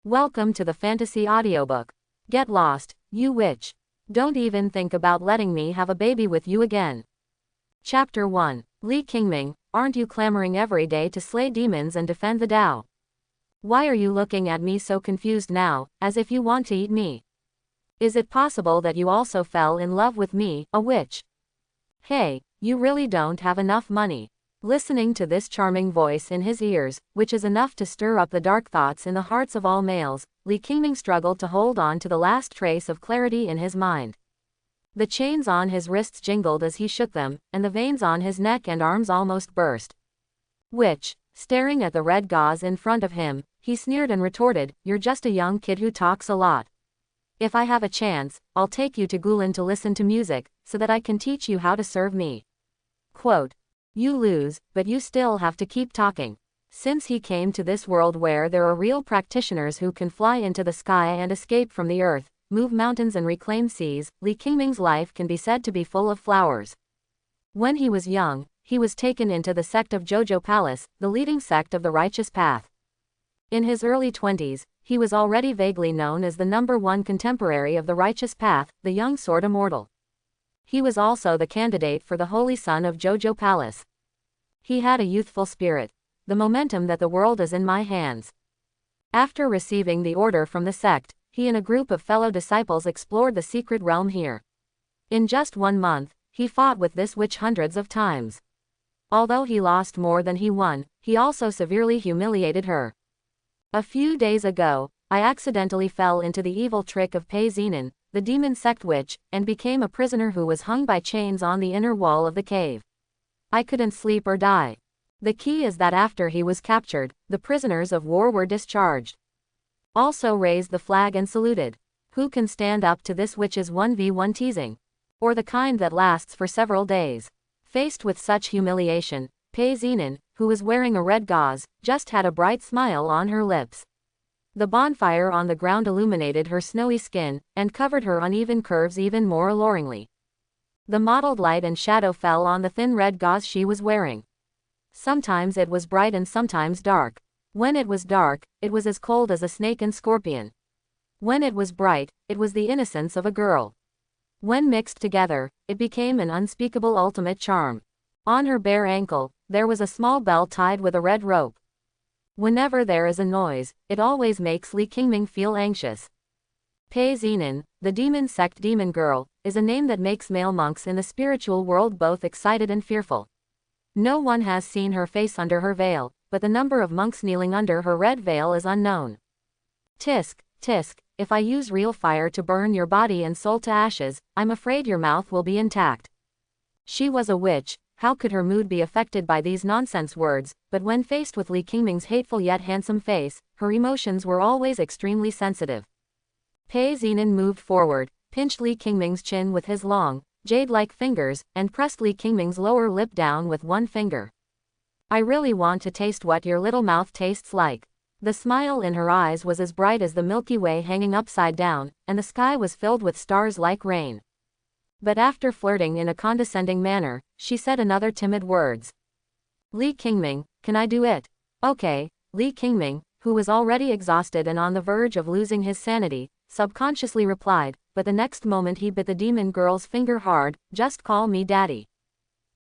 Welcome to the fantasy audiobook. Get lost, you witch. Don't even think about letting me have a baby with you again. Chapter 1. Li Qingming, aren't you clamoring every day to slay demons and defend the Tao? Why are you looking at me so confused now, as if you want to eat me? Is it possible that you also fell in love with me, a witch? Hey, you really don't have enough money. Listening to this charming voice in his ears, which is enough to stir up the dark thoughts in the hearts of all males, Li Qingming struggled to hold on to the last trace of clarity in his mind. The chains on his wrists jingled as he shook them, and the veins on his neck and arms almost burst. Witch, staring at the red gauze in front of him, he sneered and retorted, "You're just a young kid who talks a lot. If I have a chance, I'll take you to Gulen to listen to music, so that I can teach you how to serve me." Quote. You lose, but you still have to keep talking. Since he came to this world where there are real practitioners who can fly into the sky and escape from the earth, move mountains and reclaim seas, Li Qingming's life can be said to be full of flowers. When he was young, he was taken into the sect of Jojo Palace, the leading sect of the righteous path. In his early 20s, he was already vaguely known as the #1 contemporary of the righteous path, the young sword immortal. He was also the candidate for the holy son of Jojo Palace. He had a youthful spirit. The momentum that the world is in my hands. After receiving the order from the sect, he and a group of fellow disciples explored the secret realm here. In just 1 month, he fought with this witch hundreds of times. Although he lost more than he won, he also severely humiliated her. A few days ago, I accidentally fell into the evil trick of Pei Zinan, the demon sect witch, and became a prisoner who was hung by chains on the inner wall of the cave. I couldn't sleep or die. The key is that after he was captured, the prisoners of war were discharged. Also raised the flag and saluted. Who can stand up to this witch's 1v1 teasing? Or the kind that lasts for several days? Faced with such humiliation, Pei Zinan, who was wearing a red gauze, just had a bright smile on her lips. The bonfire on the ground illuminated her snowy skin, and covered her uneven curves even more alluringly. The mottled light and shadow fell on the thin red gauze she was wearing. Sometimes it was bright and sometimes dark. When it was dark, it was as cold as a snake and scorpion. When it was bright, it was the innocence of a girl. When mixed together, it became an unspeakable ultimate charm. On her bare ankle, there was a small bell tied with a red rope. Whenever there is a noise, it always makes Li Qingming feel anxious. Pei Zinan, the demon sect demon girl, is a name that makes male monks in the spiritual world both excited and fearful. No one has seen her face under her veil, but the number of monks kneeling under her red veil is unknown. Tisk, tisk, if I use real fire to burn your body and soul to ashes, I'm afraid your mouth will be intact. She was a witch. How could her mood be affected by these nonsense words, but when faced with Li Qingming's hateful yet handsome face, her emotions were always extremely sensitive. Pei Zinan moved forward, pinched Li Qingming's chin with his long, jade-like fingers, and pressed Li Qingming's lower lip down with one finger. I really want to taste what your little mouth tastes like. The smile in her eyes was as bright as the Milky Way hanging upside down, and the sky was filled with stars like rain. But after flirting in a condescending manner, she said another timid words. Li Qingming, can I do it? Okay. Li Qingming, who was already exhausted and on the verge of losing his sanity, subconsciously replied, but the next moment he bit the demon girl's finger hard. Just call me daddy.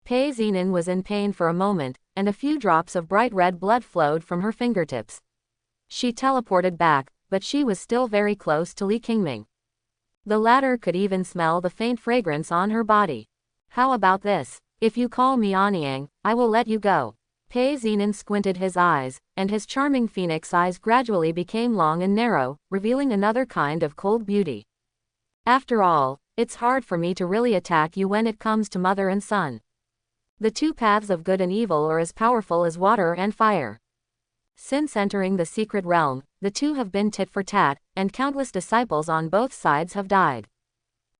Pei Zinan was in pain for a moment, and a few drops of bright red blood flowed from her fingertips. She teleported back, but she was still very close to Li Qingming. The latter could even smell the faint fragrance on her body. How about this? If you call me Anyang, I will let you go. Pei Zinan squinted his eyes, and his charming phoenix eyes gradually became long and narrow, revealing another kind of cold beauty. After all, it's hard for me to really attack you when it comes to mother and son. The two paths of good and evil are as powerful as water and fire. Since entering the secret realm, the two have been tit for tat, and countless disciples on both sides have died.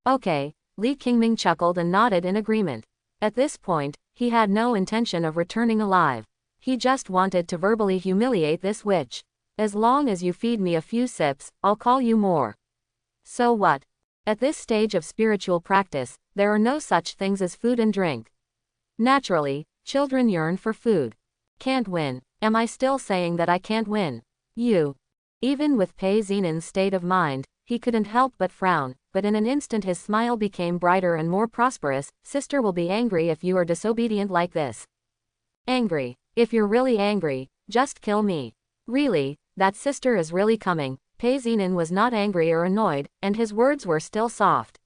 Okay, Li Qingming chuckled and nodded in agreement. At this point, he had no intention of returning alive. He just wanted to verbally humiliate this witch. As long as you feed me a few sips, I'll call you more. So what? At this stage of spiritual practice, there are no such things as food and drink. Naturally, children yearn for food. Can't win. Am I still saying that I can't win? You Even with Pei Xinan's state of mind, he couldn't help but frown, but in an instant his smile became brighter and more prosperous. Sister will be angry if you are disobedient like this. Angry? If you're really angry, just kill me. Really, that sister is really coming. Pei Xinan was not angry or annoyed, and his words were still soft.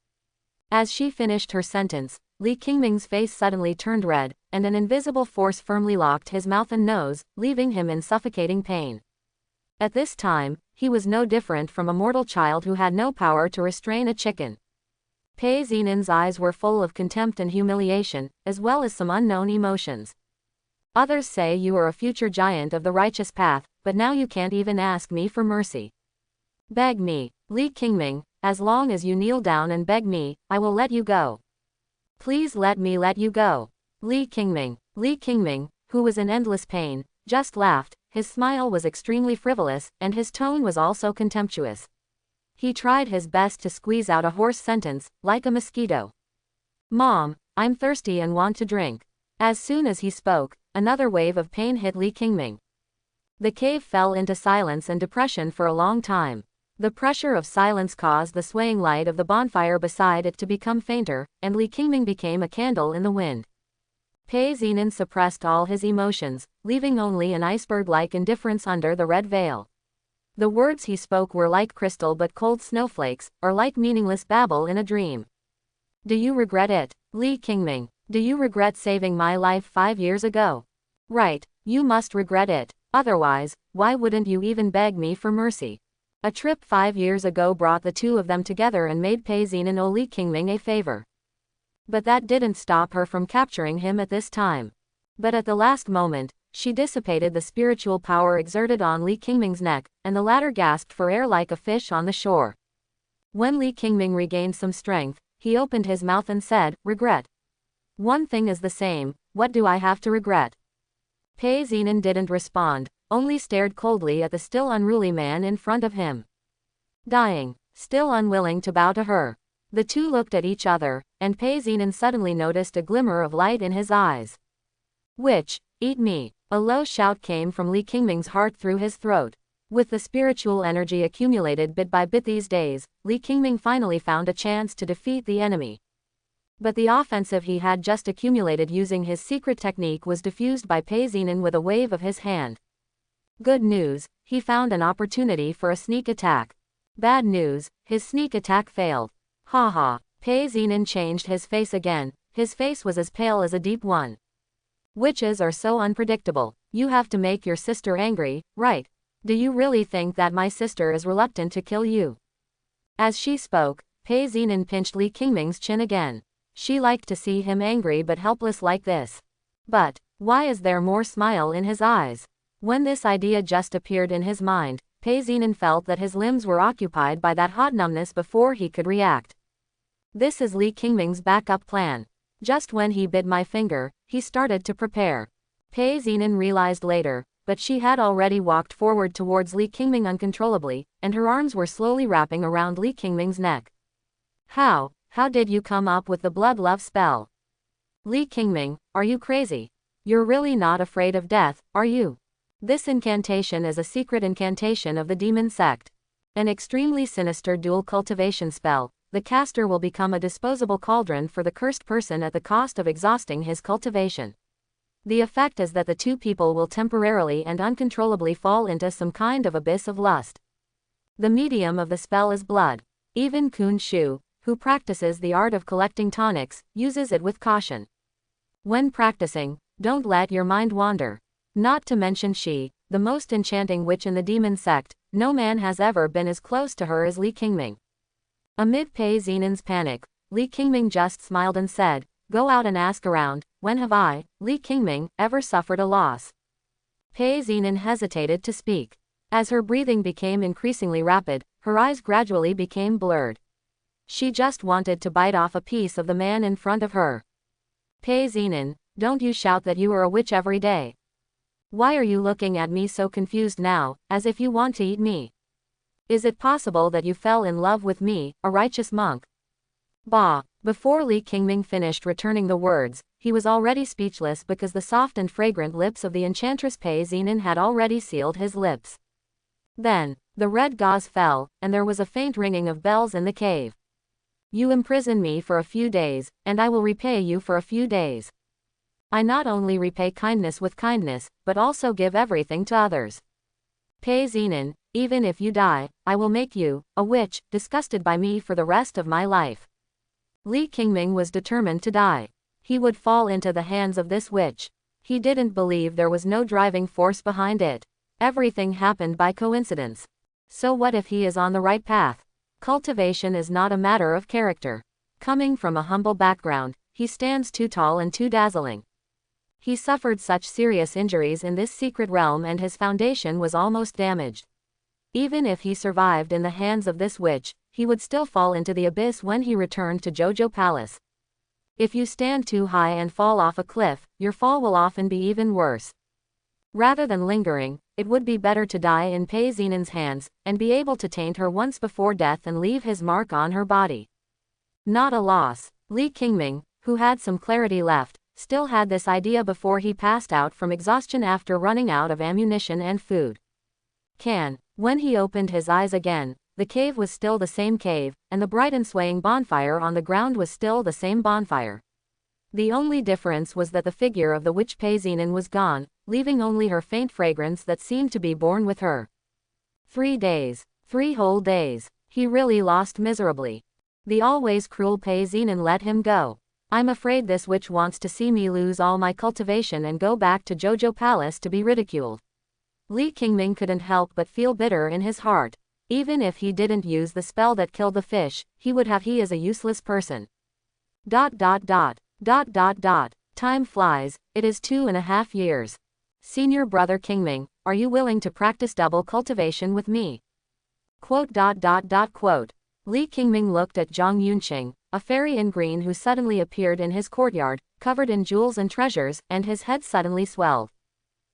As she finished her sentence, Li Qingming's face suddenly turned red, and an invisible force firmly locked his mouth and nose, leaving him in suffocating pain. At this time, he was no different from a mortal child who had no power to restrain a chicken. Pei Xinan's eyes were full of contempt and humiliation, as well as some unknown emotions. Others say you are a future giant of the righteous path, but now you can't even ask me for mercy. Beg me, Li Qingming, as long as you kneel down and beg me, I will let you go. Please let me let you go. Li Qingming, who was in endless pain, just laughed. His smile was extremely frivolous, and his tone was also contemptuous. He tried his best to squeeze out a hoarse sentence, like a mosquito. Mom, I'm thirsty and want to drink. As soon as he spoke, another wave of pain hit Li Qingming. The cave fell into silence and depression for a long time. The pressure of silence caused the swaying light of the bonfire beside it to become fainter, and Li Qingming became a candle in the wind. Pei Xinan suppressed all his emotions, leaving only an iceberg-like indifference under the red veil. The words he spoke were like crystal but cold snowflakes, or like meaningless babble in a dream. Do you regret it, Li Qingming? Do you regret saving my life 5 years ago? Right, you must regret it. Otherwise, why wouldn't you even beg me for mercy? A trip 5 years ago brought the two of them together and made Pei Xinan owe Li Qingming a favor. But that didn't stop her from capturing him at this time. But at the last moment, she dissipated the spiritual power exerted on Li Qingming's neck, and the latter gasped for air like a fish on the shore. When Li Qingming regained some strength, he opened his mouth and said, "Regret. One thing is the same, what do I have to regret?" Pei Xinan didn't respond, only stared coldly at the still unruly man in front of him. Dying, still unwilling to bow to her. The two looked at each other, and Pei Xinan suddenly noticed a glimmer of light in his eyes. Witch, eat me! A low shout came from Li Qingming's heart through his throat. With the spiritual energy accumulated bit by bit these days, Li Qingming finally found a chance to defeat the enemy. But the offensive he had just accumulated using his secret technique was diffused by Pei Xinan with a wave of his hand. Good news, he found an opportunity for a sneak attack. Bad news, his sneak attack failed. Ha ha, Pei Xinan changed his face again. His face was as pale as a deep one. Witches are so unpredictable. You have to make your sister angry, right? Do you really think that my sister is reluctant to kill you? As she spoke, Pei Xinan pinched Li Qingming's chin again. She liked to see him angry but helpless like this. But, why is there more smile in his eyes? When this idea just appeared in his mind, Pei Xinan felt that his limbs were occupied by that hot numbness before he could react. This is Li Qingming's backup plan. Just when he bit my finger, he started to prepare. Pei Xinan realized later, but she had already walked forward towards Li Qingming uncontrollably, and her arms were slowly wrapping around Li Qingming's neck. How did you come up with the blood love spell? Li Qingming, are you crazy? You're really not afraid of death, are you? This incantation is a secret incantation of the demon sect. An extremely sinister dual cultivation spell. The caster will become a disposable cauldron for the cursed person at the cost of exhausting his cultivation. The effect is that the two people will temporarily and uncontrollably fall into some kind of abyss of lust. The medium of the spell is blood. Even Kun Shu, who practices the art of collecting tonics, uses it with caution. When practicing, don't let your mind wander. Not to mention she, the most enchanting witch in the demon sect, no man has ever been as close to her as Li Qingming. Amid Pei Xinan's panic, Li Qingming just smiled and said, "Go out and ask around, when have I, Li Qingming, ever suffered a loss?" Pei Xinan hesitated to speak. As her breathing became increasingly rapid, her eyes gradually became blurred. She just wanted to bite off a piece of the man in front of her. Pei Xinan, don't you shout that you are a witch every day. Why are you looking at me so confused now, as if you want to eat me? Is it possible that you fell in love with me, a righteous monk? Bah! Before Li Qingming finished returning the words, he was already speechless because the soft and fragrant lips of the enchantress Pei Xinan had already sealed his lips. Then, the red gauze fell, and there was a faint ringing of bells in the cave. You imprison me for a few days, and I will repay you for a few days. I not only repay kindness with kindness, but also give everything to others. Pei Zinan, even if you die, I will make you, a witch, disgusted by me for the rest of my life. Li Qingming was determined to die. He would fall into the hands of this witch. He didn't believe there was no driving force behind it. Everything happened by coincidence. So what if he is on the right path? Cultivation is not a matter of character. Coming from a humble background, he stands too tall and too dazzling. He suffered such serious injuries in this secret realm and his foundation was almost damaged. Even if he survived in the hands of this witch, he would still fall into the abyss when he returned to Jojo Palace. If you stand too high and fall off a cliff, your fall will often be even worse. Rather than lingering, it would be better to die in Pei Zinan's hands, and be able to taint her once before death and leave his mark on her body. Not a loss. Li Qingming, who had some clarity left, still had this idea before he passed out from exhaustion after running out of ammunition and food. When he opened his eyes again, the cave was still the same cave, and the bright and swaying bonfire on the ground was still the same bonfire. The only difference was that the figure of the witch Pei Zinan was gone, leaving only her faint fragrance that seemed to be born with her. 3 days. 3 whole days. He really lost miserably. The always cruel Pei Zinan let him go. I'm afraid this witch wants to see me lose all my cultivation and go back to Jojo Palace to be ridiculed. Li Qingming couldn't help but feel bitter in his heart. Even if he didn't use the spell that killed the fish, he is a useless person. Time flies, it is 2.5 years. Senior brother Qingming, are you willing to practice double cultivation with me? Li Qingming looked at Zhang Yunqing, a fairy in green who suddenly appeared in his courtyard, covered in jewels and treasures, and his head suddenly swelled.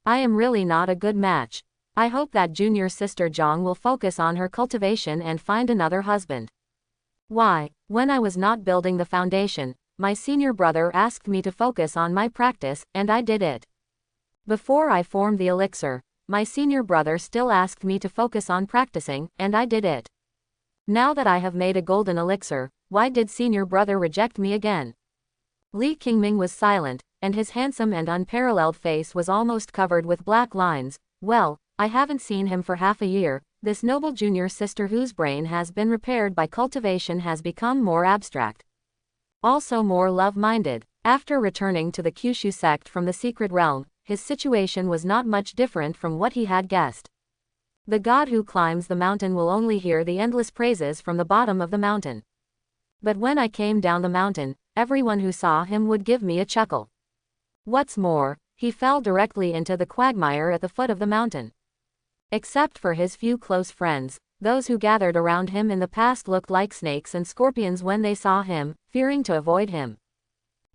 I am really not a good match. I hope that junior sister Zhang will focus on her cultivation and find another husband. Why, when I was not building the foundation, my senior brother asked me to focus on my practice, and I did it. Before I formed the elixir, my senior brother still asked me to focus on practicing, and I did it. Now that I have made a golden elixir, why did senior brother reject me again? Li Qingming was silent, and his handsome and unparalleled face was almost covered with black lines. Well, I haven't seen him for half a year. This noble junior sister whose brain has been repaired by cultivation has become more abstract. Also more love-minded. After returning to the Kyushu sect from the secret realm, his situation was not much different from what he had guessed. The god who climbs the mountain will only hear the endless praises from the bottom of the mountain. But when I came down the mountain, everyone who saw him would give me a chuckle. What's more, he fell directly into the quagmire at the foot of the mountain. Except for his few close friends, those who gathered around him in the past looked like snakes and scorpions when they saw him, fearing to avoid him.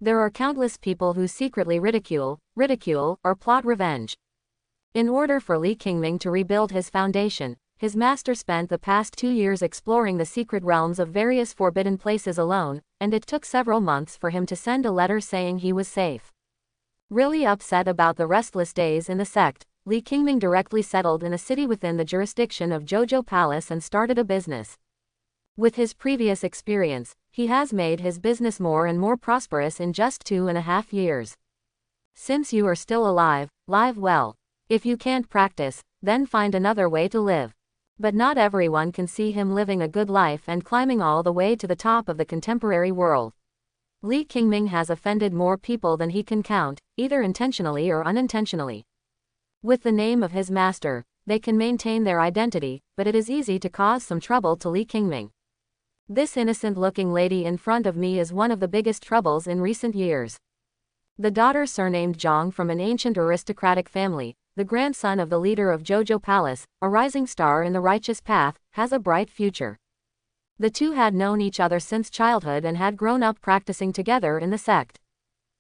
There are countless people who secretly ridicule, or plot revenge. In order for Li Qingming to rebuild his foundation, his master spent the past 2 years exploring the secret realms of various forbidden places alone, and it took several months for him to send a letter saying he was safe. Really upset about the restless days in the sect, Li Qingming directly settled in a city within the jurisdiction of Jojo Palace and started a business. With his previous experience, he has made his business more and more prosperous in just 2.5 years. Since you are still alive, live well. If you can't practice, then find another way to live. But not everyone can see him living a good life and climbing all the way to the top of the contemporary world. Li Qingming has offended more people than he can count, either intentionally or unintentionally. With the name of his master, they can maintain their identity, but it is easy to cause some trouble to Li Qingming. This innocent-looking lady in front of me is one of the biggest troubles in recent years. The daughter surnamed Zhang from an ancient aristocratic family, the grandson of the leader of Jojo Palace, a rising star in the righteous path, has a bright future. The two had known each other since childhood and had grown up practicing together in the sect.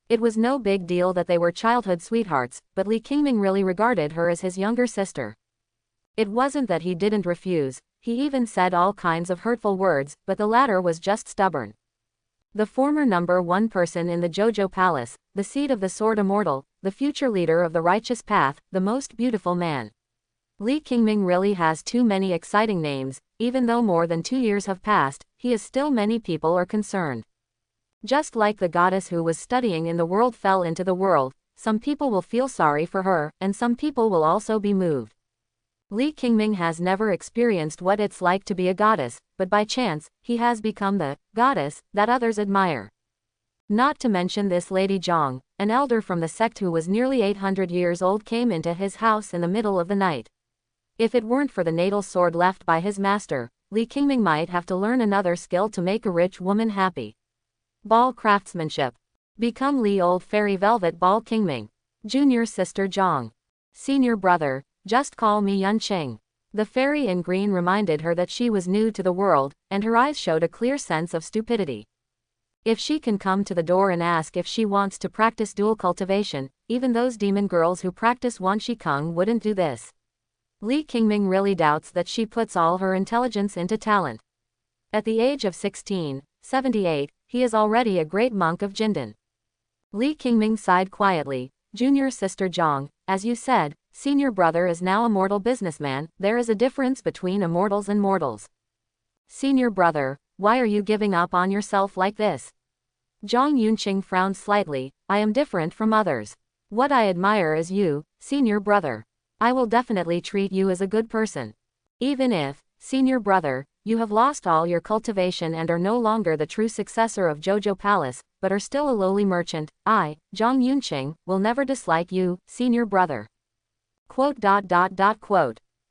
It was no big deal that they were childhood sweethearts, but Li Qingming really regarded her as his younger sister. It wasn't that he didn't refuse, he even said all kinds of hurtful words, but the latter was just stubborn. The former number 1 person in the Jojo Palace, the seed of the Sword Immortal, the future leader of the righteous path, the most beautiful man. Li Qingming really has too many exciting names. Even though more than 2 years have passed, he is still many people are concerned. Just like the goddess who was studying in the world fell into the world, some people will feel sorry for her, and some people will also be moved. Li Qingming has never experienced what it's like to be a goddess, but by chance, he has become the goddess that others admire. Not to mention this Lady Zhang, an elder from the sect who was nearly 800 years old, came into his house in the middle of the night. If it weren't for the natal sword left by his master, Li Qingming might have to learn another skill to make a rich woman happy. Ball craftsmanship. Become Li Old Fairy Velvet Ball Qingming. Junior sister Zhang. Senior brother, just call me Yunqing. The fairy in green reminded her that she was new to the world, and her eyes showed a clear sense of stupidity. If she can come to the door and ask if she wants to practice dual cultivation, even those demon girls who practice Wan Shi Kung wouldn't do this. Li Qingming really doubts that she puts all her intelligence into talent. At the age of 1678, he is already a great monk of Jindan. Li Qingming sighed quietly. Junior sister Zhang, as you said, senior brother is now a mortal businessman. There is a difference between immortals and mortals. Senior brother, why are you giving up on yourself like this? Zhang Yunqing frowned slightly. I am different from others. What I admire is you, senior brother. I will definitely treat you as a good person. Even if, senior brother, you have lost all your cultivation and are no longer the true successor of Jojo Palace, but are still a lowly merchant, I, Zhang Yunqing, will never dislike you, senior brother. Quote.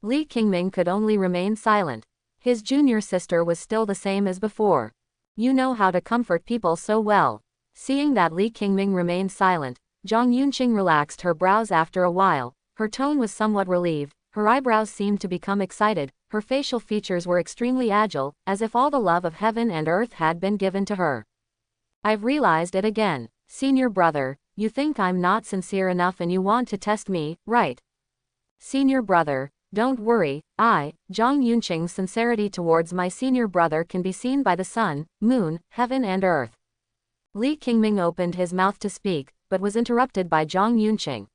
Li Qingming could only remain silent. His junior sister was still the same as before. You know how to comfort people so well. Seeing that Li Qingming remained silent, Zhang Yunqing relaxed her brows after a while. Her tone was somewhat relieved, her eyebrows seemed to become excited, her facial features were extremely agile, as if all the love of heaven and earth had been given to her. I've realized it again. Senior brother, you think I'm not sincere enough and you want to test me, right? Senior brother, don't worry, Zhang Yunqing's sincerity towards my senior brother can be seen by the sun, moon, heaven and earth. Li Qingming opened his mouth to speak, but was interrupted by Zhang Yunqing.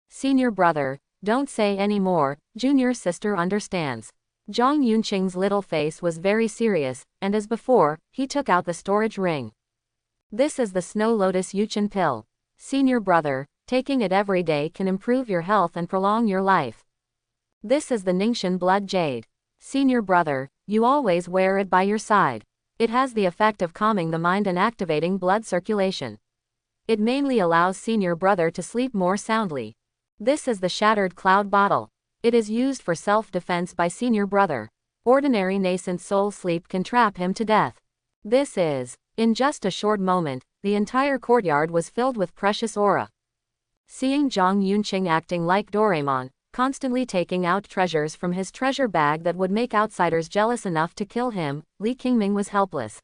Senior brother, don't say any more, junior sister understands. Zhang Yunqing's little face was very serious, and as before, he took out the storage ring. This is the Snow Lotus Yuchen pill. Senior brother, taking it every day can improve your health and prolong your life. This is the Ningxian Blood Jade. Senior brother, you always wear it by your side. It has the effect of calming the mind and activating blood circulation. It mainly allows senior brother to sleep more soundly. This is the Shattered Cloud Bottle. It is used for self-defense by senior brother. Ordinary nascent soul sleep can trap him to death. This is. In just a short moment, the entire courtyard was filled with precious aura. Seeing Zhang Yunqing acting like Doraemon, constantly taking out treasures from his treasure bag that would make outsiders jealous enough to kill him, Li Qingming was helpless.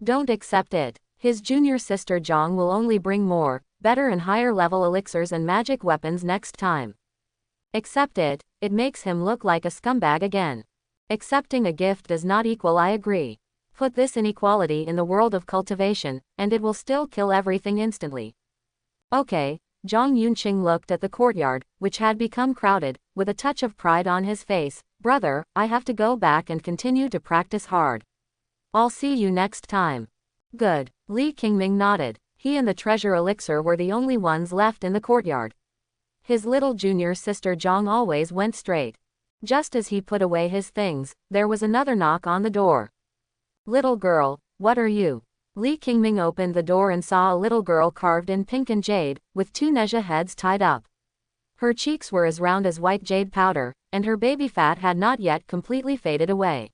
Don't accept it. His junior sister Zhang will only bring more, better and higher level elixirs and magic weapons next time. Accept it, it makes him look like a scumbag again. Accepting a gift does not equal I agree. Put this inequality in the world of cultivation, and it will still kill everything instantly. Okay, Zhang Yunqing looked at the courtyard, which had become crowded, with a touch of pride on his face. Brother, I have to go back and continue to practice hard. I'll see you next time. Good. Li Qingming nodded. He and the treasure elixir were the only ones left in the courtyard. His little junior sister Zhang always went straight. Just as he put away his things, there was another knock on the door. Little girl, what are you? Li Qingming opened the door and saw a little girl carved in pink and jade, with two Nezha heads tied up. Her cheeks were as round as white jade powder, and her baby fat had not yet completely faded away.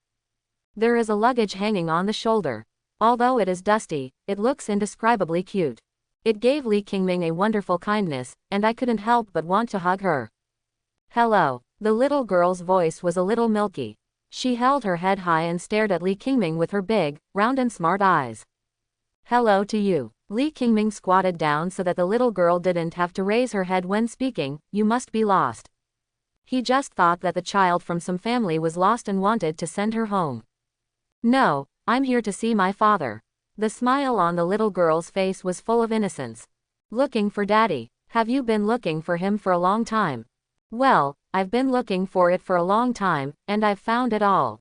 There is a luggage hanging on the shoulder. Although it is dusty, it looks indescribably cute. It gave Li Qingming a wonderful kindness, and I couldn't help but want to hug her. Hello. The little girl's voice was a little milky. She held her head high and stared at Li Qingming with her big, round and smart eyes. Hello to you. Li Qingming squatted down so that the little girl didn't have to raise her head when speaking. You must be lost. He just thought that the child from some family was lost and wanted to send her home. No, I'm here to see my father. The smile on the little girl's face was full of innocence. Looking for daddy. Have you been looking for him for a long time? Well, I've been looking for it for a long time, and I've found it all.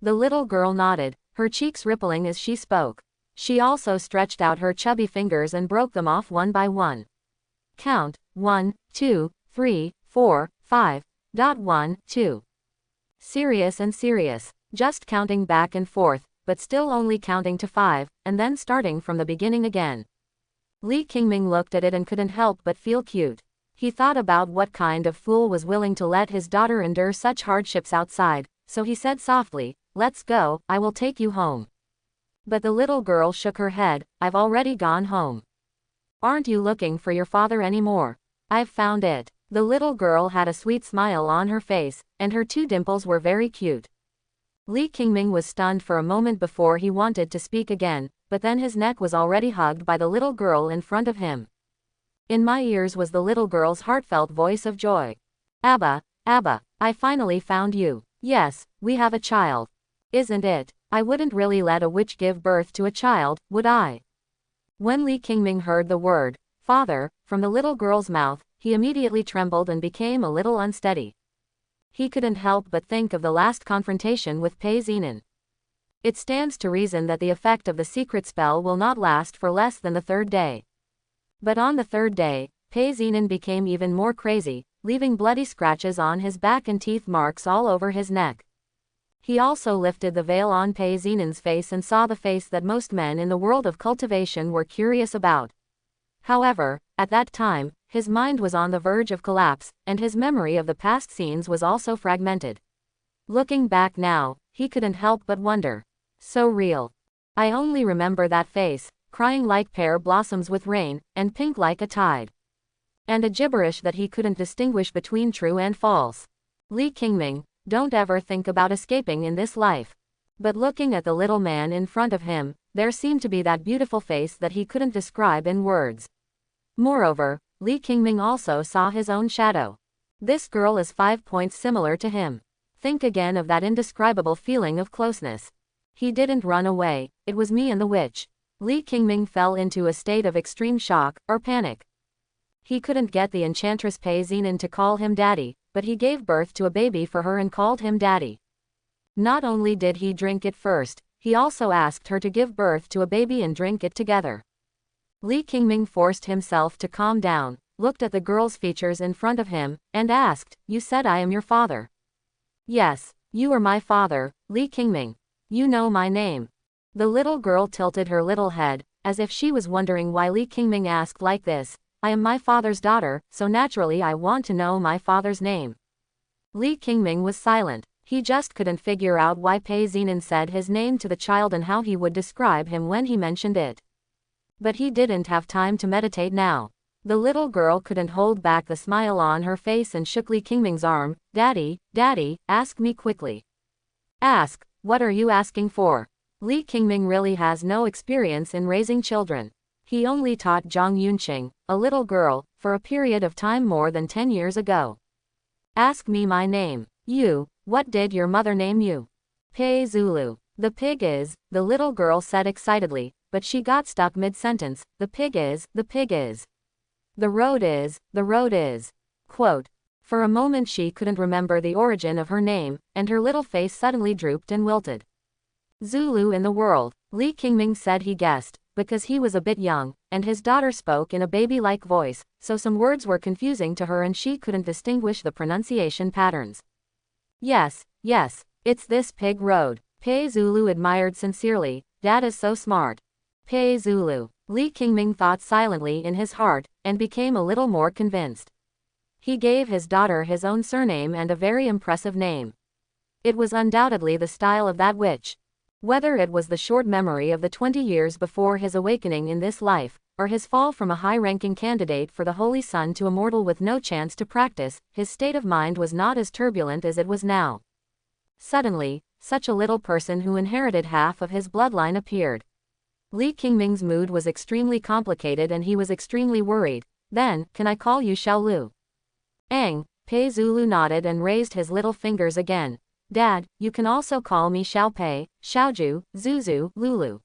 The little girl nodded, her cheeks rippling as she spoke. She also stretched out her chubby fingers and broke them off one by one. Count, 1, 2, 3, 4, 5. 1, 2. Serious and serious, just counting back and forth, but still only counting to 5, and then starting from the beginning again. Li Qingming looked at it and couldn't help but feel cute. He thought about what kind of fool was willing to let his daughter endure such hardships outside, so he said softly, "Let's go, I will take you home." But the little girl shook her head, "I've already gone home." "Aren't you looking for your father anymore?" "I've found it." The little girl had a sweet smile on her face, and her 2 dimples were very cute. Li Qingming was stunned for a moment before he wanted to speak again, but then his neck was already hugged by the little girl in front of him. In my ears was the little girl's heartfelt voice of joy. "Abba, Abba, I finally found you. Yes, we have a child. Isn't it? I wouldn't really let a witch give birth to a child, would I?" When Li Qingming heard the word, "father," from the little girl's mouth, he immediately trembled and became a little unsteady. He couldn't help but think of the last confrontation with Pei Zinan. It stands to reason that the effect of the secret spell will not last for less than the 3rd day. But on the 3rd day, Pei Zinan became even more crazy, leaving bloody scratches on his back and teeth marks all over his neck. He also lifted the veil on Pei Zinan's face and saw the face that most men in the world of cultivation were curious about. However, at that time, his mind was on the verge of collapse, and his memory of the past scenes was also fragmented. Looking back now, he couldn't help but wonder. So real. I only remember that face, crying like pear blossoms with rain, and pink like a tide. And a gibberish that he couldn't distinguish between true and false. Li Qingming, don't ever think about escaping in this life. But looking at the little man in front of him, there seemed to be that beautiful face that he couldn't describe in words. Moreover, Li Qingming also saw his own shadow. This girl is 5 points similar to him. Think again of that indescribable feeling of closeness. He didn't run away, it was me and the witch. Li Qingming fell into a state of extreme shock, or panic. He couldn't get the enchantress Pei Zinan to call him daddy, but he gave birth to a baby for her and called him daddy. Not only did he drink it first, he also asked her to give birth to a baby and drink it together. Li Qingming forced himself to calm down, looked at the girl's features in front of him, and asked, "You said I am your father?" "Yes, you are my father, Li Qingming. You know my name." The little girl tilted her little head, as if she was wondering why Li Qingming asked like this. "I am my father's daughter, so naturally I want to know my father's name." Li Qingming was silent. He just couldn't figure out why Pei Zinan said his name to the child and how he would describe him when he mentioned it. But he didn't have time to meditate now. The little girl couldn't hold back the smile on her face and shook Li Qingming's arm. "Daddy, daddy, ask me quickly." "Ask, what are you asking for?" Li Qingming really has no experience in raising children. He only taught Zhang Yunqing, a little girl, for a period of time more than 10 years ago. "Ask me my name. You, what did your mother name you?" "Pei Zulu. The pig is," the little girl said excitedly, but she got stuck mid-sentence. "The pig is, the pig is. The road is, the road is." Quote. For a moment she couldn't remember the origin of her name, and her little face suddenly drooped and wilted. Zulu in the world, Li Qingming said he guessed, because he was a bit young, and his daughter spoke in a baby-like voice, so some words were confusing to her and she couldn't distinguish the pronunciation patterns. Yes, it's this pig road. Pei Zulu admired sincerely. "Dad is so smart." Pei Zulu. Li Qingming thought silently in his heart, and became a little more convinced. He gave his daughter his own surname and a very impressive name. It was undoubtedly the style of that witch. Whether it was the short memory of the 20 years before his awakening in this life, or his fall from a high-ranking candidate for the Holy Sun to a mortal with no chance to practice, his state of mind was not as turbulent as it was now. Suddenly, such a little person who inherited half of his bloodline appeared. Li Qingming's mood was extremely complicated and he was extremely worried. "Then, can I call you Xiaolu?" "Ang," Pei Zulu nodded and raised his little fingers again. "Dad, you can also call me Xiaopei, Xiaoju, Zuzu, Lulu."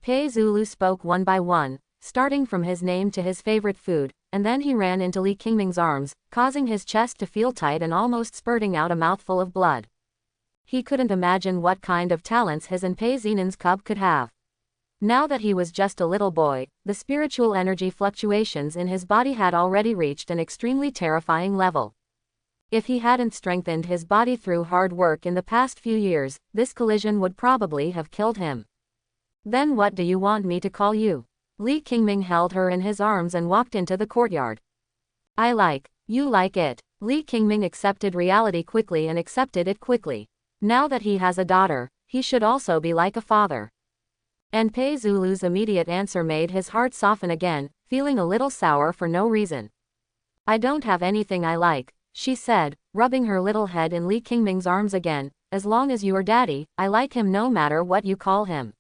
Pei Zulu spoke one by one, starting from his name to his favorite food, and then he ran into Li Qingming's arms, causing his chest to feel tight and almost spurting out a mouthful of blood. He couldn't imagine what kind of talents his and Pei Xinan's cub could have. Now that he was just a little boy, the spiritual energy fluctuations in his body had already reached an extremely terrifying level. If he hadn't strengthened his body through hard work in the past few years, this collision would probably have killed him. Then what do you want me to call you? Li Qingming held her in his arms and walked into the courtyard. You like it. Li Qingming accepted reality quickly and accepted it quickly. Now that he has a daughter, he should also be like a father. And Pei Zulu's immediate answer made his heart soften again, feeling a little sour for no reason. I don't have anything I like, she said, rubbing her little head in Li Qingming's arms again. As long as you are daddy, I like him no matter what you call him.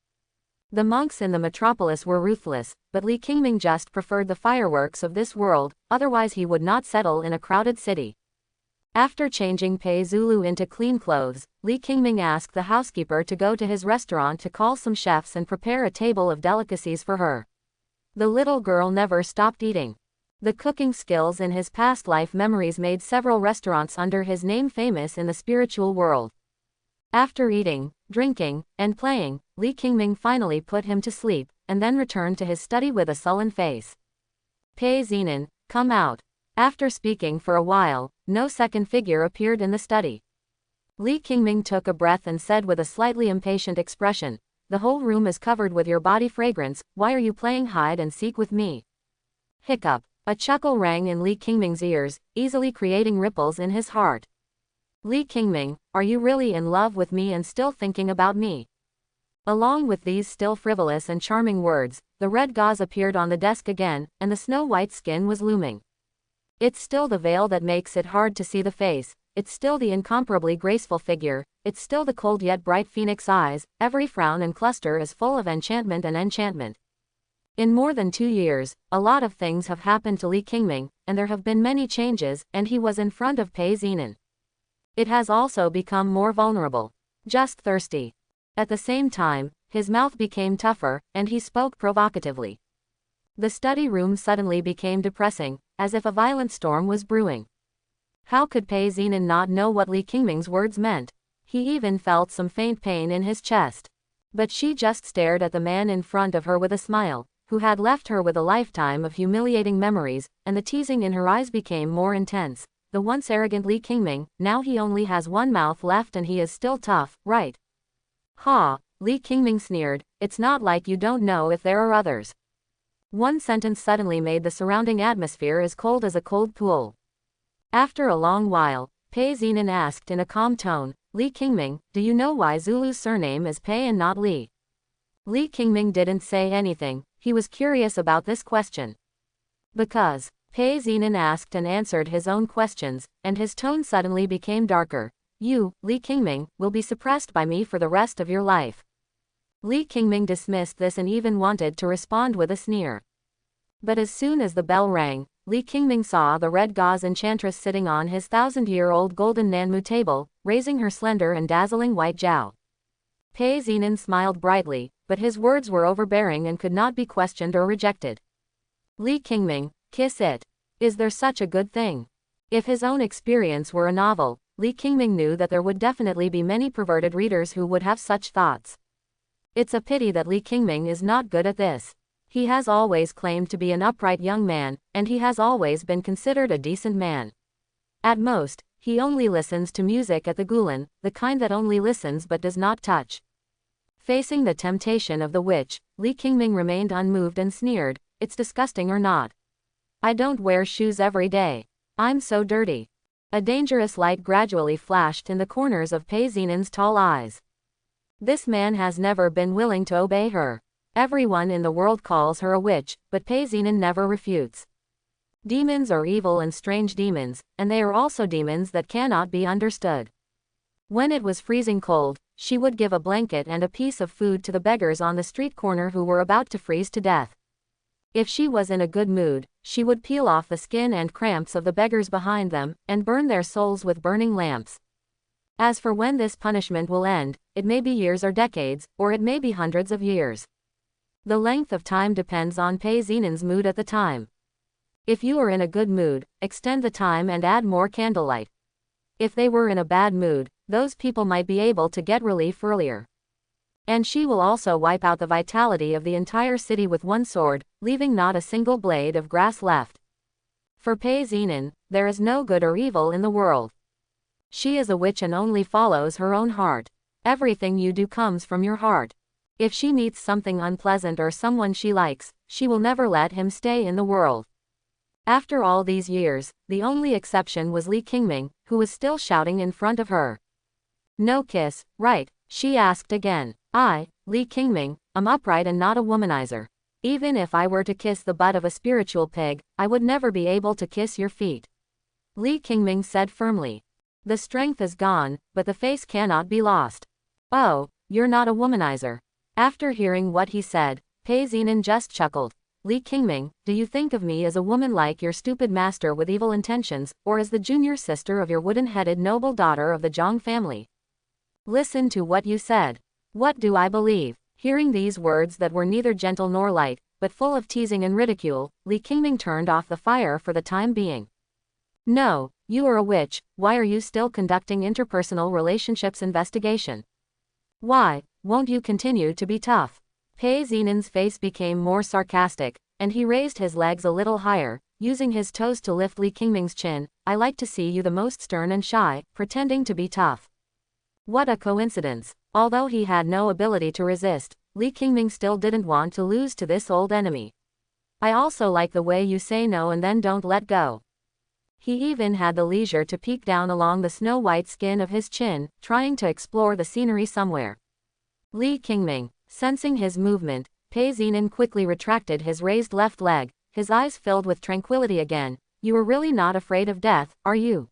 The monks in the metropolis were ruthless, but Li Qingming just preferred the fireworks of this world, otherwise he would not settle in a crowded city. After changing Pei Zulu into clean clothes, Li Qingming asked the housekeeper to go to his restaurant to call some chefs and prepare a table of delicacies for her. The little girl never stopped eating. The cooking skills in his past life memories made several restaurants under his name famous in the spiritual world. After eating, drinking, and playing, Li Qingming finally put him to sleep, and then returned to his study with a sullen face. Pei Xinan, come out. After speaking for a while, no second figure appeared in the study. Li Qingming took a breath and said with a slightly impatient expression, the whole room is covered with your body fragrance, why are you playing hide and seek with me? Hiccup. A chuckle rang in Li Qingming's ears, easily creating ripples in his heart. Li Qingming, are you really in love with me and still thinking about me? Along with these still frivolous and charming words, the red gauze appeared on the desk again, and the snow-white skin was looming. It's still the veil that makes it hard to see the face, it's still the incomparably graceful figure, it's still the cold yet bright phoenix eyes, every frown and cluster is full of enchantment and enchantment. In more than 2 years, a lot of things have happened to Li Qingming, and there have been many changes, and he was in front of Pei Xinan. It has also become more vulnerable. Just thirsty. At the same time, his mouth became tougher, and he spoke provocatively. The study room suddenly became depressing, as if a violent storm was brewing. How could Pei Xinan not know what Li Qingming's words meant? He even felt some faint pain in his chest. But she just stared at the man in front of her with a smile, who had left her with a lifetime of humiliating memories, and the teasing in her eyes became more intense. The once arrogant Li Qingming, now he only has one mouth left and he is still tough, right? Ha, Li Qingming sneered, it's not like you don't know if there are others. One sentence suddenly made the surrounding atmosphere as cold as a cold pool. After a long while, Pei Xinan asked in a calm tone, Li Qingming, do you know why Zulu's surname is Pei and not Li? Li Qingming didn't say anything, he was curious about this question. Because, Pei Xinan asked and answered his own questions, and his tone suddenly became darker. You, Li Qingming, will be suppressed by me for the rest of your life. Li Qingming dismissed this and even wanted to respond with a sneer. But as soon as the bell rang, Li Qingming saw the red gauze enchantress sitting on his 1,000-year-old golden Nanmu table, raising her slender and dazzling white jowl. Pei Xinan smiled brightly, but his words were overbearing and could not be questioned or rejected. Li Qingming, kiss it. Is there such a good thing? If his own experience were a novel, Li Qingming knew that there would definitely be many perverted readers who would have such thoughts. It's a pity that Li Qingming is not good at this. He has always claimed to be an upright young man, and he has always been considered a decent man. At most, he only listens to music at the Gulen, the kind that only listens but does not touch. Facing the temptation of the witch, Li Qingming remained unmoved and sneered, it's disgusting or not. I don't wear shoes every day. I'm so dirty. A dangerous light gradually flashed in the corners of Pei Xinan's tall eyes. This man has never been willing to obey her. Everyone in the world calls her a witch, but Pei Xinan never refutes. Demons are evil and strange demons, and they are also demons that cannot be understood. When it was freezing cold, she would give a blanket and a piece of food to the beggars on the street corner who were about to freeze to death. If she was in a good mood, she would peel off the skin and cramps of the beggars behind them, and burn their souls with burning lamps. As for when this punishment will end, it may be years or decades, or it may be hundreds of years. The length of time depends on Pei Xinan's mood at the time. If you are in a good mood, extend the time and add more candlelight. If they were in a bad mood, those people might be able to get relief earlier. And she will also wipe out the vitality of the entire city with one sword, leaving not a single blade of grass left. For Pei Zinan, there is no good or evil in the world. She is a witch and only follows her own heart. Everything you do comes from your heart. If she meets something unpleasant or someone she likes, she will never let him stay in the world. After all these years, the only exception was Li Qingming, who was still shouting in front of her. No kiss, right? She asked again. I, Li Qingming, am upright and not a womanizer. Even if I were to kiss the butt of a spiritual pig, I would never be able to kiss your feet. Li Qingming said firmly. The strength is gone, but the face cannot be lost. Oh, you're not a womanizer. After hearing what he said, Pei Zinan just chuckled. Li Qingming, do you think of me as a woman like your stupid master with evil intentions, or as the junior sister of your wooden-headed noble daughter of the Zhang family? Listen to what you said. What do I believe? Hearing these words that were neither gentle nor light, but full of teasing and ridicule, Li Qingming turned off the fire for the time being. No, you are a witch. Why are you still conducting interpersonal relationships investigation? Why won't you continue to be tough? Pei Zinan's face became more sarcastic, and he raised his legs a little higher, using his toes to lift Li Qingming's chin. I like to see you the most stern and shy, pretending to be tough. What a coincidence. Although he had no ability to resist, Li Qingming still didn't want to lose to this old enemy. I also like the way you say no and then don't let go. He even had the leisure to peek down along the snow-white skin of his chin, trying to explore the scenery somewhere. Li Qingming, sensing his movement, Pei Zinan quickly retracted his raised left leg, his eyes filled with tranquility again. You are really not afraid of death, are you?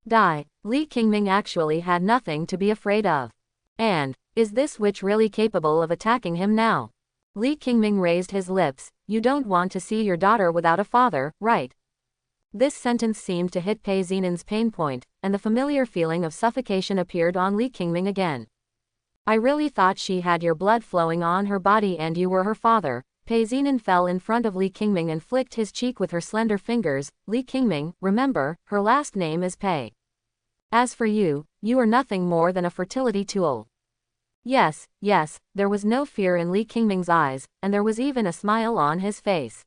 Die. Li Qingming actually had nothing to be afraid of. And, is this witch really capable of attacking him now? Li Qingming raised his lips. You don't want to see your daughter without a father, right? This sentence seemed to hit Pei Zinan's pain point, and the familiar feeling of suffocation appeared on Li Qingming again. I really thought she had your blood flowing on her body and you were her father. Pei Zinan fell in front of Li Qingming and flicked his cheek with her slender fingers. Li Qingming, remember, her last name is Pei. As for you, you are nothing more than a fertility tool. Yes, there was no fear in Li Qingming's eyes, and there was even a smile on his face.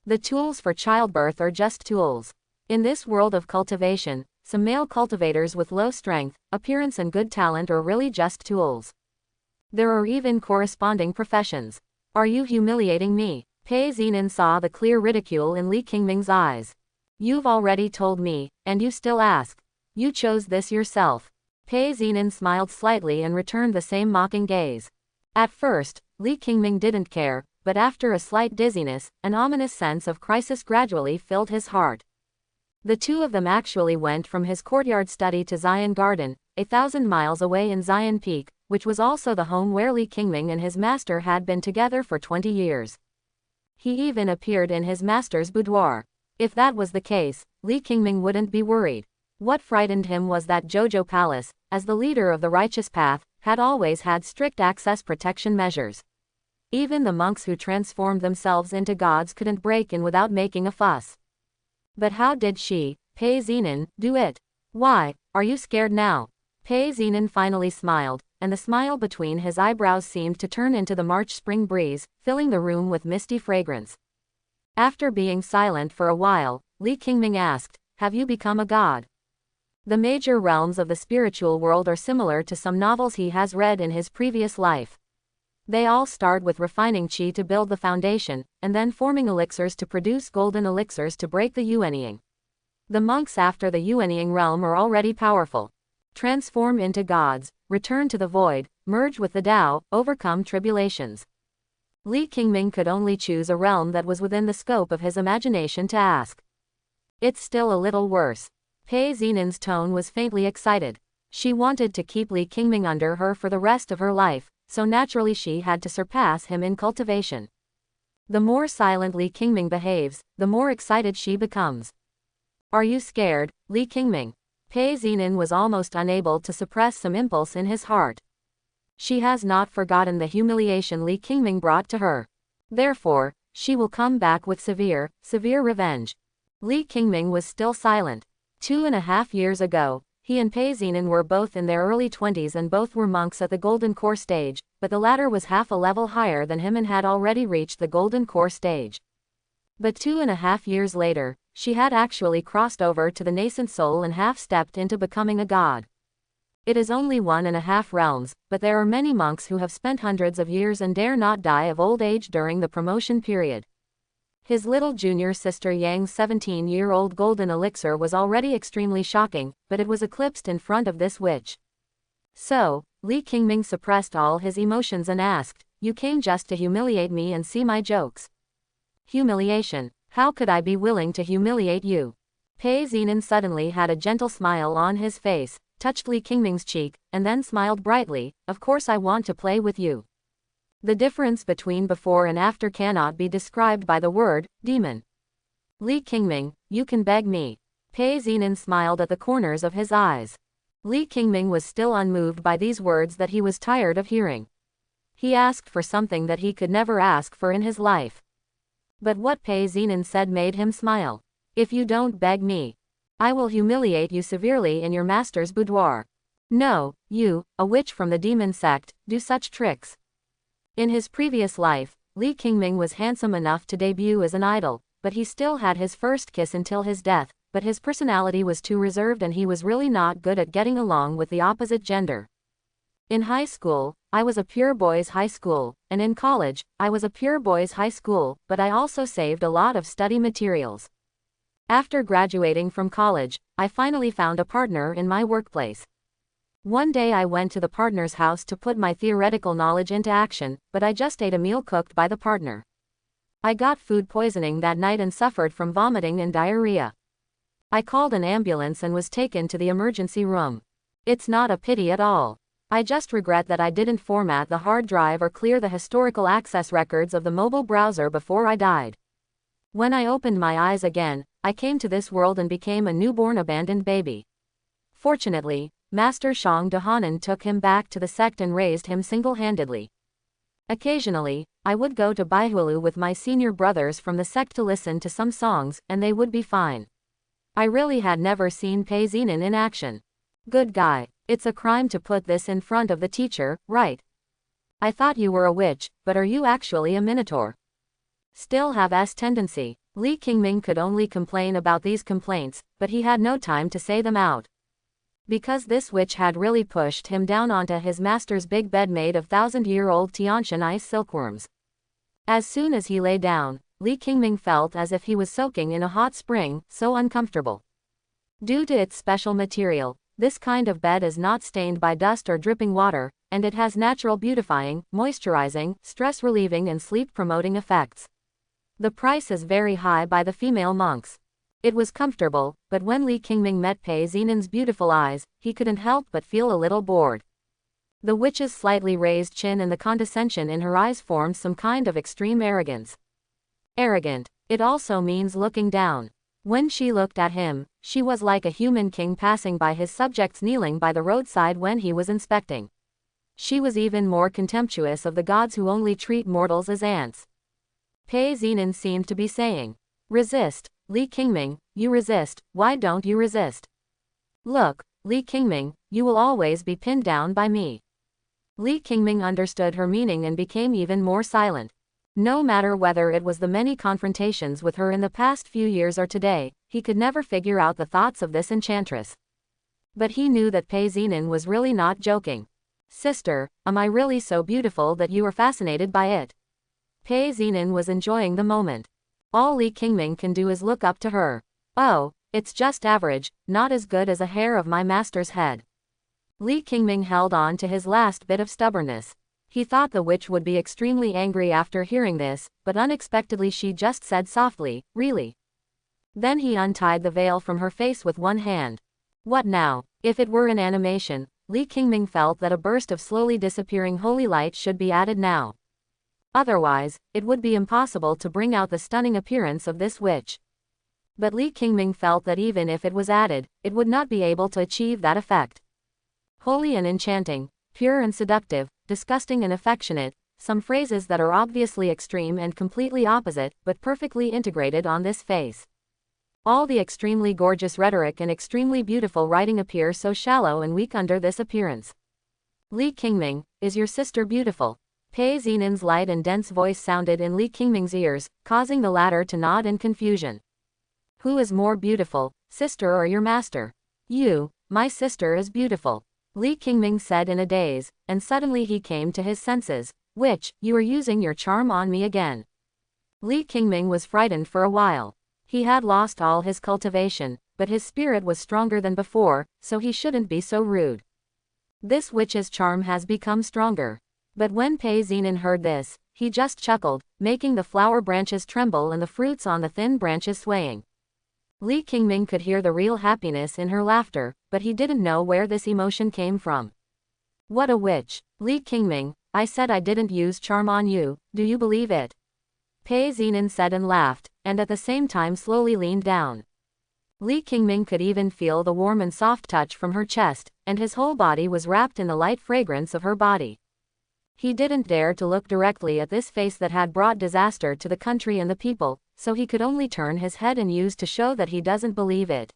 The tools for childbirth are just tools. In this world of cultivation, some male cultivators with low strength, appearance and good talent are really just tools. There are even corresponding professions. Are you humiliating me? Pei Zinan saw the clear ridicule in Li Qingming's eyes. You've already told me, and you still ask. You chose this yourself. Pei Zinan smiled slightly and returned the same mocking gaze. At first, Li Qingming didn't care, but after a slight dizziness, an ominous sense of crisis gradually filled his heart. The two of them actually went from his courtyard study to Xian Garden, 1,000 miles away in Xian Peak, which was also the home where Li Qingming and his master had been together for 20 years. He even appeared in his master's boudoir. If that was the case, Li Qingming wouldn't be worried. What frightened him was that Zhouzhou Palace, as the leader of the righteous path, had always had strict access protection measures. Even the monks who transformed themselves into gods couldn't break in without making a fuss. But how did she, Pei Zinan, do it? Why, are you scared now? Pei Zinan finally smiled, and the smile between his eyebrows seemed to turn into the March spring breeze, filling the room with misty fragrance. After being silent for a while, Li Qingming asked, have you become a god? The major realms of the spiritual world are similar to some novels he has read in his previous life. They all start with refining qi to build the foundation, and then forming elixirs to produce golden elixirs to break the yuanying. The monks after the yuanying realm are already powerful. Transform into gods, return to the void, merge with the Tao, overcome tribulations. Li Qingming could only choose a realm that was within the scope of his imagination to ask. It's still a little worse. Pei Zinan's tone was faintly excited. She wanted to keep Li Qingming under her for the rest of her life, so naturally she had to surpass him in cultivation. The more silent Li Qingming behaves, the more excited she becomes. Are you scared, Li Qingming? Pei Zinan was almost unable to suppress some impulse in his heart. She has not forgotten the humiliation Li Qingming brought to her. Therefore, She will come back with severe revenge. Li Qingming was still silent. 2.5 years ago, he and Pei Zinan were both in their early 20s and both were monks at the Golden Core stage, but the latter was half a level higher than him and had already reached the Golden Core stage. But 2.5 years later, she had actually crossed over to the nascent soul and half-stepped into becoming a god. It is only 1.5 realms, but there are many monks who have spent hundreds of years and dare not die of old age during the promotion period. His little junior sister Yang's 17-year-old golden elixir was already extremely shocking, but it was eclipsed in front of this witch. So, Li Qingming suppressed all his emotions and asked, "You came just to humiliate me and see my jokes?" Humiliation. How could I be willing to humiliate you? Pei Zinan suddenly had a gentle smile on his face, touched Li Qingming's cheek, and then smiled brightly. "Of course I want to play with you." The difference between before and after cannot be described by the word demon. Li Qingming, you can beg me. Pei Zinan smiled at the corners of his eyes. Li Qingming was still unmoved by these words that he was tired of hearing. He asked for something that he could never ask for in his life. But what Pei Zinan said made him smile. "If you don't beg me, I will humiliate you severely in your master's boudoir." "No, you, a witch from the demon sect, do such tricks." In his previous life, Li Qingming was handsome enough to debut as an idol, but he still had his first kiss until his death, but his personality was too reserved and he was really not good at getting along with the opposite gender. In high school, I was a pure boys' high school, and in college, I was a pure boys' high school, but I also saved a lot of study materials. After graduating from college, I finally found a partner in my workplace. One day I went to the partner's house to put my theoretical knowledge into action, but I just ate a meal cooked by the partner. I got food poisoning that night and suffered from vomiting and diarrhea. I called an ambulance and was taken to the emergency room. It's not a pity at all. I just regret that I didn't format the hard drive or clear the historical access records of the mobile browser before I died. When I opened my eyes again, I came to this world and became a newborn abandoned baby. Fortunately, Master Shang Dehanan took him back to the sect and raised him single-handedly. Occasionally, I would go to Baihualu with my senior brothers from the sect to listen to some songs, and they would be fine. I really had never seen Pei Zinan in action. Good guy. It's a crime to put this in front of the teacher, right? I thought you were a witch, but are you actually a minotaur? Still have S tendency. Li Qingming could only complain about these complaints, but he had no time to say them out. Because this witch had really pushed him down onto his master's big bed made of 1,000-year-old Tianshan ice silkworms. As soon as he lay down, Li Qingming felt as if he was soaking in a hot spring, so uncomfortable. Due to its special material, this kind of bed is not stained by dust or dripping water, and it has natural beautifying, moisturizing, stress-relieving and sleep-promoting effects. The price is very high by the female monks. It was comfortable, but when Li Qingming met Pei Zinan's beautiful eyes, he couldn't help but feel a little bored. The witch's slightly raised chin and the condescension in her eyes formed some kind of extreme arrogance. Arrogant. It also means looking down. When she looked at him, she was like a human king passing by his subjects kneeling by the roadside when he was inspecting. She was even more contemptuous of the gods who only treat mortals as ants. Pei Zinan seemed to be saying, "Resist, Li Qingming, you resist, why don't you resist? Look, Li Qingming, you will always be pinned down by me." Li Qingming understood her meaning and became even more silent. No matter whether it was the many confrontations with her in the past few years or today, he could never figure out the thoughts of this enchantress. But he knew that Pei Zinan was really not joking. "Sister, am I really so beautiful that you are fascinated by it?" Pei Zinan was enjoying the moment. All Li Qingming can do is look up to her. "Oh, it's just average, not as good as a hair of my master's head." Li Qingming held on to his last bit of stubbornness. He thought the witch would be extremely angry after hearing this, but unexpectedly she just said softly, "Really?" Then he untied the veil from her face with one hand. What now? If it were an animation, Li Qingming felt that a burst of slowly disappearing holy light should be added now. Otherwise, it would be impossible to bring out the stunning appearance of this witch. But Li Qingming felt that even if it was added, it would not be able to achieve that effect. Holy and enchanting, pure and seductive, disgusting and affectionate, some phrases that are obviously extreme and completely opposite, but perfectly integrated on this face. All the extremely gorgeous rhetoric and extremely beautiful writing appear so shallow and weak under this appearance. Li Qingming, is your sister beautiful? Pei Xinin's light and dense voice sounded in Li Qingming's ears, causing the latter to nod in confusion. Who is more beautiful, sister or your master? You, my sister is beautiful, Li Qingming said in a daze, and suddenly he came to his senses. Which, you are using your charm on me again. Li Qingming was frightened for a while. He had lost all his cultivation, but his spirit was stronger than before, so he shouldn't be so rude. This witch's charm has become stronger. But when Pei Xinin heard this, he just chuckled, making the flower branches tremble and the fruits on the thin branches swaying. Li Qingming could hear the real happiness in her laughter, but he didn't know where this emotion came from. What a witch! Li Qingming, I said I didn't use charm on you, do you believe it? Pei Xinin said and laughed, and at the same time slowly leaned down. Li Qingming could even feel the warm and soft touch from her chest, and his whole body was wrapped in the light fragrance of her body. He didn't dare to look directly at this face that had brought disaster to the country and the people, so he could only turn his head and use to show that he doesn't believe it.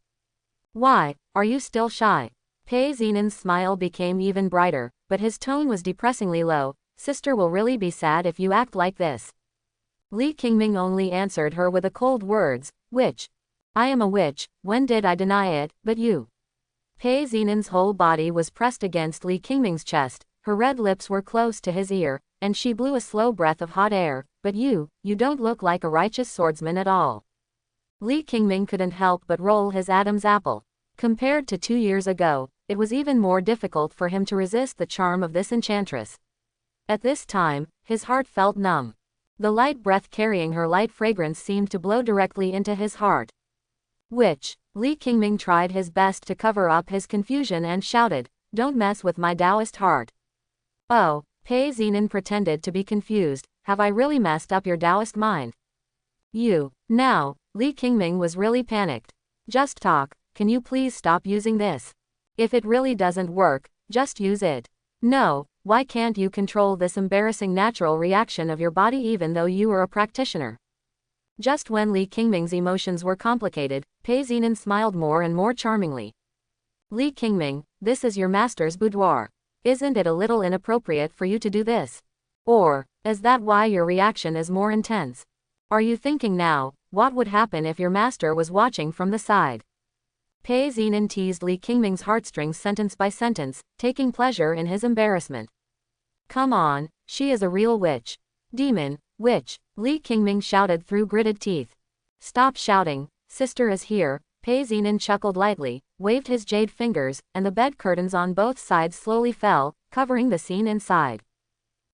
Why, are you still shy? Pei Xinin's smile became even brighter, but his tone was depressingly low. Sister will really be sad if you act like this. Li Qingming only answered her with a cold words, witch. I am a witch, when did I deny it, but you? Pei Xinin's whole body was pressed against Li Qingming's chest, her red lips were close to his ear, and she blew a slow breath of hot air, but you don't look like a righteous swordsman at all. Li Qingming couldn't help but roll his Adam's apple. Compared to 2 years ago, it was even more difficult for him to resist the charm of this enchantress. At this time, his heart felt numb. The light breath carrying her light fragrance seemed to blow directly into his heart. Witch, Li Qingming tried his best to cover up his confusion and shouted, don't mess with my Taoist heart. Oh, Pei Xinin pretended to be confused, have I really messed up your Taoist mind? You, now, Li Qingming was really panicked. Just talk, can you please stop using this? If it really doesn't work, just use it. No, why can't you control this embarrassing natural reaction of your body even though you are a practitioner? Just when Li Qingming's emotions were complicated, Pei Xinin smiled more and more charmingly. Li Qingming, this is your master's boudoir. Isn't it a little inappropriate for you to do this? Or, is that why your reaction is more intense? Are you thinking now, what would happen if your master was watching from the side? Pei Xinin teased Li Qingming's heartstrings sentence by sentence, taking pleasure in his embarrassment. Come on, she is a real witch. Demon, witch, Li Qingming shouted through gritted teeth. Stop shouting, sister is here, Pei Xinin chuckled lightly, waved his jade fingers, and the bed curtains on both sides slowly fell, covering the scene inside.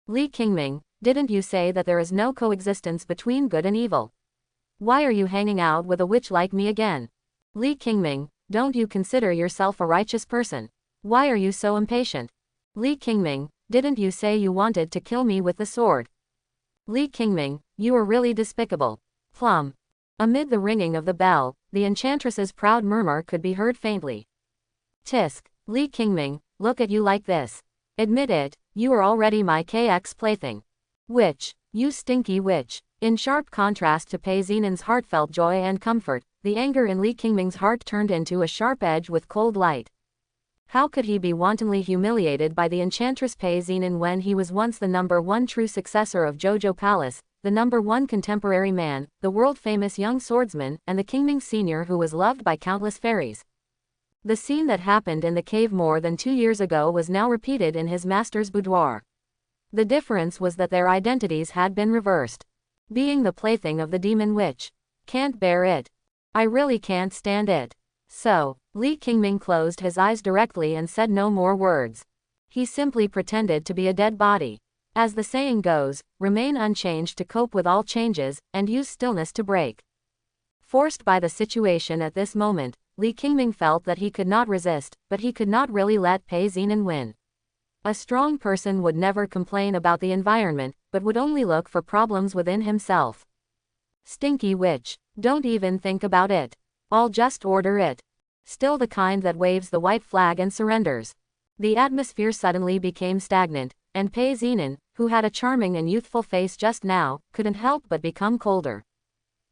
Li Qingming, didn't you say that there is no coexistence between good and evil? Why are you hanging out with a witch like me again? Li Qingming, don't you consider yourself a righteous person? Why are you so impatient? Li Qingming, didn't you say you wanted to kill me with the sword? Li Qingming, you are really despicable. Plum. Amid the ringing of the bell, the enchantress's proud murmur could be heard faintly. Tisk, Li Qingming, look at you like this. Admit it, you are already my KX plaything. Witch, you stinky witch. In sharp contrast to Pei Xinin's heartfelt joy and comfort, the anger in Li Qingming's heart turned into a sharp edge with cold light. How could he be wantonly humiliated by the enchantress Pei Xinin when he was once the #1 true successor of Jojo Palace, the #1 contemporary man, the world-famous young swordsman, and the Qingming senior who was loved by countless fairies? The scene that happened in the cave more than 2 years ago was now repeated in his master's boudoir. The difference was that their identities had been reversed. Being the plaything of the demon witch. Can't bear it. I really can't stand it. So, Li Qingming closed his eyes directly and said no more words. He simply pretended to be a dead body. As the saying goes, remain unchanged to cope with all changes, and use stillness to break. Forced by the situation at this moment, Li Qingming felt that he could not resist, but he could not really let Pei Xinin win. A strong person would never complain about the environment, but would only look for problems within himself. Stinky witch, don't even think about it. I'll just order it. Still the kind that waves the white flag and surrenders. The atmosphere suddenly became stagnant, and Pei Xinin, who had a charming and youthful face just now, couldn't help but become colder.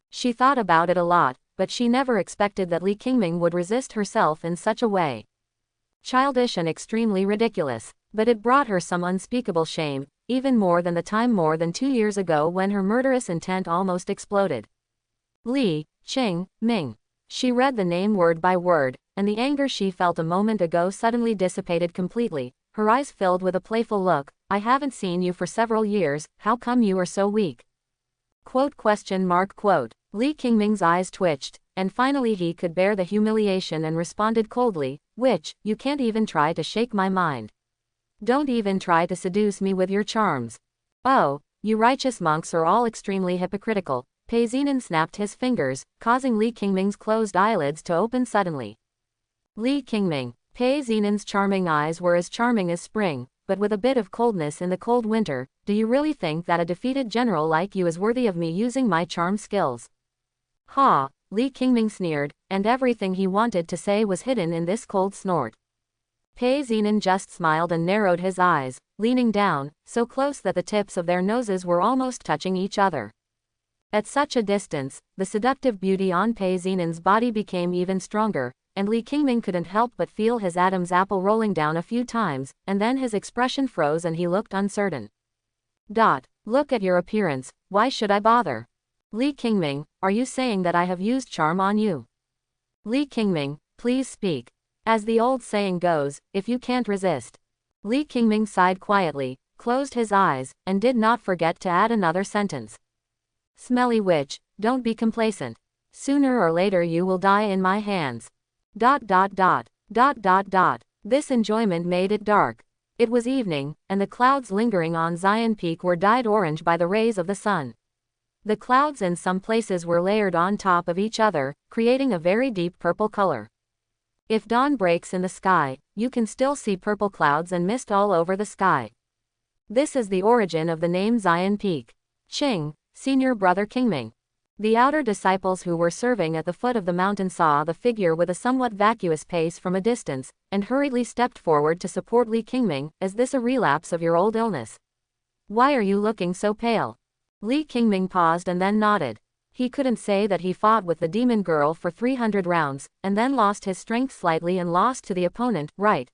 She thought about it a lot, but she never expected that Li Qingming would resist herself in such a way. Childish and extremely ridiculous, but it brought her some unspeakable shame, even more than the time more than 2 years ago when her murderous intent almost exploded. Li Qingming. She read the name word by word, and the anger she felt a moment ago suddenly dissipated completely, her eyes filled with a playful look. I haven't seen you for several years, how come you are so weak? Quote. Li Qingming's eyes twitched, and finally he could bear the humiliation and responded coldly, "Which, you can't even try to shake my mind. Don't even try to seduce me with your charms. Oh, you righteous monks are all extremely hypocritical." Pei Zinan snapped his fingers, causing Li Qingming's closed eyelids to open suddenly. Li Qingming. Pei Zinan's charming eyes were as charming as spring, but with a bit of coldness in the cold winter. Do you really think that a defeated general like you is worthy of me using my charm skills? Ha! Li Qingming sneered, and everything he wanted to say was hidden in this cold snort. Pei Zinan just smiled and narrowed his eyes, leaning down, so close that the tips of their noses were almost touching each other. At such a distance, the seductive beauty on Pei Zinan's body became even stronger, and Li Qingming couldn't help but feel his Adam's apple rolling down a few times, and then his expression froze and he looked uncertain. Look at your appearance, why should I bother? Li Qingming, are you saying that I have used charm on you? Li Qingming, please speak. As the old saying goes, if you can't resist. Li Qingming sighed quietly, closed his eyes, and did not forget to add another sentence. Smelly witch, don't be complacent. Sooner or later you will die in my hands. This enjoyment made it dark. It was evening, and the clouds lingering on Zion Peak were dyed orange by the rays of the sun. The clouds in some places were layered on top of each other, creating a very deep purple color. If dawn breaks in the sky, you can still see purple clouds and mist all over the sky. This is the origin of the name Zion Peak. Qing, senior brother Qingming. The outer disciples who were serving at the foot of the mountain saw the figure with a somewhat vacuous pace from a distance, and hurriedly stepped forward to support Li Qingming. Is this a relapse of your old illness? Why are you looking so pale? Li Qingming paused and then nodded. He couldn't say that he fought with the demon girl for 300 rounds, and then lost his strength slightly and lost to the opponent, right?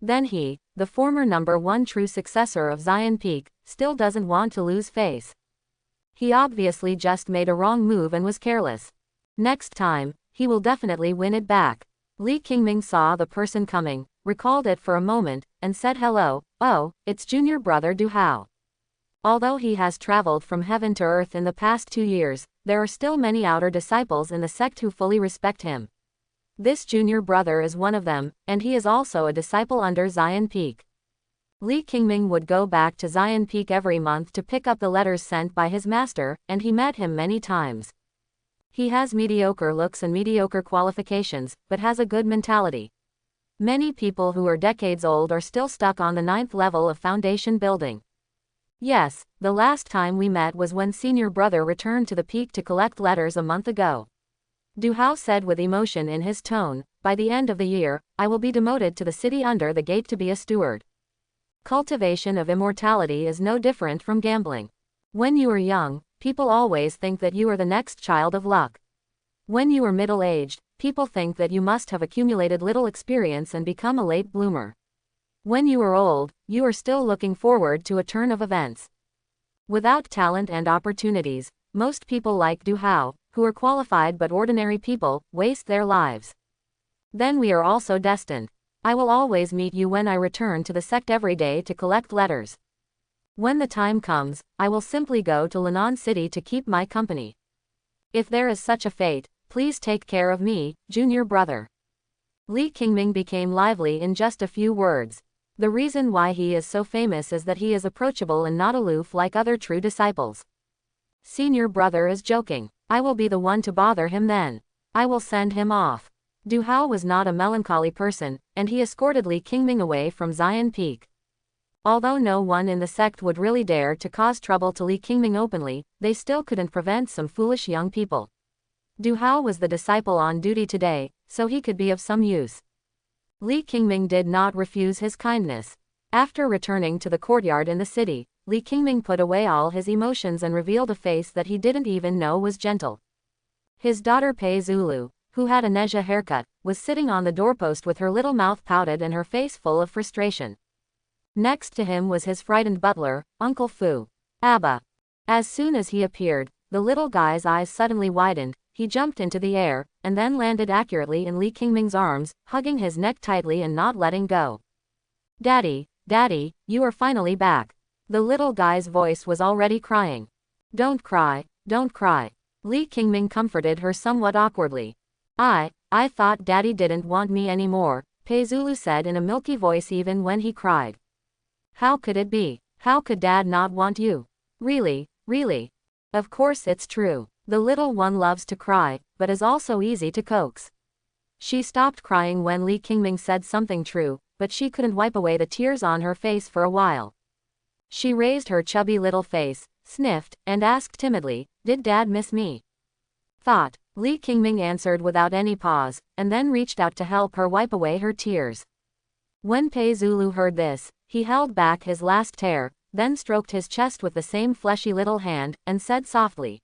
Then he, the former #1 true successor of Zion Peak, still doesn't want to lose face. He obviously just made a wrong move and was careless. Next time, he will definitely win it back. Li Qingming saw the person coming, recalled it for a moment, and said hello. Oh, it's junior brother Du Hao. Although he has traveled from heaven to earth in the past 2 years, there are still many outer disciples in the sect who fully respect him. This junior brother is one of them, and he is also a disciple under Zion Peak. Li Qingming would go back to Zion Peak every month to pick up the letters sent by his master, and he met him many times. He has mediocre looks and mediocre qualifications, but has a good mentality. Many people who are decades old are still stuck on the 9th level of foundation building. Yes, the last time we met was when senior brother returned to the peak to collect letters a month ago. Du Hao said with emotion in his tone, by the end of the year, I will be demoted to the city under the gate to be a steward. Cultivation of immortality is no different from gambling. When you are young, people always think that you are the next child of luck. When you are middle-aged, people think that you must have accumulated little experience and become a late bloomer. When you are old, you are still looking forward to a turn of events. Without talent and opportunities, most people like Du Hao, who are qualified but ordinary people, waste their lives. Then we are also destined. I will always meet you when I return to the sect every day to collect letters. When the time comes, I will simply go to Linan City to keep my company. If there is such a fate, please take care of me, junior brother. Li Qingming became lively in just a few words. The reason why he is so famous is that he is approachable and not aloof like other true disciples. Senior brother is joking. I will be the one to bother him then. I will send him off. Du Hao was not a melancholy person, and he escorted Li Qingming away from Zion Peak. Although no one in the sect would really dare to cause trouble to Li Qingming openly, they still couldn't prevent some foolish young people. Du Hao was the disciple on duty today, so he could be of some use. Li Qingming did not refuse his kindness. After returning to the courtyard in the city, Li Qingming put away all his emotions and revealed a face that he didn't even know was gentle. His daughter Pei Zulu, who had a Nezha haircut, was sitting on the doorpost with her little mouth pouted and her face full of frustration. Next to him was his frightened butler, Uncle Fu. Abba. As soon as he appeared, the little guy's eyes suddenly widened, he jumped into the air, and then landed accurately in Li Qingming's arms, hugging his neck tightly and not letting go. Daddy, Daddy, you are finally back. The little guy's voice was already crying. Don't cry, don't cry. Li Qingming comforted her somewhat awkwardly. I thought Daddy didn't want me anymore, Pei Zulu said in a milky voice even when he cried. How could it be? How could Dad not want you? Really, really? Of course it's true. The little one loves to cry, but is also easy to coax. She stopped crying when Li Qingming said something true, but she couldn't wipe away the tears on her face for a while. She raised her chubby little face, sniffed, and asked timidly, Did Dad miss me? Thought. Li Qingming answered without any pause, and then reached out to help her wipe away her tears. When Pei Zulu heard this, he held back his last tear, then stroked his chest with the same fleshy little hand, and said softly.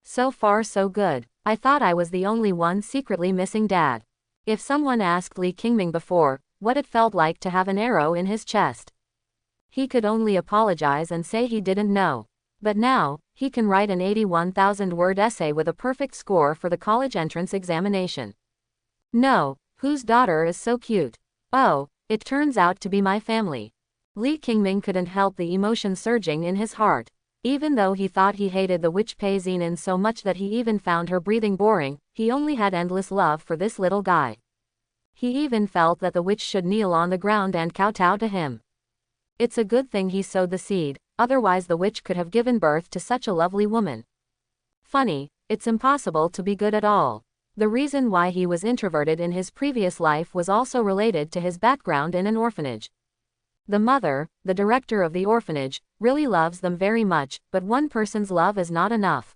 So far so good. I thought I was the only one secretly missing Dad. If someone asked Li Qingming before what it felt like to have an arrow in his chest, he could only apologize and say he didn't know. But now, he can write an 81,000-word essay with a perfect score for the college entrance examination. No, whose daughter is so cute? Oh, it turns out to be my family. Li Qingming couldn't help the emotion surging in his heart. Even though he thought he hated the witch Pei Zinan so much that he even found her breathing boring, he only had endless love for this little guy. He even felt that the witch should kneel on the ground and kowtow to him. It's a good thing he sowed the seed, otherwise the witch could have given birth to such a lovely woman. Funny, it's impossible to be good at all. The reason why he was introverted in his previous life was also related to his background in an orphanage. The mother, the director of the orphanage, really loves them very much, but one person's love is not enough.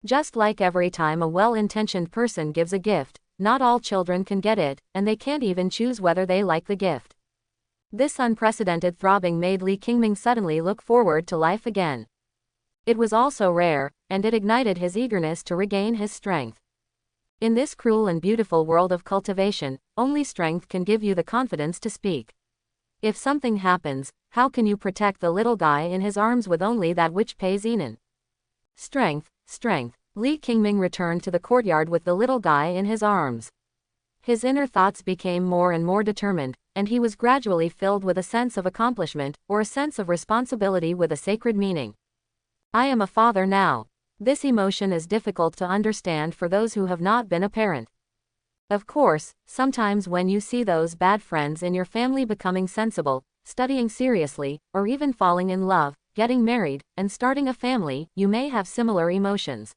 Just like every time a well-intentioned person gives a gift, not all children can get it, and they can't even choose whether they like the gift. This unprecedented throbbing made Li Qingming suddenly look forward to life again. It was also rare, and it ignited his eagerness to regain his strength. In this cruel and beautiful world of cultivation, only strength can give you the confidence to speak. If something happens, how can you protect the little guy in his arms with only that witch Pei Zinan? Strength, strength. Li Qingming returned to the courtyard with the little guy in his arms. His inner thoughts became more and more determined, and he was gradually filled with a sense of accomplishment, or a sense of responsibility with a sacred meaning. I am a father now. This emotion is difficult to understand for those who have not been a parent. Of course, sometimes when you see those bad friends in your family becoming sensible, studying seriously, or even falling in love, getting married, and starting a family, you may have similar emotions.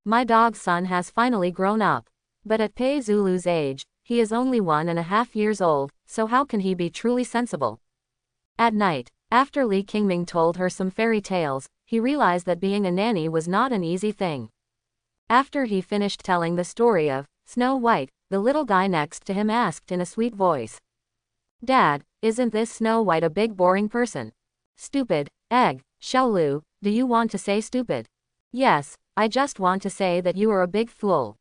My dog's son has finally grown up. But at Pei Zulu's age, he is only 1.5 years old, so how can he be truly sensible? At night, after Li Qingming told her some fairy tales, he realized that being a nanny was not an easy thing. After he finished telling the story of Snow White, the little guy next to him asked in a sweet voice. Dad, isn't this Snow White a big boring person? Stupid, egg, Xiaolu, do you want to say stupid? Yes, I just want to say that you are a big fool.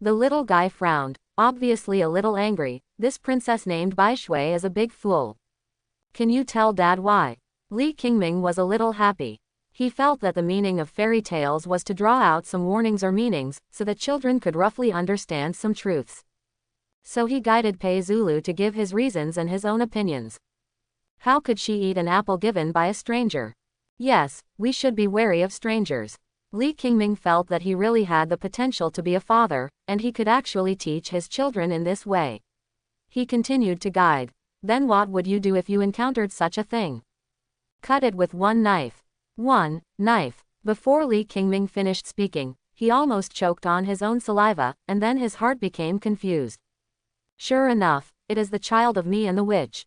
The little guy frowned, obviously a little angry. This princess named Bai Shui is a big fool. Can you tell Dad why? Li Qingming was a little happy. He felt that the meaning of fairy tales was to draw out some warnings or meanings, so that children could roughly understand some truths. So he guided Pei Zulu to give his reasons and his own opinions. How could she eat an apple given by a stranger? Yes, we should be wary of strangers. Li Qingming felt that he really had the potential to be a father, and he could actually teach his children in this way. He continued to guide. Then what would you do if you encountered such a thing? Cut it with one knife. One knife. Before Li Qingming finished speaking, he almost choked on his own saliva, and then his heart became confused. Sure enough, it is the child of me and the witch.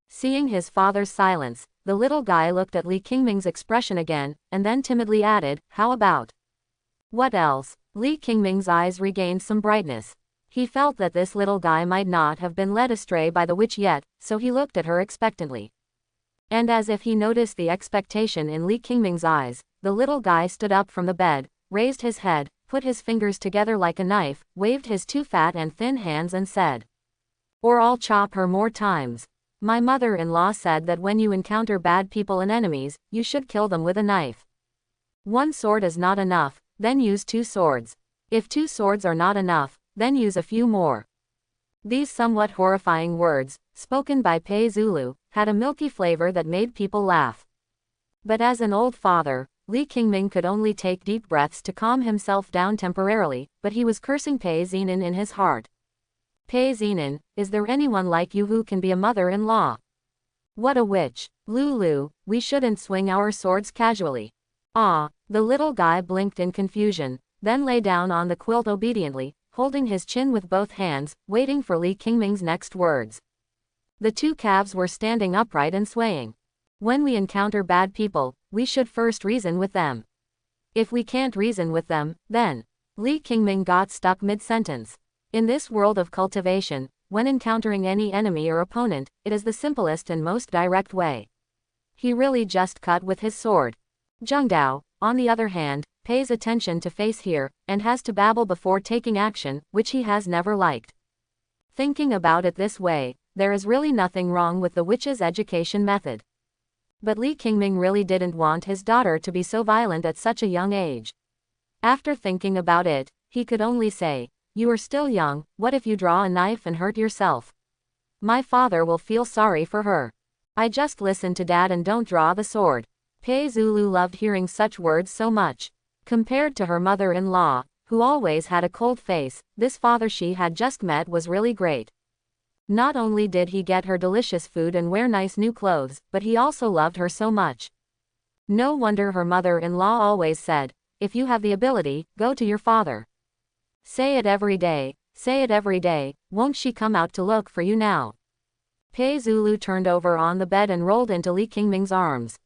Seeing his father's silence, the little guy looked at Li Qingming's expression again, and then timidly added, how about? What else? Li Qingming's eyes regained some brightness. He felt that this little guy might not have been led astray by the witch yet, so he looked at her expectantly. And as if he noticed the expectation in Li Qingming's eyes, the little guy stood up from the bed, raised his head, put his fingers together like a knife, waved his two fat and thin hands and said, "Or I'll chop her more times. My mother-in-law said that when you encounter bad people and enemies, you should kill them with a knife. One sword is not enough, then use 2 swords. If 2 swords are not enough, then use a few more." These somewhat horrifying words, spoken by Pei Zulu, had a milky flavor that made people laugh. But as an old father, Li Qingming could only take deep breaths to calm himself down temporarily, but he was cursing Pei Zinan in his heart. "Pei Zinan, is there anyone like you who can be a mother-in-law? What a witch. Lulu, we shouldn't swing our swords casually." "Ah," the little guy blinked in confusion, then lay down on the quilt obediently, holding his chin with both hands, waiting for Li Qingming's next words. The 2 calves were standing upright and swaying. "When we encounter bad people, we should first reason with them. If we can't reason with them, then..." Li Qingming got stuck mid-sentence. In this world of cultivation, when encountering any enemy or opponent, it is the simplest and most direct way. He really just cut with his sword. Zhengdao, on the other hand, pays attention to face here, and has to babble before taking action, which he has never liked. Thinking about it this way, there is really nothing wrong with the witch's education method. But Li Qingming really didn't want his daughter to be so violent at such a young age. After thinking about it, he could only say, "You are still young, what if you draw a knife and hurt yourself? My father will feel sorry for her. I just listen to Dad and don't draw the sword." Pei Zulu loved hearing such words so much. Compared to her mother-in-law, who always had a cold face, this father she had just met was really great. Not only did he get her delicious food and wear nice new clothes, but he also loved her so much. No wonder her mother-in-law always said, "If you have the ability, go to your father. Say it every day, won't she come out to look for you now?" Pei Zulu turned over on the bed and rolled into Li Qingming's arms.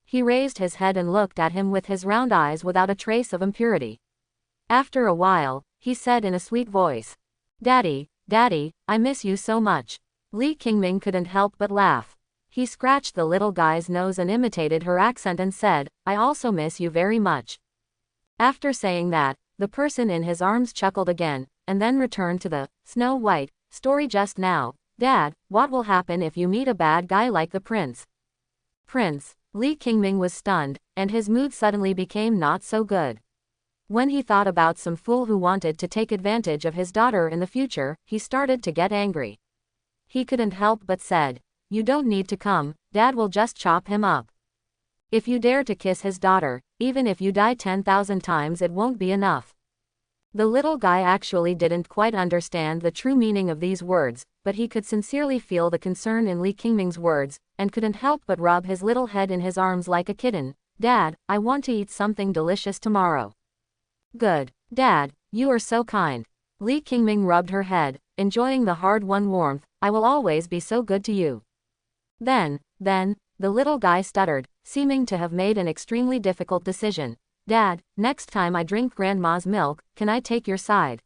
He raised his head and looked at him with his round eyes without a trace of impurity. After a while, he said in a sweet voice, Daddy, I miss you so much." Li Qingming couldn't help but laugh. He scratched the little guy's nose and imitated her accent and said, "I also miss you very much." After saying that, the person in his arms chuckled again, and then returned to the Snow White story just now. "Dad, what will happen if you meet a bad guy like the prince?" Prince? Li Qingming was stunned, and his mood suddenly became not so good. When he thought about some fool who wanted to take advantage of his daughter in the future, he started to get angry. He couldn't help but said, "You don't need to come, Dad will just chop him up. If you dare to kiss his daughter, even if you die 10,000 times it won't be enough." The little guy actually didn't quite understand the true meaning of these words, but he could sincerely feel the concern in Li Qingming's words, and couldn't help but rub his little head in his arms like a kitten. "Dad, I want to eat something delicious tomorrow." "Good. Dad, you are so kind." Li Qingming rubbed her head, enjoying the hard-won warmth. "I will always be so good to you." Then, the little guy stuttered, seeming to have made an extremely difficult decision. "Dad, next time I drink Grandma's milk, can I take your side?"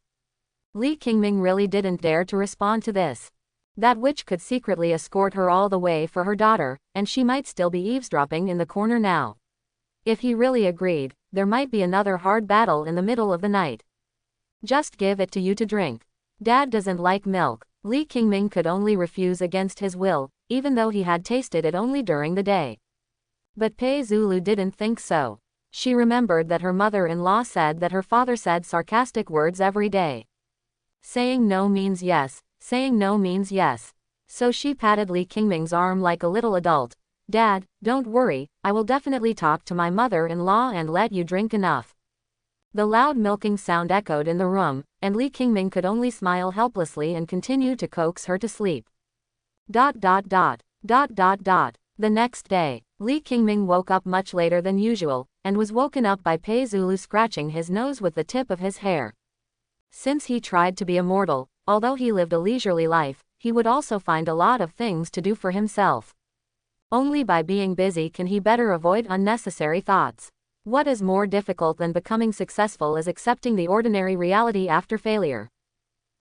Li Qingming really didn't dare to respond to this. That witch could secretly escort her all the way for her daughter, and she might still be eavesdropping in the corner now. If he really agreed, there might be another hard battle in the middle of the night. "Just give it to you to drink. Dad doesn't like milk." Li Qingming could only refuse against his will, even though he had tasted it only during the day. But Pei Zulu didn't think so. She remembered that her mother-in-law said that her father said sarcastic words every day. Saying no means yes, saying no means yes. So she patted Li Qingming's arm like a little adult. "Dad, don't worry, I will definitely talk to my mother-in-law and let you drink enough." The loud milking sound echoed in the room, and Li Qingming could only smile helplessly and continue to coax her to sleep. The next day, Li Qingming woke up much later than usual, and was woken up by Pei Zulu scratching his nose with the tip of his hair. Since he tried to be immortal, although he lived a leisurely life, he would also find a lot of things to do for himself. Only by being busy can he better avoid unnecessary thoughts. What is more difficult than becoming successful is accepting the ordinary reality after failure.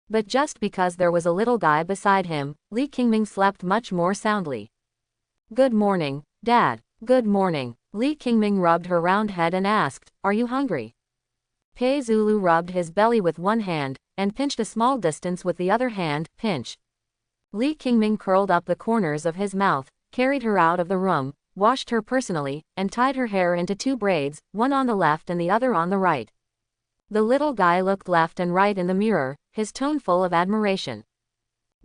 But just because there was a little guy beside him, Li Qingming slept much more soundly. Good morning, Dad. Good morning. Li Qingming rubbed her round head and asked, are you hungry? Pei Zulu rubbed his belly with one hand, and pinched a small distance with the other hand, pinch. Li Qingming curled up the corners of his mouth, carried her out of the room, washed her personally, and tied her hair into 2 braids, one on the left and the other on the right. The little guy looked left and right in the mirror, his tone full of admiration.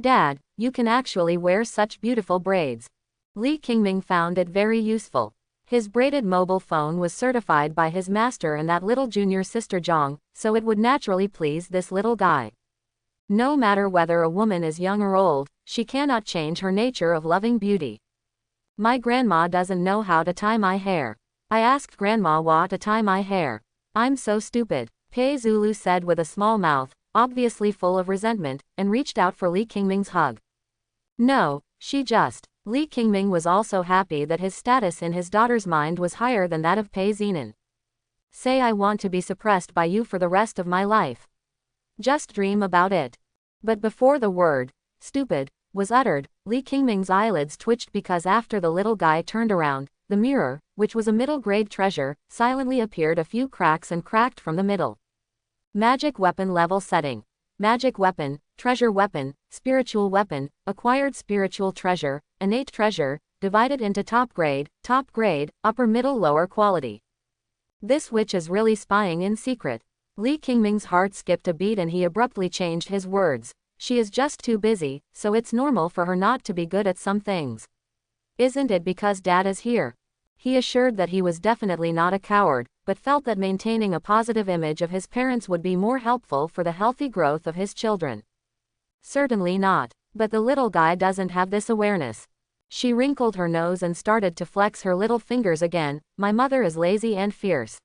Dad, you can actually wear such beautiful braids. Li Qingming found it very useful. His braided mobile phone was certified by his master and that little junior sister Zhang, so it would naturally please this little guy. No matter whether a woman is young or old, she cannot change her nature of loving beauty. My grandma doesn't know how to tie my hair. I asked Grandma what to tie my hair. I'm so stupid, Pei Zulu said with a small mouth, obviously full of resentment, and reached out for Li Qingming's hug. No, she just. Li Qingming was also happy that his status in his daughter's mind was higher than that of Pei Zinan. Say I want to be suppressed by you for the rest of my life. Just dream about it. But before the word, stupid, was uttered, Li Qingming's eyelids twitched because after the little guy turned around, the mirror, which was a middle-grade treasure, silently appeared a few cracks and cracked from the middle. Magic weapon level setting. Magic weapon, treasure weapon, spiritual weapon, acquired spiritual treasure, innate treasure, divided into top grade, upper middle lower quality. This witch is really spying in secret. Li Qingming's heart skipped a beat and he abruptly changed his words. She is just too busy, so it's normal for her not to be good at some things. Isn't it because Dad is here? He assured that he was definitely not a coward, but felt that maintaining a positive image of his parents would be more helpful for the healthy growth of his children. Certainly not. But the little guy doesn't have this awareness. She wrinkled her nose and started to flex her little fingers again. My mother is lazy and fierce.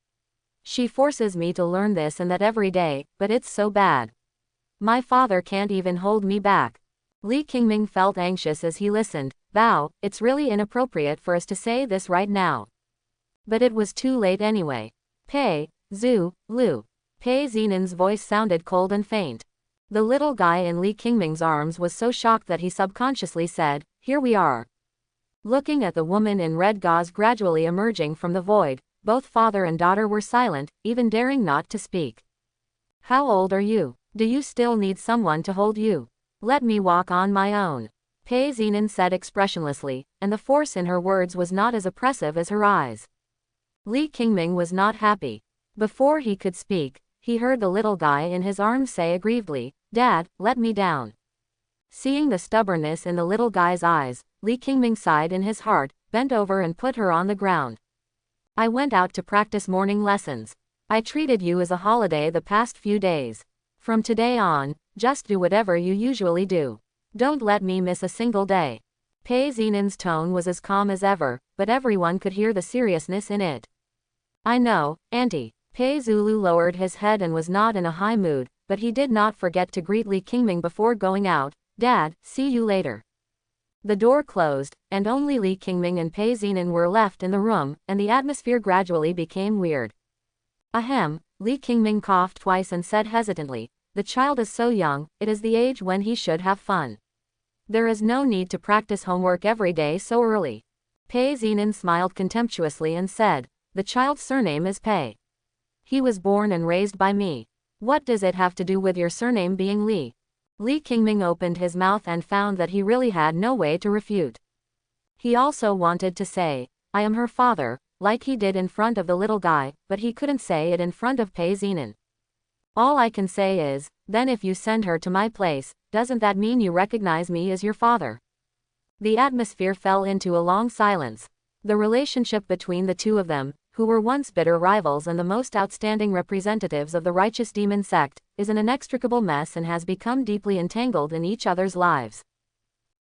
She forces me to learn this and that every day, but it's so bad. My father can't even hold me back. Li Qingming felt anxious as he listened. Bao, it's really inappropriate for us to say this right now. But it was too late anyway. Pei, Zhu, Lu. Pei Zinan's voice sounded cold and faint. The little guy in Li Qingming's arms was so shocked that he subconsciously said, here we are. Looking at the woman in red gauze gradually emerging from the void, both father and daughter were silent, even daring not to speak. How old are you? Do you still need someone to hold you? Let me walk on my own. Pei Zinan said expressionlessly, and the force in her words was not as oppressive as her eyes. Li Qingming was not happy. Before he could speak, he heard the little guy in his arms say aggrievedly, Dad, let me down. Seeing the stubbornness in the little guy's eyes, Li Qingming sighed in his heart, bent over and put her on the ground. I went out to practice morning lessons. I treated you as a holiday the past few days. From today on, just do whatever you usually do. Don't let me miss a single day. Pei Zinan's tone was as calm as ever, but everyone could hear the seriousness in it. I know, Auntie. Pei Zulu lowered his head and was not in a high mood, but he did not forget to greet Li Qingming before going out. Dad, see you later. The door closed, and only Li Qingming and Pei Zinan were left in the room, and the atmosphere gradually became weird. Ahem, Li Qingming coughed twice and said hesitantly, the child is so young, it is the age when he should have fun. There is no need to practice homework every day so early. Pei Zinan smiled contemptuously and said, the child's surname is Pei. He was born and raised by me. What does it have to do with your surname being Li? Li Qingming opened his mouth and found that he really had no way to refute. He also wanted to say, I am her father, like he did in front of the little guy, but he couldn't say it in front of Pei Zinan. All I can say is, then if you send her to my place, doesn't that mean you recognize me as your father? The atmosphere fell into a long silence. The relationship between the two of them, who were once bitter rivals and the most outstanding representatives of the righteous demon sect, is an inextricable mess and has become deeply entangled in each other's lives.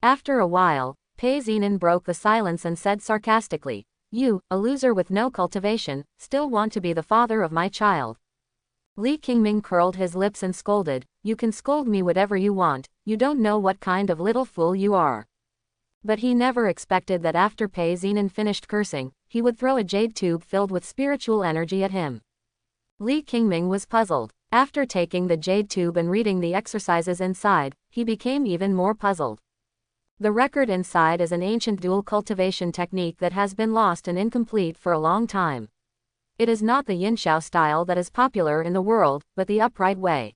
After a while, Pei Zinan broke the silence and said sarcastically, you, a loser with no cultivation, still want to be the father of my child. Li Qingming curled his lips and scolded, you can scold me whatever you want, you don't know what kind of little fool you are. But he never expected that after Pei Zinan finished cursing, he would throw a jade tube filled with spiritual energy at him. Li Qingming was puzzled. After taking the jade tube and reading the exercises inside, he became even more puzzled. The record inside is an ancient dual cultivation technique that has been lost and incomplete for a long time. It is not the yin-shao style that is popular in the world, but the upright way.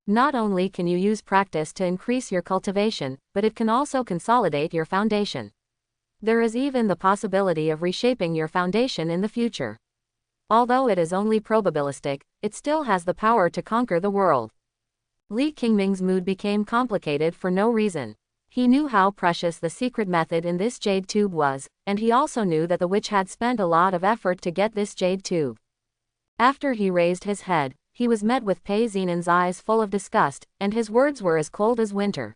Not only can you use practice to increase your cultivation, but it can also consolidate your foundation. There is even the possibility of reshaping your foundation in the future. Although it is only probabilistic, it still has the power to conquer the world. Li Qingming's mood became complicated for no reason. He knew how precious the secret method in this jade tube was, and he also knew that the witch had spent a lot of effort to get this jade tube. After he raised his head, he was met with Pei Xinan's eyes full of disgust, and his words were as cold as winter.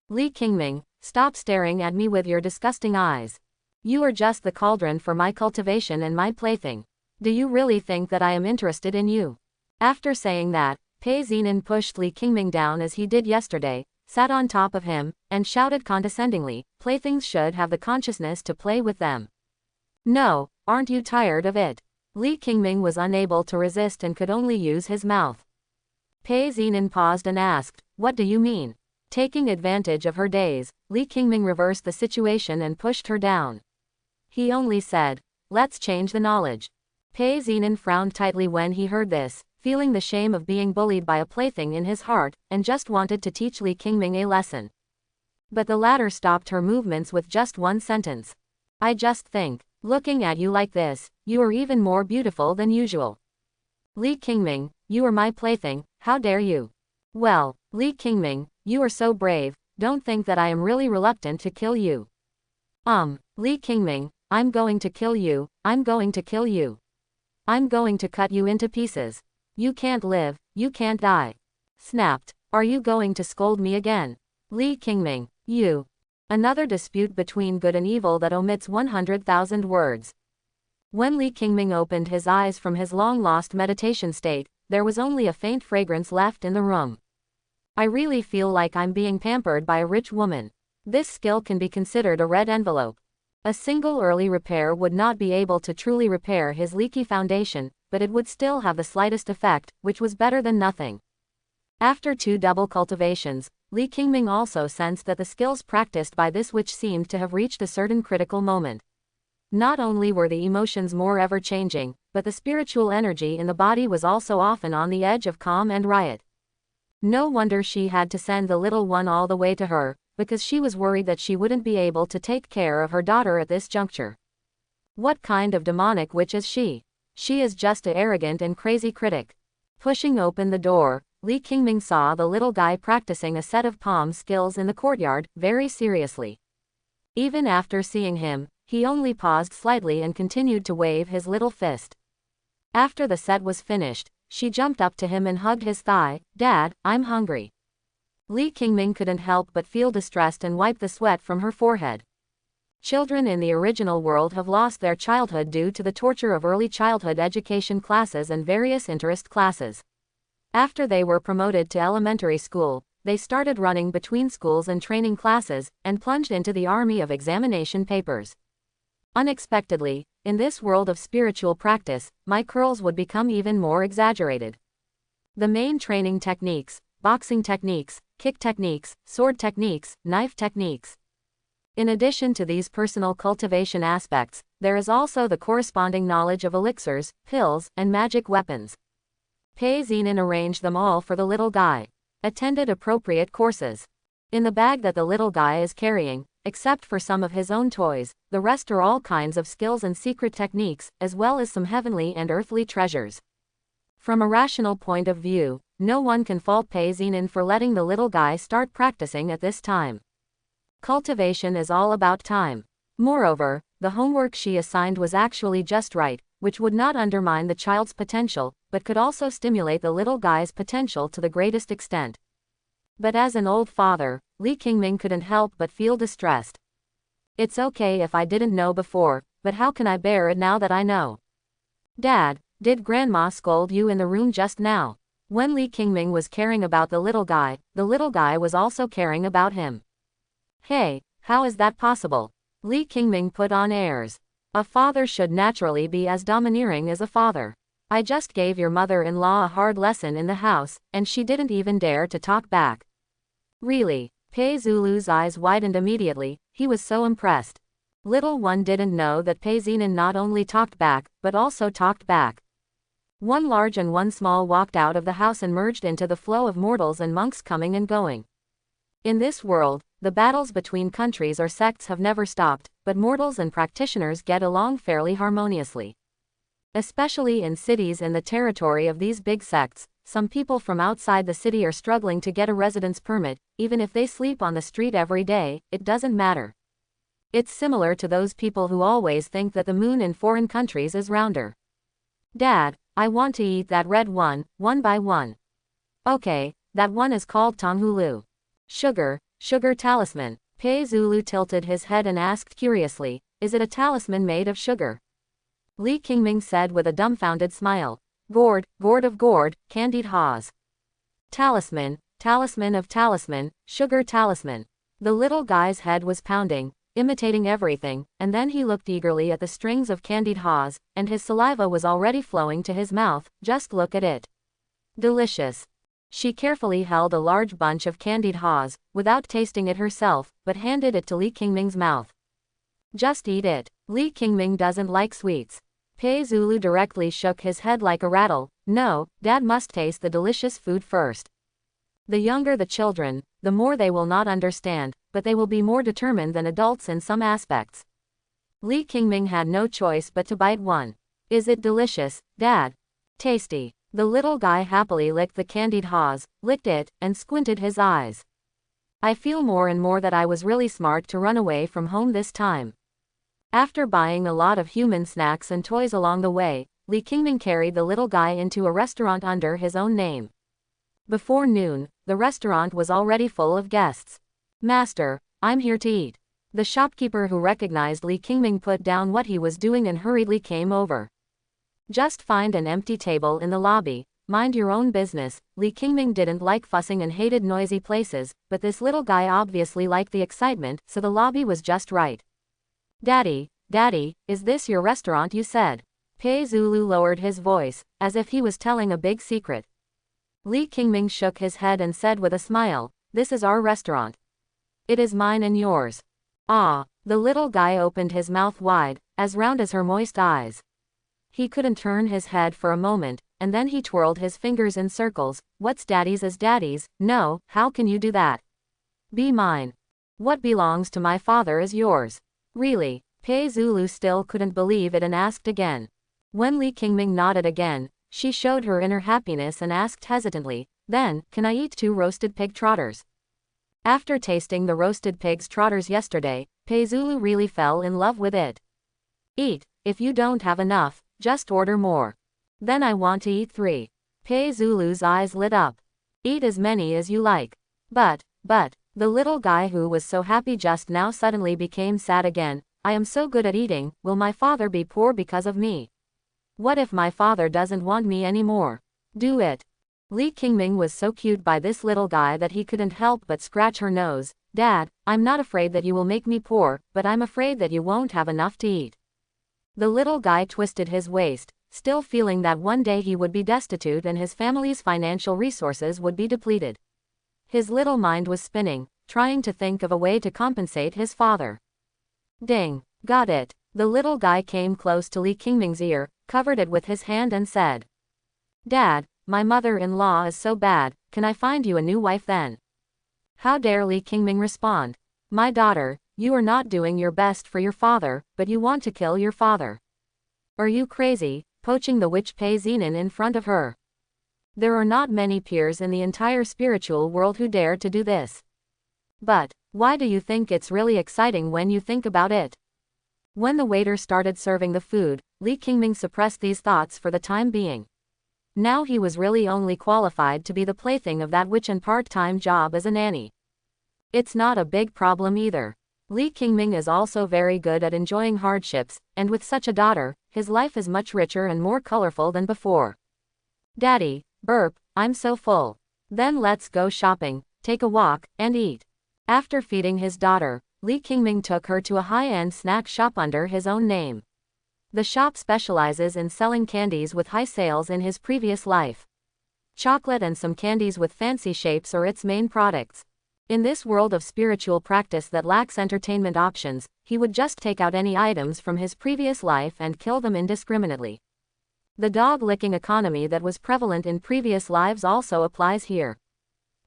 Li Qingming, stop staring at me with your disgusting eyes. You are just the cauldron for my cultivation and my plaything. Do you really think that I am interested in you? After saying that, Pei Xinan pushed Li Qingming down as he did yesterday, sat on top of him, and shouted condescendingly, playthings should have the consciousness to play with them. No, aren't you tired of it? Li Qingming was unable to resist and could only use his mouth. Pei Xinan paused and asked, what do you mean? Taking advantage of her daze, Li Qingming reversed the situation and pushed her down. He only said, let's change the knowledge. Pei Xinan frowned tightly when he heard this, feeling the shame of being bullied by a plaything in his heart, and just wanted to teach Li Qingming a lesson. But the latter stopped her movements with just one sentence. I just think, looking at you like this, you are even more beautiful than usual. Li Qingming, you are my plaything, how dare you? Well, Li Qingming, you are so brave, don't think that I am really reluctant to kill you. Li Qingming, I'm going to kill you, I'm going to kill you. I'm going to cut you into pieces. You can't live, you can't die. Snapped. Are you going to scold me again? Li Qingming, you. Another dispute between good and evil that omits 100,000 words. When Li Qingming opened his eyes from his long-lost meditation state, there was only a faint fragrance left in the room. I really feel like I'm being pampered by a rich woman. This skill can be considered a red envelope. A single early repair would not be able to truly repair his leaky foundation, but it would still have the slightest effect, which was better than nothing. After 2 double cultivations, Li Qingming also sensed that the skills practiced by this witch seemed to have reached a certain critical moment. Not only were the emotions more ever-changing, but the spiritual energy in the body was also often on the edge of calm and riot. No wonder she had to send the little one all the way to her, because she was worried that she wouldn't be able to take care of her daughter at this juncture. What kind of demonic witch is she? She is just an arrogant and crazy critic. Pushing open the door, Li Qingming saw the little guy practicing a set of palm skills in the courtyard, very seriously. Even after seeing him, he only paused slightly and continued to wave his little fist. After the set was finished, she jumped up to him and hugged his thigh. Dad, I'm hungry. Li Qingming couldn't help but feel distressed and wipe the sweat from her forehead. Children in the original world have lost their childhood due to the torture of early childhood education classes and various interest classes. After they were promoted to elementary school, they started running between schools and training classes, and plunged into the army of examination papers. Unexpectedly, in this world of spiritual practice, my curls would become even more exaggerated. The main training techniques, boxing techniques, kick techniques, sword techniques, knife techniques. In addition to these personal cultivation aspects, there is also the corresponding knowledge of elixirs, pills, and magic weapons. Pei Xinan arranged them all for the little guy. Attended appropriate courses. In the bag that the little guy is carrying, except for some of his own toys, the rest are all kinds of skills and secret techniques, as well as some heavenly and earthly treasures. From a rational point of view, no one can fault Pei Xinan for letting the little guy start practicing at this time. Cultivation is all about time. Moreover, the homework she assigned was actually just right, which would not undermine the child's potential, but could also stimulate the little guy's potential to the greatest extent. But as an old father, Li Qingming couldn't help but feel distressed. It's okay if I didn't know before, but how can I bear it now that I know? Dad, did Grandma scold you in the room just now? When Li Qingming was caring about the little guy was also caring about him. Hey, how is that possible? Li Qingming put on airs. A father should naturally be as domineering as a father. I just gave your mother-in-law a hard lesson in the house, and she didn't even dare to talk back. Really? Pei Zulu's eyes widened immediately, he was so impressed. Little one didn't know that Pei Zinan not only talked back, but also talked back. One large and one small walked out of the house and merged into the flow of mortals and monks coming and going. In this world, the battles between countries or sects have never stopped, but mortals and practitioners get along fairly harmoniously. Especially in cities in the territory of these big sects, some people from outside the city are struggling to get a residence permit, even if they sleep on the street every day, it doesn't matter. It's similar to those people who always think that the moon in foreign countries is rounder. Dad, I want to eat that red one by one. Okay, that one is called Tonghulu. Sugar talisman. Pei Zulu tilted his head and asked curiously, is it a talisman made of sugar? Li Qingming said with a dumbfounded smile. Gourd of gourd, candied haws. Talisman of talisman, sugar talisman. The little guy's head was pounding, imitating everything, and then he looked eagerly at the strings of candied haws, and his saliva was already flowing to his mouth. Just look at it. Delicious. She carefully held a large bunch of candied haws, without tasting it herself, but handed it to Li Qingming's mouth. Just eat it. Li Qingming doesn't like sweets. Pei Zulu directly shook his head like a rattle. No, Dad must taste the delicious food first. The younger the children, the more they will not understand, but they will be more determined than adults in some aspects. Li Qingming had no choice but to bite one. Is it delicious, Dad? Tasty. The little guy happily licked the candied haws, licked it, and squinted his eyes. I feel more and more that I was really smart to run away from home this time. After buying a lot of human snacks and toys along the way, Li Qingming carried the little guy into a restaurant under his own name. Before noon, the restaurant was already full of guests. Master, I'm here to eat. The shopkeeper who recognized Li Qingming put down what he was doing and hurriedly came over. Just find an empty table in the lobby, mind your own business. Li Qingming didn't like fussing and hated noisy places, but this little guy obviously liked the excitement, so the lobby was just right. Daddy, is this your restaurant you said? Pei Zulu lowered his voice, as if he was telling a big secret. Li Qingming shook his head and said with a smile, this is our restaurant. It is mine and yours. Ah, the little guy opened his mouth wide, as round as her moist eyes. He couldn't turn his head for a moment, and then he twirled his fingers in circles. What's daddy's is daddy's? No, how can you do that? Be mine. What belongs to my father is yours. Really? Pei Zulu still couldn't believe it and asked again. When Li Qingming nodded again, she showed her inner happiness and asked hesitantly, then, can I eat 2 roasted pig trotters? After tasting the roasted pig's trotters yesterday, Pei Zulu really fell in love with it. Eat, if you don't have enough, just order more. Then I want to eat 3. Pei Zulu's eyes lit up. Eat as many as you like. But, the little guy who was so happy just now suddenly became sad again. I am so good at eating, will my father be poor because of me? What if my father doesn't want me anymore? Do it. Li Qingming was so cute by this little guy that he couldn't help but scratch her nose. Dad, I'm not afraid that you will make me poor, but I'm afraid that you won't have enough to eat. The little guy twisted his waist, still feeling that one day he would be destitute and his family's financial resources would be depleted. His little mind was spinning, trying to think of a way to compensate his father. Ding, got it. The little guy came close to Li Qingming's ear, covered it with his hand and said, Dad, my mother-in-law is so bad, can I find you a new wife then? How dare Li Qingming respond? My daughter, you are not doing your best for your father, but you want to kill your father. Are you crazy, poaching the witch Pei Zinan in front of her? There are not many peers in the entire spiritual world who dare to do this. But, why do you think it's really exciting when you think about it? When the waiter started serving the food, Li Qingming suppressed these thoughts for the time being. Now he was really only qualified to be the plaything of that witch and part-time job as a nanny. It's not a big problem either. Li Qingming is also very good at enjoying hardships, and with such a daughter, his life is much richer and more colorful than before. Daddy, burp, I'm so full. Then let's go shopping, take a walk, and eat. After feeding his daughter, Li Qingming took her to a high-end snack shop under his own name. The shop specializes in selling candies with high sales in his previous life. Chocolate and some candies with fancy shapes are its main products. In this world of spiritual practice that lacks entertainment options, he would just take out any items from his previous life and kill them indiscriminately. The dog-licking economy that was prevalent in previous lives also applies here.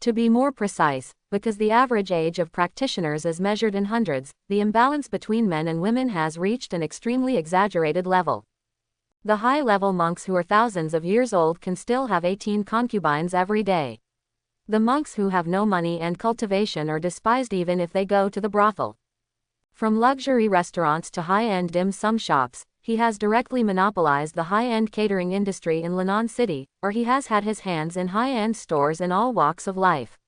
To be more precise, because the average age of practitioners is measured in hundreds, the imbalance between men and women has reached an extremely exaggerated level. The high-level monks who are thousands of years old can still have 18 concubines every day. The monks who have no money and cultivation are despised even if they go to the brothel. From luxury restaurants to high-end dim sum shops, he has directly monopolized the high-end catering industry in Lenon City, or he has had his hands in high-end stores in all walks of life.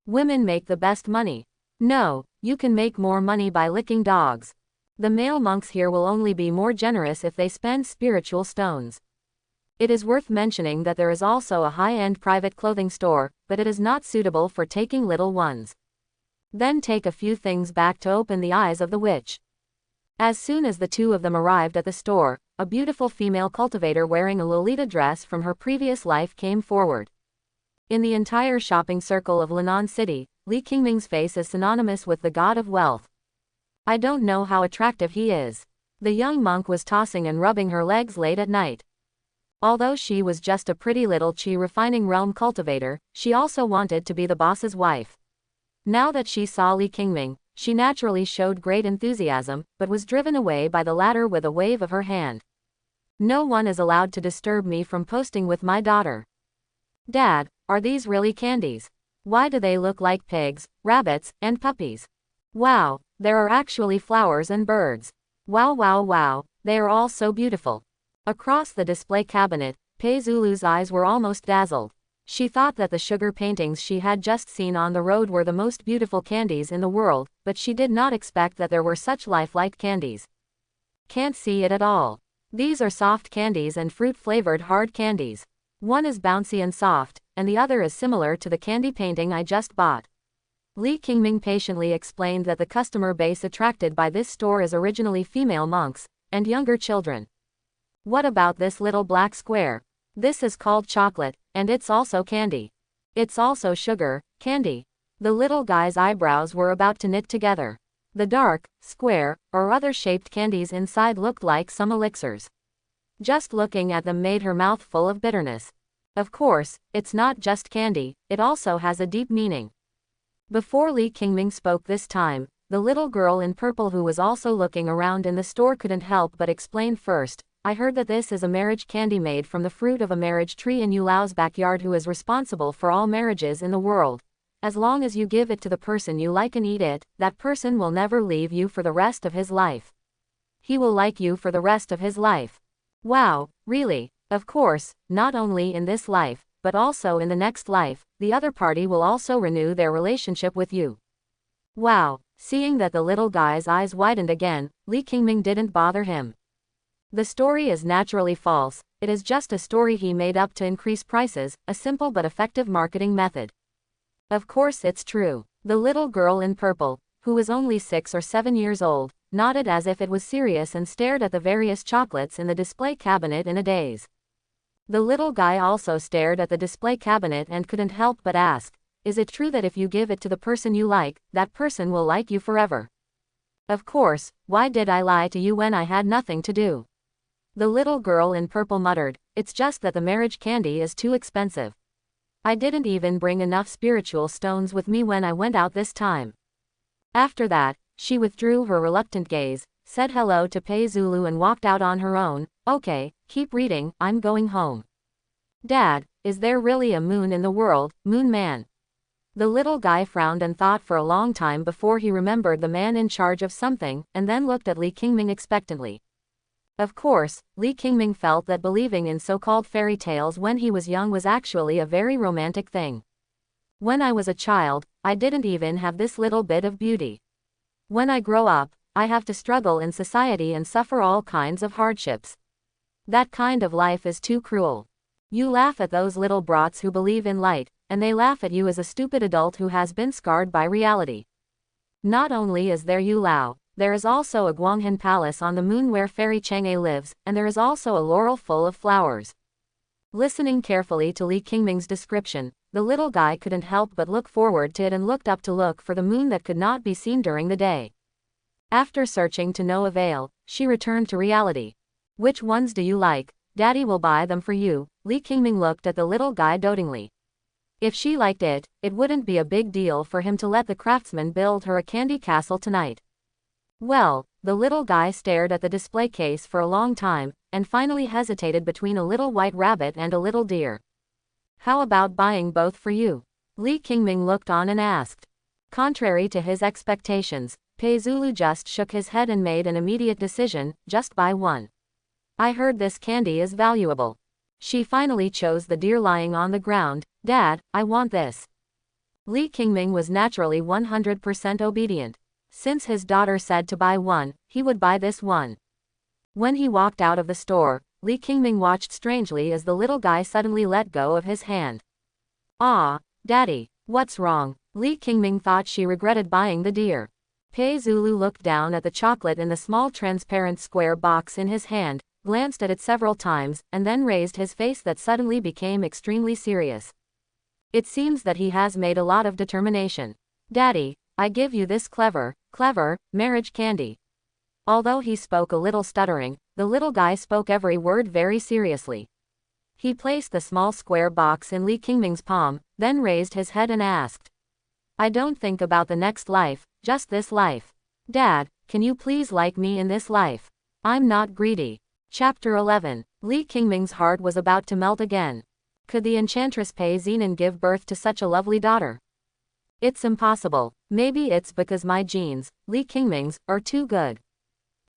Women make the best money. No, you can make more money by licking dogs. The male monks here will only be more generous if they spend spiritual stones. It is worth mentioning that there is also a high-end private clothing store, but it is not suitable for taking little ones. Then take a few things back to open the eyes of the witch. As soon as the two of them arrived at the store, a beautiful female cultivator wearing a Lolita dress from her previous life came forward. In the entire shopping circle of Lenon City, Li Qingming's face is synonymous with the god of wealth. I don't know how attractive he is. The young monk was tossing and rubbing her legs late at night. Although she was just a pretty little chi refining realm cultivator, she also wanted to be the boss's wife. Now that she saw Li Qingming, she naturally showed great enthusiasm, but was driven away by the latter with a wave of her hand. No one is allowed to disturb me from posting with my daughter. Dad, are these really candies? Why do they look like pigs, rabbits, and puppies? Wow, there are actually flowers and birds. Wow wow wow, they are all so beautiful. Across the display cabinet, Pei Zulu's eyes were almost dazzled. She thought that the sugar paintings she had just seen on the road were the most beautiful candies in the world, but she did not expect that there were such lifelike candies. Can't see it at all. These are soft candies and fruit-flavored hard candies. One is bouncy and soft, and the other is similar to the candy painting I just bought. Li Qingming patiently explained that the customer base attracted by this store is originally female monks and younger children. What about this little black square? This is called chocolate, and it's also candy. It's also sugar, candy. The little guy's eyebrows were about to knit together. The dark, square, or other shaped candies inside looked like some elixirs. Just looking at them made her mouth full of bitterness. Of course, it's not just candy, it also has a deep meaning. Before Li Qingming spoke this time, the little girl in purple who was also looking around in the store couldn't help but explain first. I heard that this is a marriage candy made from the fruit of a marriage tree in Yu Lao's backyard who is responsible for all marriages in the world. As long as you give it to the person you like and eat it, that person will never leave you for the rest of his life. He will like you for the rest of his life. Wow, really? Of course, not only in this life, but also in the next life, the other party will also renew their relationship with you. Wow, seeing that the little guy's eyes widened again, Li Qingming didn't bother him. The story is naturally false, it is just a story he made up to increase prices, a simple but effective marketing method. Of course it's true. The little girl in purple, who was only 6 or 7 years old, nodded as if it was serious and stared at the various chocolates in the display cabinet in a daze. The little guy also stared at the display cabinet and couldn't help but ask, is it true that if you give it to the person you like, that person will like you forever? Of course, why did I lie to you when I had nothing to do? The little girl in purple muttered, it's just that the marriage candy is too expensive. I didn't even bring enough spiritual stones with me when I went out this time. After that, she withdrew her reluctant gaze, said hello to Pei Zulu and walked out on her own. Okay, keep reading, I'm going home. Dad, is there really a moon in the world, Moon Man? The little guy frowned and thought for a long time before he remembered the man in charge of something, and then looked at Li Qingming expectantly. Of course, Li Qingming felt that believing in so-called fairy tales when he was young was actually a very romantic thing. When I was a child, I didn't even have this little bit of beauty. When I grow up, I have to struggle in society and suffer all kinds of hardships. That kind of life is too cruel. You laugh at those little brats who believe in light, and they laugh at you as a stupid adult who has been scarred by reality. Not only is there Yu Lao, there is also a Guanghan palace on the moon where fairy Chang'e lives, and there is also a laurel full of flowers. Listening carefully to Li Qingming's description, the little guy couldn't help but look forward to it and looked up to look for the moon that could not be seen during the day. After searching to no avail, she returned to reality. Which ones do you like? Daddy will buy them for you. Li Qingming looked at the little guy dotingly. If she liked it, it wouldn't be a big deal for him to let the craftsman build her a candy castle tonight. Well, the little guy stared at the display case for a long time, and finally hesitated between a little white rabbit and a little deer. How about buying both for you? Li Qingming looked on and asked. Contrary to his expectations, Pei Zulu just shook his head and made an immediate decision, just buy one. I heard this candy is valuable. She finally chose the deer lying on the ground. Dad, I want this. Li Qingming was naturally 100% obedient. Since his daughter said to buy one, he would buy this one. When he walked out of the store, Li Qingming watched strangely as the little guy suddenly let go of his hand. Ah, Daddy, what's wrong? Li Qingming thought she regretted buying the deer. Pei Zulu looked down at the chocolate in the small transparent square box in his hand, glanced at it several times, and then raised his face that suddenly became extremely serious. It seems that he has made a lot of determination. Daddy, I give you this clever marriage candy. Although he spoke a little stuttering, the little guy spoke every word very seriously. He placed the small square box in Li Qingming's palm, then raised his head and asked. I don't think about the next life, just this life. Dad, can you please like me in this life? I'm not greedy. Chapter 11. Li Qingming's heart was about to melt again. Could the enchantress Pei Zinan give birth to such a lovely daughter? It's impossible. Maybe it's because my genes, Li Qingming's, are too good.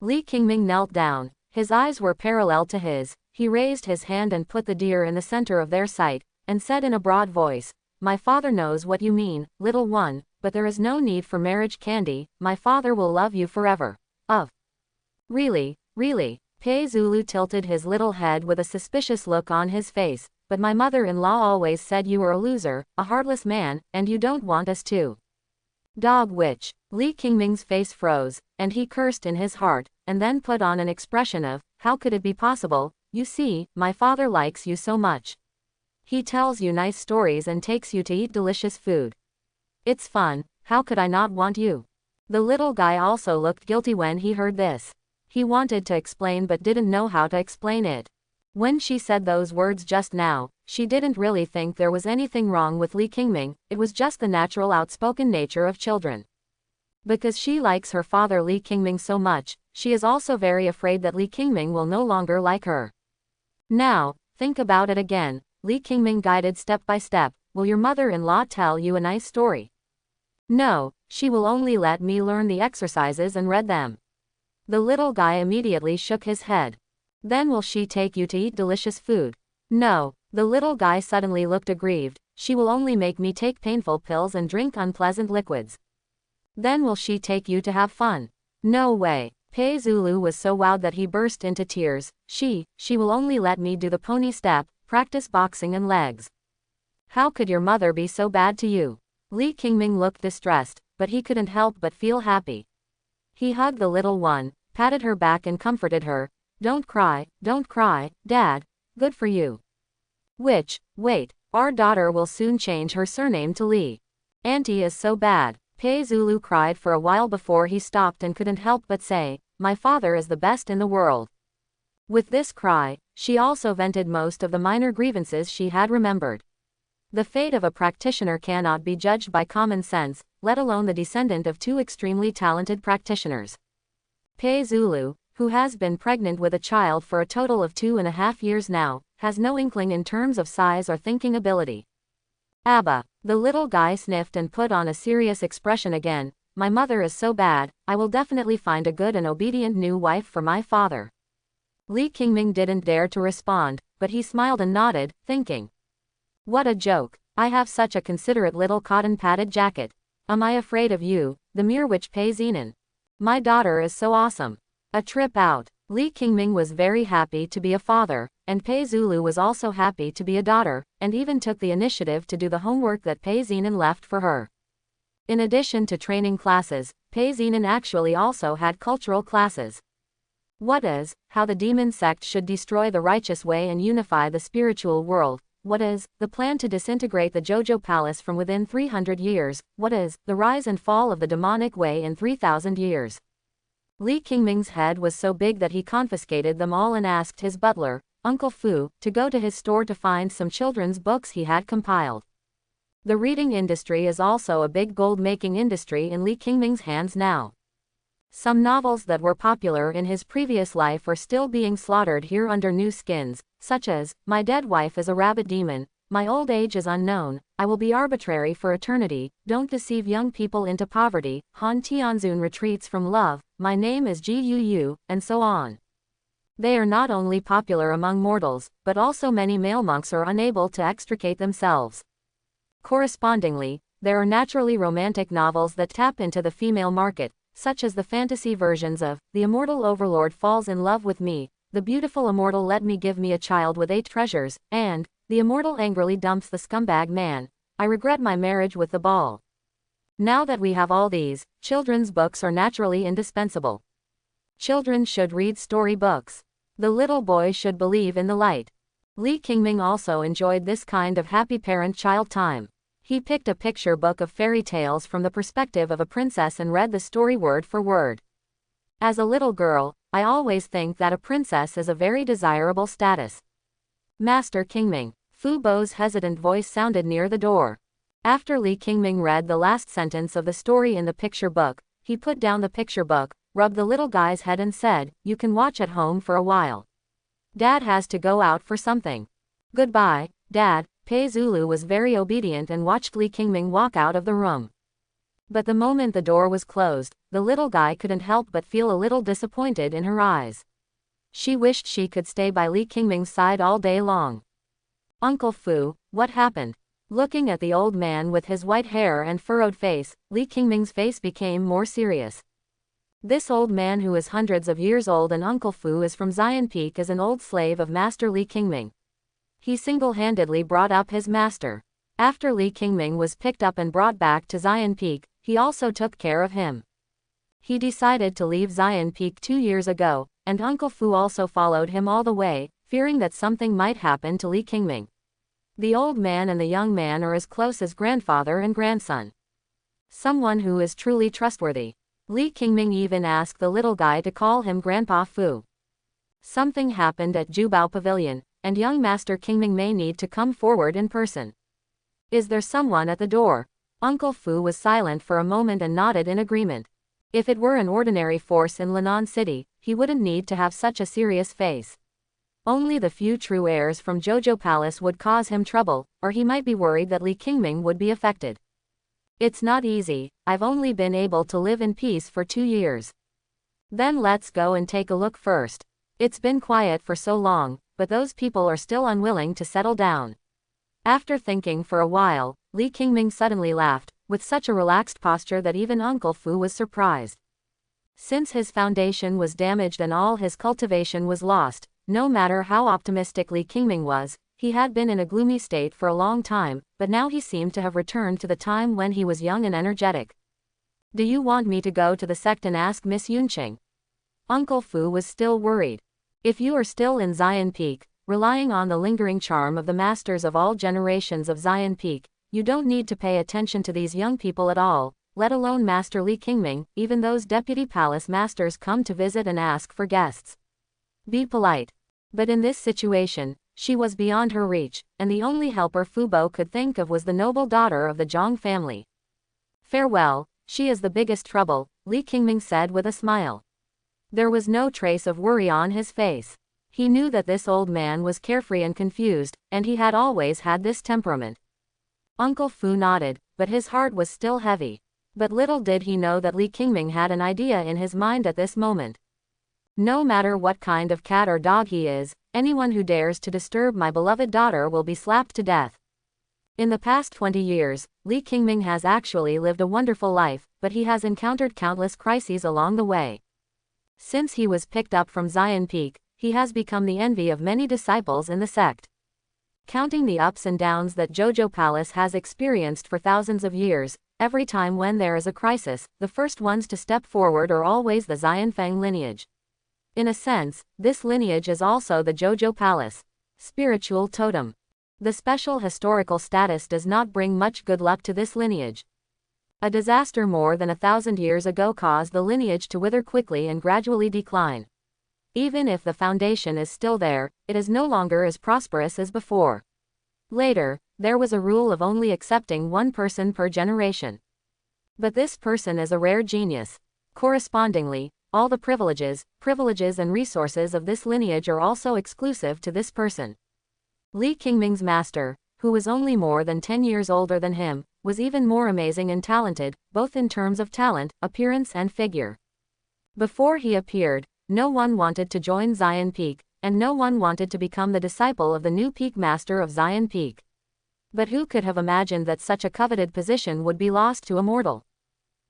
Li Qingming knelt down. His eyes were parallel to his. He raised his hand and put the deer in the center of their sight, and said in a broad voice, My father knows what you mean, little one, but there is no need for marriage candy. My father will love you forever. Really? Pei Zulu tilted his little head with a suspicious look on his face. But my mother-in-law always said you were a loser, a heartless man, and you don't want us to. Dog witch. Li Qingming's face froze, and he cursed in his heart, and then put on an expression of, how could it be possible? You see, my father likes you so much. He tells you nice stories and takes you to eat delicious food. It's fun, how could I not want you? The little guy also looked guilty when he heard this. He wanted to explain but didn't know how to explain it. When she said those words just now, she didn't really think there was anything wrong with Li Qingming, it was just the natural outspoken nature of children. Because she likes her father Li Qingming so much, she is also very afraid that Li Qingming will no longer like her. Now, think about it again. Li Qingming guided step by step. Will your mother-in-law tell you a nice story? No, she will only let me learn the exercises and read them. The little guy immediately shook his head. Then will she take you to eat delicious food? No, the little guy suddenly looked aggrieved. She will only make me take painful pills and drink unpleasant liquids. Then will she take you to have fun? No way. Pei Zulu was so wowed that he burst into tears. She will only let me do the pony step, practice boxing and legs. How could your mother be so bad to you? Li Qingming looked distressed, but he couldn't help but feel happy. He hugged the little one, patted her back and comforted her. Don't cry, Dad. Good for you. Wait, our daughter will soon change her surname to Li. Auntie is so bad. Pei Zulu cried for a while before he stopped and couldn't help but say, my father is the best in the world. With this cry, she also vented most of the minor grievances she had remembered. The fate of a practitioner cannot be judged by common sense, let alone the descendant of two extremely talented practitioners. Pei Zulu, who has been pregnant with a child for a total of 2.5 years now, has no inkling in terms of size or thinking ability. Abba. The little guy sniffed and put on a serious expression again. My mother is so bad, I will definitely find a good and obedient new wife for my father. Li Qingming didn't dare to respond, but he smiled and nodded, thinking. What a joke. I have such a considerate little cotton-padded jacket. Am I afraid of you, the mere witch Pei Zinan? My daughter is so awesome. A trip out. Li Qingming was very happy to be a father, and Pei Zulu was also happy to be a daughter, and even took the initiative to do the homework that Pei Zinan left for her. In addition to training classes, Pei Zinan actually also had cultural classes. What is, how the demon sect should destroy the righteous way and unify the spiritual world. what is the plan to disintegrate the Jojo Palace from within 300 years, what is the rise and fall of the demonic way in 3,000 years. Li Qingming's head was so big that he confiscated them all and asked his butler, Uncle Fu, to go to his store to find some children's books he had compiled. The reading industry is also a big gold-making industry in Li Qingming's hands now. Some novels that were popular in his previous life are still being slaughtered here under new skins, such as, My Dead Wife is a Rabbit Demon, My Old Age is Unknown, I Will Be Arbitrary for Eternity, Don't Deceive Young People into Poverty, Han Tianzun Retreats from Love, My Name is Gu, and so on. They are not only popular among mortals, but also many male monks are unable to extricate themselves. Correspondingly, there are naturally romantic novels that tap into the female market, such as the fantasy versions of The Immortal Overlord Falls in Love with Me, The Beautiful Immortal Let Me Give Me a Child with 8 Treasures, and The Immortal Angrily Dumps the Scumbag Man, I Regret My Marriage with the Ball. Now that we have all these, children's books are naturally indispensable. Children should read story books. The little boy should believe in the light. Li Qingming also enjoyed this kind of happy parent-child time. He picked a picture book of fairy tales from the perspective of a princess and read the story word for word. As a little girl, I always think that a princess is a very desirable status. Master Qingming. Fu Bo's hesitant voice sounded near the door. After Li Qingming read the last sentence of the story in the picture book, he put down the picture book, rubbed the little guy's head and said, You can watch at home for a while. Dad has to go out for something. Goodbye, Dad. Pei Zulu was very obedient and watched Li Qingming walk out of the room. But the moment the door was closed, the little guy couldn't help but feel a little disappointed in her eyes. She wished she could stay by Li Qingming's side all day long. Uncle Fu, what happened? Looking at the old man with his white hair and furrowed face, Li Qingming's face became more serious. This old man who is hundreds of years old and Uncle Fu is from Zion Peak is an old slave of Master Li Qingming. He single-handedly brought up his master. After Li Qingming was picked up and brought back to Zion Peak, he also took care of him. He decided to leave Zion Peak 2 years ago, and Uncle Fu also followed him all the way, fearing that something might happen to Li Qingming. The old man and the young man are as close as grandfather and grandson. Someone who is truly trustworthy. Li Qingming even asked the little guy to call him Grandpa Fu. Something happened at Jubao Pavilion, and young Master Qingming may need to come forward in person. Is there someone at the door? Uncle Fu was silent for a moment and nodded in agreement. If it were an ordinary force in Lenan City, he wouldn't need to have such a serious face. Only the few true heirs from Jojo Palace would cause him trouble, or he might be worried that Li Qingming would be affected. It's not easy, I've only been able to live in peace for 2 years. Then let's go and take a look first. It's been quiet for so long, but those people are still unwilling to settle down. After thinking for a while, Li Qingming suddenly laughed, with such a relaxed posture that even Uncle Fu was surprised. Since his foundation was damaged and all his cultivation was lost, no matter how optimistic Li Qingming was, he had been in a gloomy state for a long time, but now he seemed to have returned to the time when he was young and energetic. Do you want me to go to the sect and ask Miss Yunqing? Uncle Fu was still worried. If you are still in Zion Peak, relying on the lingering charm of the masters of all generations of Zion Peak, you don't need to pay attention to these young people at all, let alone Master Li Qingming. Even those deputy palace masters come to visit and ask for guests. Be polite. But in this situation, she was beyond her reach, and the only helper Fu Bo could think of was the noble daughter of the Zhang family. Farewell, she is the biggest trouble, Li Qingming said with a smile. There was no trace of worry on his face. He knew that this old man was carefree and confused, and he had always had this temperament. Uncle Fu nodded, but his heart was still heavy. But little did he know that Li Qingming had an idea in his mind at this moment. No matter what kind of cat or dog he is, anyone who dares to disturb my beloved daughter will be slapped to death. In the past 20 years, Li Qingming has actually lived a wonderful life, but he has encountered countless crises along the way. Since he was picked up from Zion Peak, he has become the envy of many disciples in the sect. Counting the ups and downs that Jojo Palace has experienced for thousands of years, every time when there is a crisis, the first ones to step forward are always the Xianfeng lineage. In a sense, this lineage is also the Jojo Palace spiritual totem. The special historical status does not bring much good luck to this lineage. A disaster more than 1,000 years ago caused the lineage to wither quickly and gradually decline. Even if the foundation is still there, it is no longer as prosperous as before. Later, there was a rule of only accepting one person per generation. But this person is a rare genius. Correspondingly, all the privileges and resources of this lineage are also exclusive to this person. Li Qingming's master, who was only more than 10 years older than him, was even more amazing and talented, both in terms of talent, appearance and figure. Before he appeared, no one wanted to join Xian Peak, and no one wanted to become the disciple of the new peak master of Xian Peak. But who could have imagined that such a coveted position would be lost to a mortal?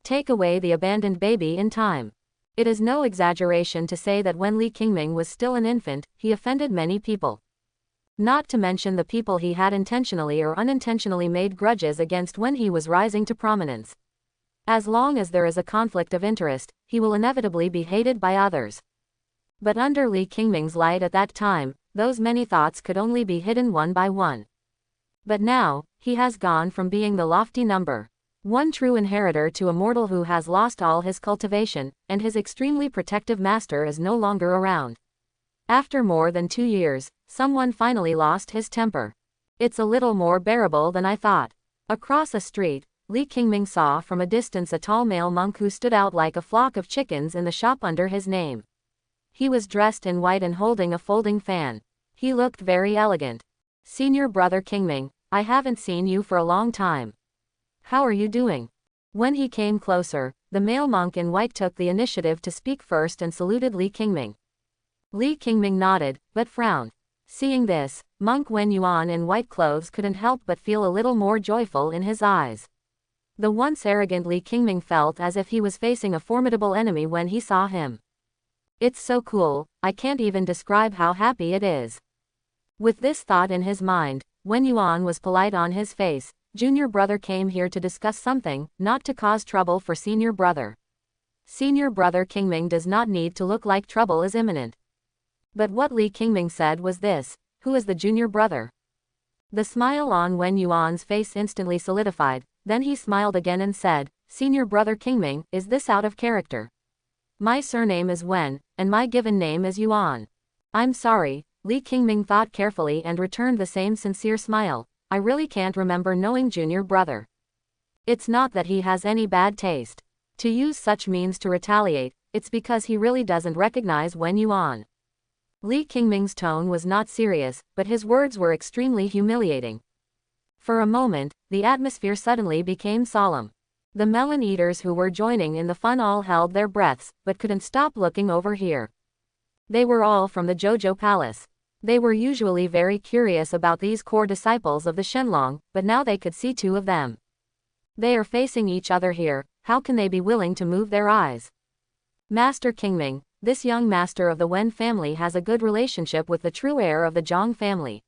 Take away the abandoned baby in time. It is no exaggeration to say that when Li Qingming was still an infant, he offended many people. Not to mention the people he had intentionally or unintentionally made grudges against when he was rising to prominence. As long as there is a conflict of interest, he will inevitably be hated by others. But under Li Qingming's light at that time, those many thoughts could only be hidden one by one. But now, he has gone from being the lofty number one true inheritor to a mortal who has lost all his cultivation, and his extremely protective master is no longer around. After more than 2 years, someone finally lost his temper. It's a little more bearable than I thought. Across a street, Li Qingming saw from a distance a tall male monk who stood out like a flock of chickens in the shop under his name. He was dressed in white and holding a folding fan. He looked very elegant. "Senior brother Qingming, I haven't seen you for a long time. How are you doing?" When he came closer, the male monk in white took the initiative to speak first and saluted Li Qingming. Li Qingming nodded, but frowned. Seeing this, monk Wen Yuan in white clothes couldn't help but feel a little more joyful in his eyes. The once arrogant Li Qingming felt as if he was facing a formidable enemy when he saw him. "It's so cool, I can't even describe how happy it is." With this thought in his mind, Wen Yuan was polite on his face. "Junior brother came here to discuss something, not to cause trouble for senior brother." Senior brother Qingming does not need to look like trouble is imminent. But what Li Qingming said was this: "Who is the junior brother?" The smile on Wen Yuan's face instantly solidified, then he smiled again and said, "Senior brother Qingming, is this out of character? My surname is Wen, and my given name is Yuan." "I'm sorry," Li Qingming thought carefully and returned the same sincere smile. "I really can't remember knowing junior brother." It's not that he has any bad taste. To use such means to retaliate, it's because he really doesn't recognize Wen Yuan. Li Qingming's tone was not serious, but his words were extremely humiliating. For a moment, the atmosphere suddenly became solemn. The melon eaters who were joining in the fun all held their breaths, but couldn't stop looking over here. They were all from the Jojo Palace. They were usually very curious about these core disciples of the Shenlong, but now they could see 2 of them. They are facing each other here, how can they be willing to move their eyes? Master Qingming, this young master of the Wen family has a good relationship with the true heir of the Zhang family.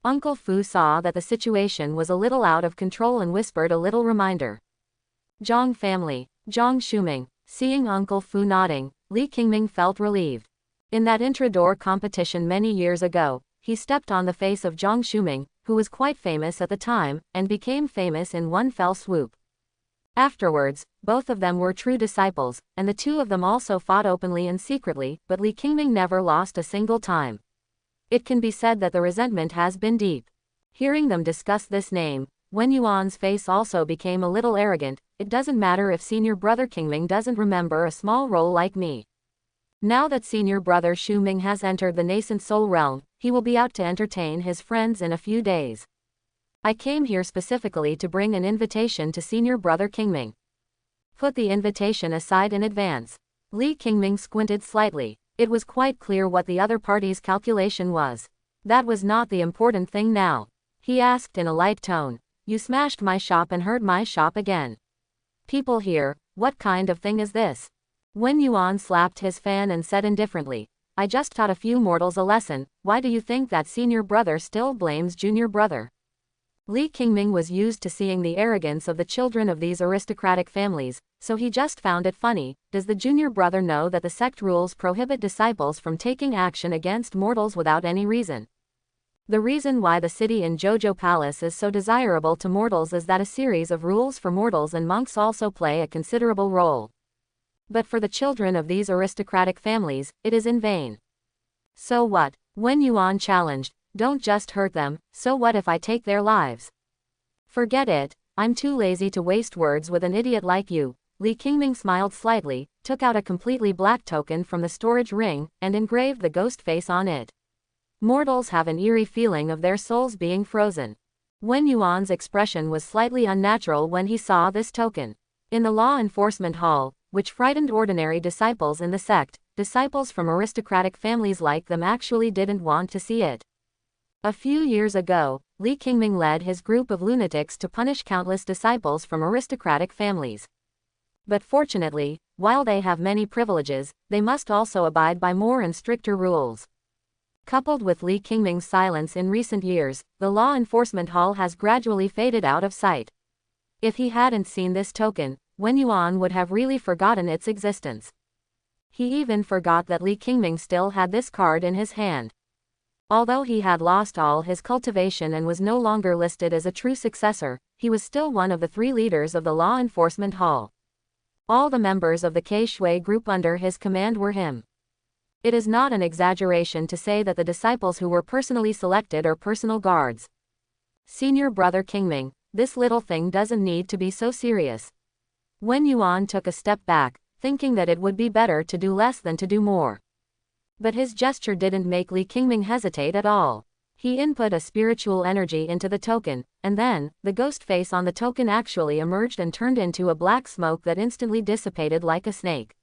Uncle Fu saw that the situation was a little out of control and whispered a little reminder. Zhang family, Zhang Shuming. Seeing Uncle Fu nodding, Li Qingming felt relieved. In that intra-door competition many years ago, he stepped on the face of Zhang Shuming, who was quite famous at the time, and became famous in one fell swoop. Afterwards, both of them were true disciples, and the 2 of them also fought openly and secretly, but Li Qingming never lost a single time. It can be said that the resentment has been deep. Hearing them discuss this name, Wen Yuan's face also became a little arrogant. "It doesn't matter if senior brother Qingming doesn't remember a small role like me. Now that senior brother Xu Ming has entered the nascent soul realm, he will be out to entertain his friends in a few days. I came here specifically to bring an invitation to senior brother Qingming." Put the invitation aside in advance. Li Qingming squinted slightly. It was quite clear what the other party's calculation was. That was not the important thing now. He asked in a light tone, "You smashed my shop and hurt my shop again. People here, what kind of thing is this?" Wen Yuan slapped his fan and said indifferently, "I just taught a few mortals a lesson. Why do you think that senior brother still blames junior brother?" Li Qingming was used to seeing the arrogance of the children of these aristocratic families, so he just found it funny. Does the junior brother know that the sect rules prohibit disciples from taking action against mortals without any reason? The reason why the city in Jojo Palace is so desirable to mortals is that a series of rules for mortals and monks also play a considerable role. But for the children of these aristocratic families, it is in vain. So what? Wen Yuan challenged, don't just hurt them, so what if I take their lives? Forget it, I'm too lazy to waste words with an idiot like you. Li Qingming smiled slightly, took out a completely black token from the storage ring, and engraved the ghost face on it. Mortals have an eerie feeling of their souls being frozen. Wen Yuan's expression was slightly unnatural when he saw this token. In the law enforcement hall, which frightened ordinary disciples in the sect, disciples from aristocratic families like them actually didn't want to see it. A few years ago, Li Qingming led his group of lunatics to punish countless disciples from aristocratic families. But fortunately, while they have many privileges, they must also abide by more and stricter rules. Coupled with Li Qingming's silence in recent years, the law enforcement hall has gradually faded out of sight. If he hadn't seen this token, Wen Yuan would have really forgotten its existence. He even forgot that Li Qingming still had this card in his hand. Although he had lost all his cultivation and was no longer listed as a true successor, he was still one of the 3 leaders of the law enforcement hall. All the members of the Ke Shui group under his command were him. It is not an exaggeration to say that the disciples who were personally selected are personal guards. Senior brother Qingming, this little thing doesn't need to be so serious. Wen Yuan took a step back, thinking that it would be better to do less than to do more. But his gesture didn't make Li Qingming hesitate at all. He input a spiritual energy into the token, and then, the ghost face on the token actually emerged and turned into a black smoke that instantly dissipated like a snake.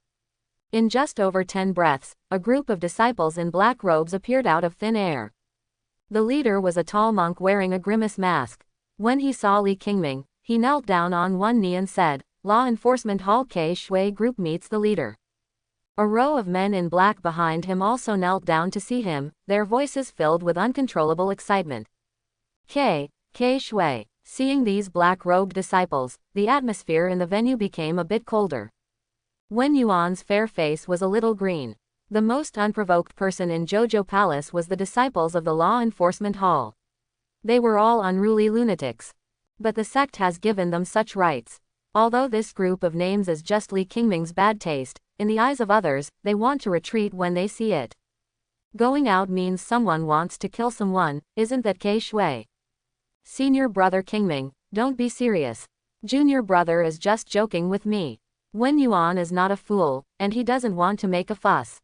In just over 10 breaths, a group of disciples in black robes appeared out of thin air. The leader was a tall monk wearing a grimace mask. When he saw Li Qingming, he knelt down on one knee and said, "Law Enforcement Hall Ke Shui Group meets the leader." A row of men in black behind him also knelt down to see him, their voices filled with uncontrollable excitement. Ke Shui. Seeing these black-robed disciples, the atmosphere in the venue became a bit colder. Wen Yuan's fair face was a little green. The most unprovoked person in Jojo Palace was the disciples of the law enforcement hall. They were all unruly lunatics. But the sect has given them such rights. Although this group of names is just Li Qingming's bad taste, in the eyes of others, they want to retreat when they see it. Going out means someone wants to kill someone, isn't that Ke Shui? Senior brother Qingming, don't be serious. Junior brother is just joking with me. Wen Yuan is not a fool, and he doesn't want to make a fuss.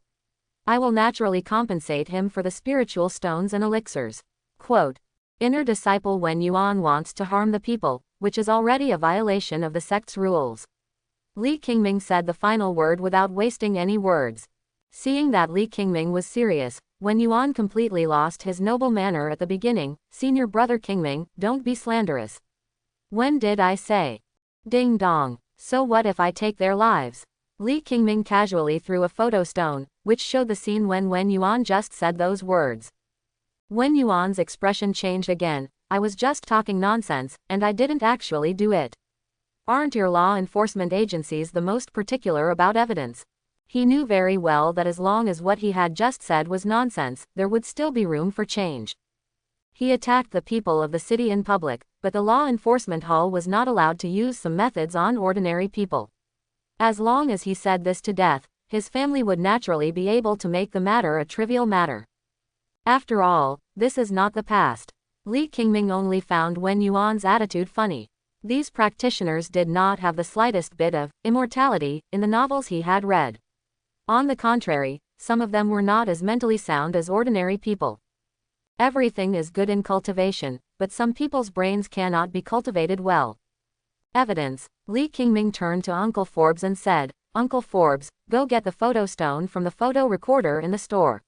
I will naturally compensate him for the spiritual stones and elixirs. Quote, inner disciple Wen Yuan wants to harm the people, which is already a violation of the sect's rules. Li Qingming said the final word without wasting any words. Seeing that Li Qingming was serious, Wen Yuan completely lost his noble manner at the beginning. Senior brother Qingming, don't be slanderous. When did I say? Ding dong. So what if I take their lives? Li Qingming casually threw a photo stone, which showed the scene when Wen Yuan just said those words. Wen Yuan's expression changed again. I was just talking nonsense, and I didn't actually do it. Aren't your law enforcement agencies the most particular about evidence? He knew very well that as long as what he had just said was nonsense, there would still be room for change. He attacked the people of the city in public, but the law enforcement hall was not allowed to use some methods on ordinary people. As long as he said this to death, his family would naturally be able to make the matter a trivial matter. After all, this is not the past. Li Qingming only found Wen Yuan's attitude funny. These practitioners did not have the slightest bit of immortality in the novels he had read. On the contrary, some of them were not as mentally sound as ordinary people. Everything is good in cultivation, but some people's brains cannot be cultivated well. Evidence. Li Qingming turned to Uncle Forbes and said, Uncle Forbes, go get the photo stone from the photo recorder in the store.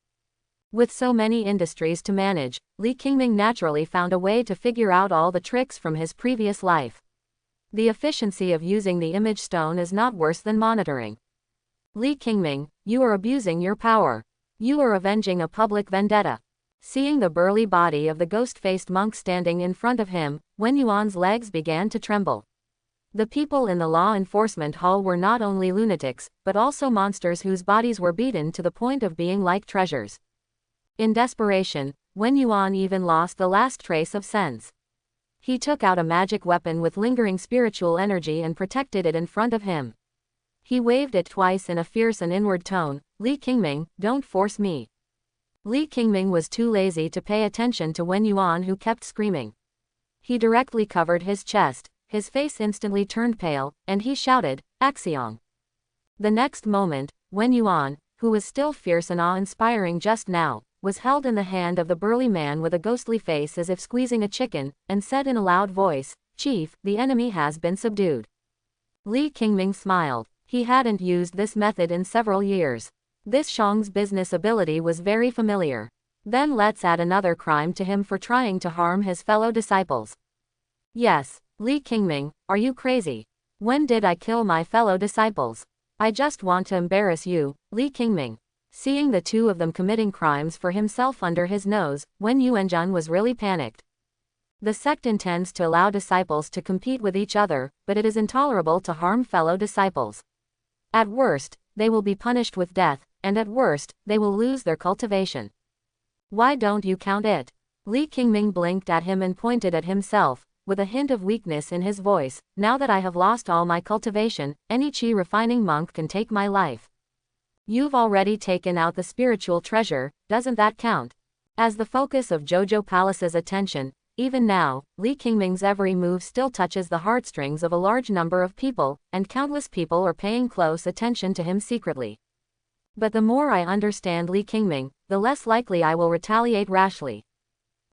With so many industries to manage, Li Qingming naturally found a way to figure out all the tricks from his previous life. The efficiency of using the image stone is not worse than monitoring. Li Qingming, you are abusing your power. You are avenging a public vendetta. Seeing the burly body of the ghost-faced monk standing in front of him, Wen Yuan's legs began to tremble. The people in the law enforcement hall were not only lunatics, but also monsters whose bodies were beaten to the point of being like treasures. In desperation, Wen Yuan even lost the last trace of sense. He took out a magic weapon with lingering spiritual energy and protected it in front of him. He waved it twice in a fierce and inward tone. Li Qingming, don't force me. Li Qingming was too lazy to pay attention to Wen Yuan, who kept screaming. He directly covered his chest, his face instantly turned pale, and he shouted, Axiong. The next moment, Wen Yuan, who was still fierce and awe-inspiring just now, was held in the hand of the burly man with a ghostly face as if squeezing a chicken, and said in a loud voice, Chief, the enemy has been subdued. Li Qingming smiled. He hadn't used this method in several years. This Shang's business ability was very familiar. Then let's add another crime to him for trying to harm his fellow disciples. Yes, Li Qingming, are you crazy? When did I kill my fellow disciples? I just want to embarrass you, Li Qingming. Seeing the two of them committing crimes for himself under his nose, Wen Yuanzhan was really panicked. The sect intends to allow disciples to compete with each other, but it is intolerable to harm fellow disciples. At worst, they will be punished with death, and at worst, they will lose their cultivation. Why don't you count it? Li Qingming blinked at him and pointed at himself, with a hint of weakness in his voice. Now that I have lost all my cultivation, any qi refining monk can take my life. You've already taken out the spiritual treasure, doesn't that count? As the focus of Jojo Palace's attention, even now, Li Qingming's every move still touches the heartstrings of a large number of people, and countless people are paying close attention to him secretly. But the more I understand Li Qingming, the less likely I will retaliate rashly.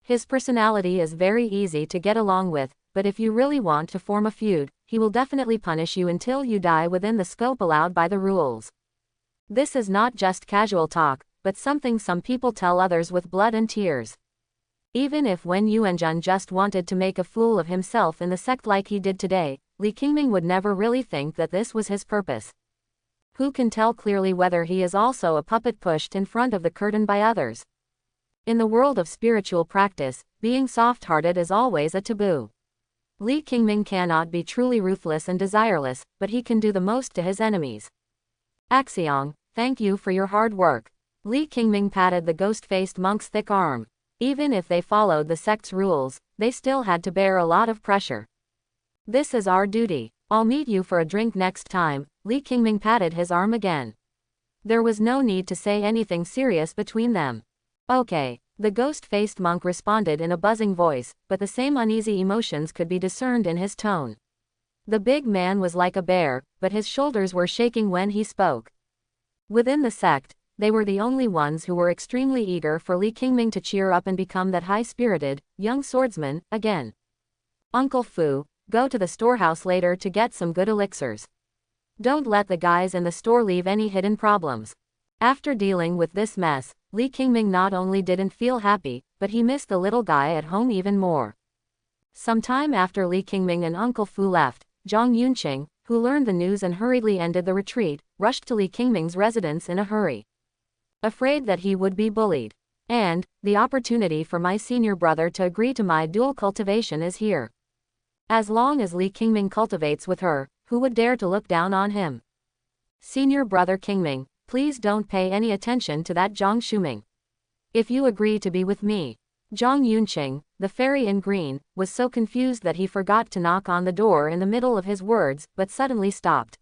His personality is very easy to get along with, but if you really want to form a feud, he will definitely punish you until you die within the scope allowed by the rules. This is not just casual talk, but something some people tell others with blood and tears. Even if Wen Yuanzhan just wanted to make a fool of himself in the sect like he did today, Li Qingming would never really think that this was his purpose. Who can tell clearly whether he is also a puppet pushed in front of the curtain by others? In the world of spiritual practice, being soft-hearted is always a taboo. Li Qingming cannot be truly ruthless and desireless, but he can do the most to his enemies. Axiong, thank you for your hard work. Li Qingming patted the ghost-faced monk's thick arm. Even if they followed the sect's rules, they still had to bear a lot of pressure. This is our duty. I'll meet you for a drink next time. Li Qingming patted his arm again. There was no need to say anything serious between them. Okay, the ghost-faced monk responded in a buzzing voice, but the same uneasy emotions could be discerned in his tone. The big man was like a bear, but his shoulders were shaking when he spoke. Within the sect, they were the only ones who were extremely eager for Li Qingming to cheer up and become that high-spirited, young swordsman, again. Uncle Fu, go to the storehouse later to get some good elixirs. Don't let the guys in the store leave any hidden problems. After dealing with this mess, Li Qingming not only didn't feel happy, but he missed the little guy at home even more. Sometime after Li Qingming and Uncle Fu left, Zhang Yunqing, who learned the news and hurriedly ended the retreat, rushed to Li Qingming's residence in a hurry. Afraid that he would be bullied. And, the opportunity for my senior brother to agree to my dual cultivation is here. As long as Li Qingming cultivates with her, who would dare to look down on him? Senior brother Qingming, please don't pay any attention to that Zhang Shuming. If you agree to be with me. Zhang Yunqing, the fairy in green, was so confused that he forgot to knock on the door in the middle of his words, but suddenly stopped.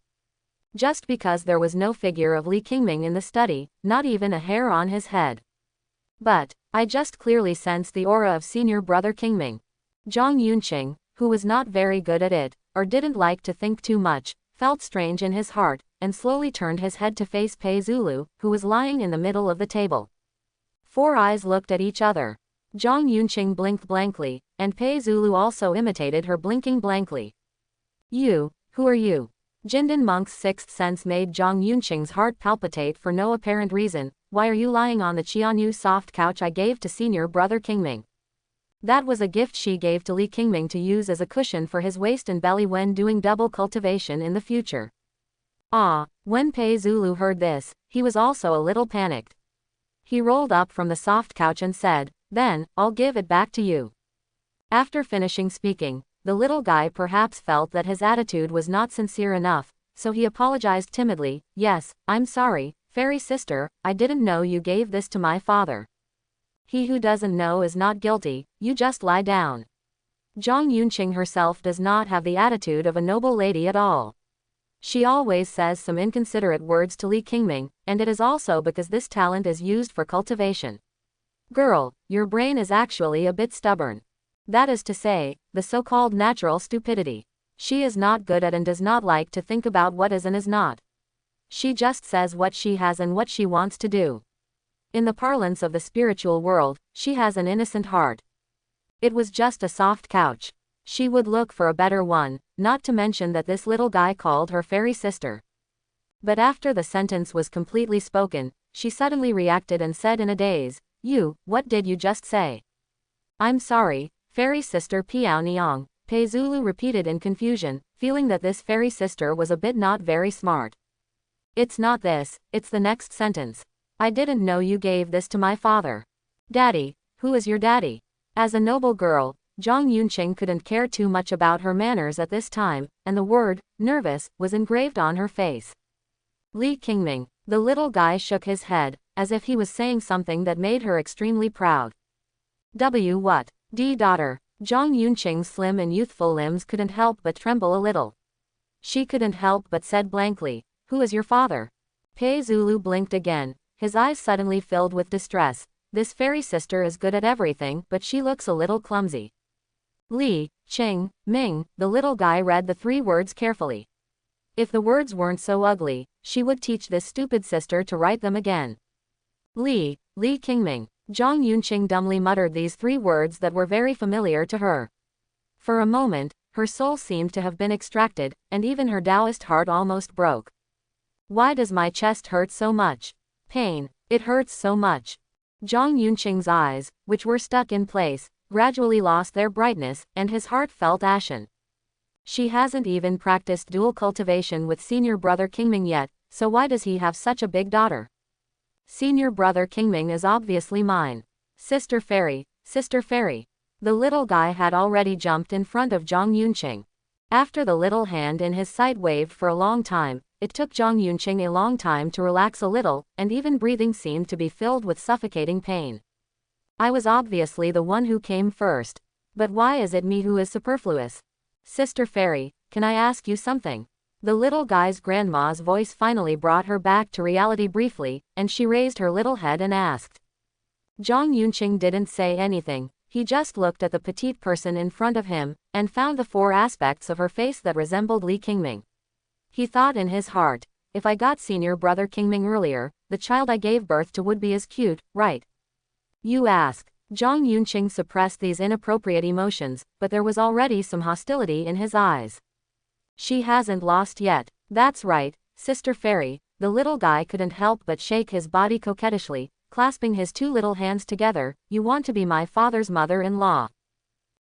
Just because there was no figure of Li Qingming in the study, not even a hair on his head. But, I just clearly sensed the aura of senior brother Qingming. Zhang Yunqing, who was not very good at it, or didn't like to think too much, felt strange in his heart, and slowly turned his head to face Pei Zulu, who was lying in the middle of the table. Four eyes looked at each other. Zhang Yunqing blinked blankly, and Pei Zulu also imitated her blinking blankly. You, who are you? Jindan Monk's sixth sense made Zhang Yunqing's heart palpitate for no apparent reason. Why are you lying on the Qianyu soft couch I gave to senior brother Qingming? That was a gift she gave to Li Qingming to use as a cushion for his waist and belly when doing double cultivation in the future. When Pei Zulu heard this, he was also a little panicked. He rolled up from the soft couch and said, "Then, I'll give it back to you." After finishing speaking, the little guy perhaps felt that his attitude was not sincere enough, so he apologized timidly. "Yes, I'm sorry, fairy sister, I didn't know you gave this to my father." He who doesn't know is not guilty, you just lie down. Zhang Yunqing herself does not have the attitude of a noble lady at all. She always says some inconsiderate words to Li Qingming, and it is also because this talent is used for cultivation. Girl, your brain is actually a bit stubborn. That is to say, the so-called natural stupidity. She is not good at and does not like to think about what is and is not. She just says what she has and what she wants to do. In the parlance of the spiritual world, she has an innocent heart. It was just a soft couch. She would look for a better one, not to mention that this little guy called her fairy sister. But after the sentence was completely spoken, she suddenly reacted and said in a daze, what did you just say? I'm sorry, fairy sister Piao Niang, Pei Zulu repeated in confusion, feeling that this fairy sister was a bit not very smart. It's not this, it's the next sentence. I didn't know you gave this to my father. Daddy, who is your daddy? As a noble girl, Zhang Yunqing couldn't care too much about her manners at this time, and the word, nervous, was engraved on her face. Li Qingming, the little guy shook his head, as if he was saying something that made her extremely proud. What? Daughter. Zhang Yunqing's slim and youthful limbs couldn't help but tremble a little. She couldn't help but said blankly, who is your father? Pei Zulu blinked again, his eyes suddenly filled with distress. This fairy sister is good at everything, but she looks a little clumsy. Li Qingming, the little guy read the 3 words carefully. If the words weren't so ugly, she would teach this stupid sister to write them again. Li Qingming. Zhang Yunqing dumbly muttered these 3 words that were very familiar to her. For a moment, her soul seemed to have been extracted, and even her Taoist heart almost broke. Why does my chest hurt so much? Pain. It hurts so much. Zhang Yunqing's eyes, which were stuck in place, gradually lost their brightness, and his heart felt ashen. She hasn't even practiced dual cultivation with senior brother Qingming yet, so why does he have such a big daughter? Senior brother Qingming is obviously mine. Sister Fairy, Sister Fairy. The little guy had already jumped in front of Zhang Yunqing. After the little hand in his sight waved for a long time, it took Zhang Yunqing a long time to relax a little, and even breathing seemed to be filled with suffocating pain. I was obviously the one who came first. But why is it me who is superfluous? Sister Fairy, can I ask you something? The little guy's grandma's voice finally brought her back to reality briefly, and she raised her little head and asked. Zhang Yunqing didn't say anything, he just looked at the petite person in front of him, and found the 4 aspects of her face that resembled Li Qingming. He thought in his heart, if I got senior brother Qingming earlier, the child I gave birth to would be as cute, right? You ask. Zhang Yunqing suppressed these inappropriate emotions, but there was already some hostility in his eyes. She hasn't lost yet. That's right, Sister Fairy. The little guy couldn't help but shake his body coquettishly, clasping his 2 little hands together. You want to be my father's mother-in-law.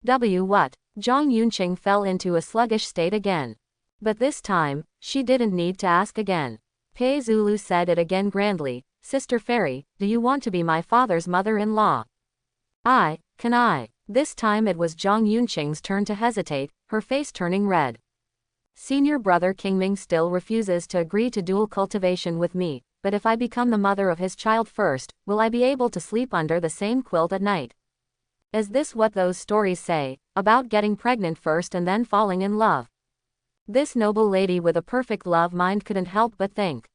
What? Zhang Yunqing fell into a sluggish state again. But this time, she didn't need to ask again. Pei Zulu said it again grandly, Sister Fairy, do you want to be my father's mother-in-law? Can I? This time it was Zhang Yunqing's turn to hesitate, her face turning red. Senior brother Qingming still refuses to agree to dual cultivation with me, but if I become the mother of his child first, will I be able to sleep under the same quilt at night? Is this what those stories say, about getting pregnant first and then falling in love? This noble lady with a perfect love mind couldn't help but think.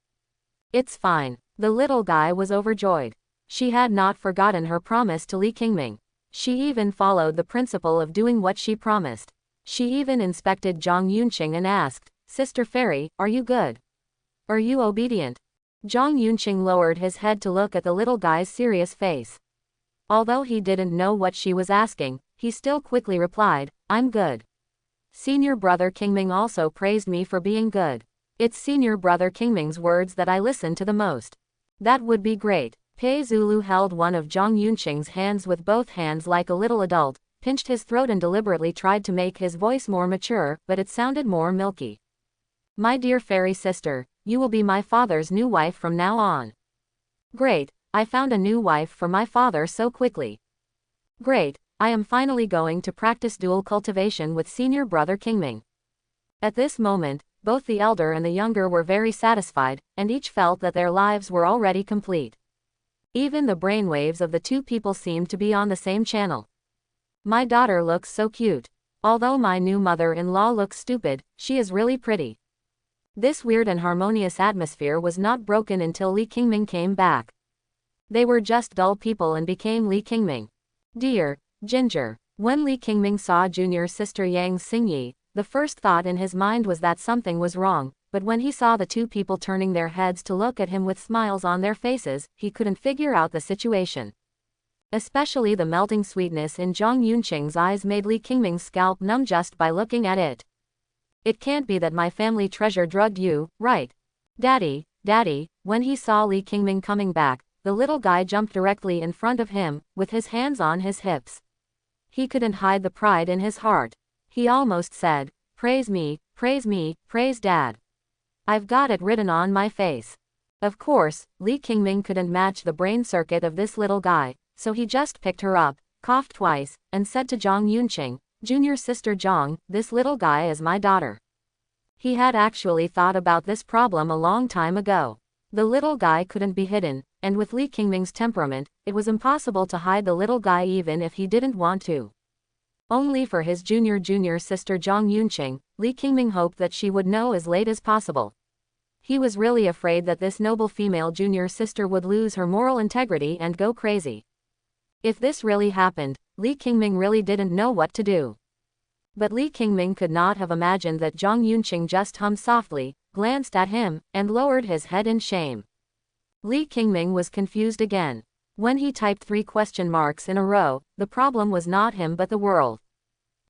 It's fine. The little guy was overjoyed. She had not forgotten her promise to Li Qingming. She even followed the principle of doing what she promised. She even inspected Zhang Yunqing and asked, Sister Fairy, are you good? Are you obedient? Zhang Yunqing lowered his head to look at the little guy's serious face. Although he didn't know what she was asking, he still quickly replied, I'm good. Senior brother Qingming also praised me for being good. It's senior brother Qingming's words that I listen to the most. That would be great. Pei Zulu held one of Zhang Yunqing's hands with both hands like a little adult, pinched his throat and deliberately tried to make his voice more mature, but it sounded more milky. My dear fairy sister, you will be my father's new wife from now on. Great, I found a new wife for my father so quickly. Great, I am finally going to practice dual cultivation with senior brother Qingming. At this moment, both the elder and the younger were very satisfied, and each felt that their lives were already complete. Even the brainwaves of the two people seemed to be on the same channel. My daughter looks so cute. Although my new mother-in-law looks stupid, she is really pretty. This weird and harmonious atmosphere was not broken until Li Qingming came back. They were just dull people and became Li Qingming. Dear Ginger. When Li Qingming saw junior sister Yang Xingyi, the first thought in his mind was that something was wrong, but when he saw the two people turning their heads to look at him with smiles on their faces, he couldn't figure out the situation. Especially the melting sweetness in Zhang Yunqing's eyes made Li Qingming's scalp numb just by looking at it. It can't be that my family treasure drugged you, right? Daddy, Daddy. When he saw Li Qingming coming back, the little guy jumped directly in front of him, with his hands on his hips. He couldn't hide the pride in his heart. He almost said, praise me, praise Dad. I've got it written on my face. Of course, Li Qingming couldn't match the brain circuit of this little guy, so he just picked her up, coughed twice, and said to Zhang Yunqing, Junior sister Zhang, this little guy is my daughter. He had actually thought about this problem a long time ago. The little guy couldn't be hidden, and with Li Qingming's temperament, it was impossible to hide the little guy even if he didn't want to. Only for his junior sister Zhang Yunqing, Li Qingming hoped that she would know as late as possible. He was really afraid that this noble female junior sister would lose her moral integrity and go crazy. If this really happened, Li Qingming really didn't know what to do. But Li Qingming could not have imagined that Zhang Yunqing just hummed softly, glanced at him, and lowered his head in shame. Li Qingming was confused again. When he typed 3 question marks in a row, the problem was not him but the world.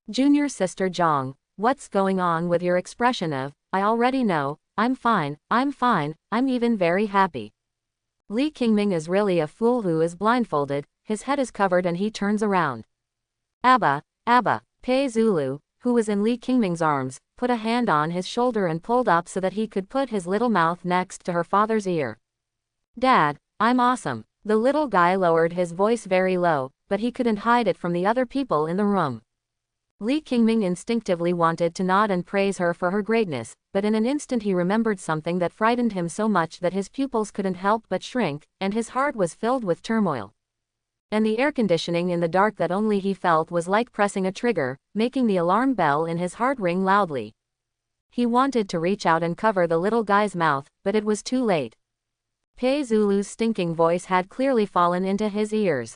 Junior sister Zhang, what's going on with your expression of, I already know, I'm fine, I'm even very happy. Li Qingming is really a fool who is blindfolded, his head is covered and he turns around. Abba, Pei Zulu, who was in Li Qingming's arms, put a hand on his shoulder and pulled up so that he could put his little mouth next to her father's ear. Dad, I'm awesome. The little guy lowered his voice very low, but he couldn't hide it from the other people in the room. Li Qingming instinctively wanted to nod and praise her for her greatness, but in an instant he remembered something that frightened him so much that his pupils couldn't help but shrink, and his heart was filled with turmoil. And the air conditioning in the dark that only he felt was like pressing a trigger, making the alarm bell in his heart ring loudly. He wanted to reach out and cover the little guy's mouth, but it was too late. Pei Zulu's stinking voice had clearly fallen into his ears.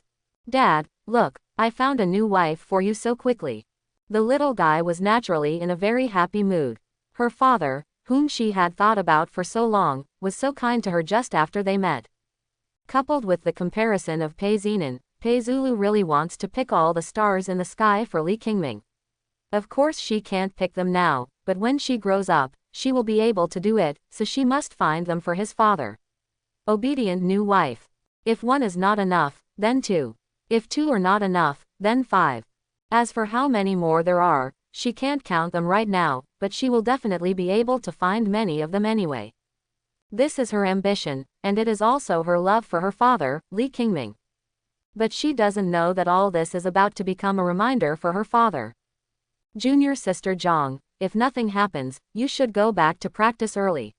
Dad, look, I found a new wife for you so quickly. The little guy was naturally in a very happy mood. Her father, whom she had thought about for so long, was so kind to her just after they met. Coupled with the comparison of Pei Zenan, Pei Zulu really wants to pick all the stars in the sky for Li Qingming. Of course she can't pick them now, but when she grows up, she will be able to do it, so she must find them for his father. Obedient new wife. If 1 is not enough, then 2. If 2 are not enough, then 5. As for how many more there are, she can't count them right now, but she will definitely be able to find many of them anyway. This is her ambition, and it is also her love for her father, Li Qingming. But she doesn't know that all this is about to become a reminder for her father. Junior sister Zhang, if nothing happens, you should go back to practice early.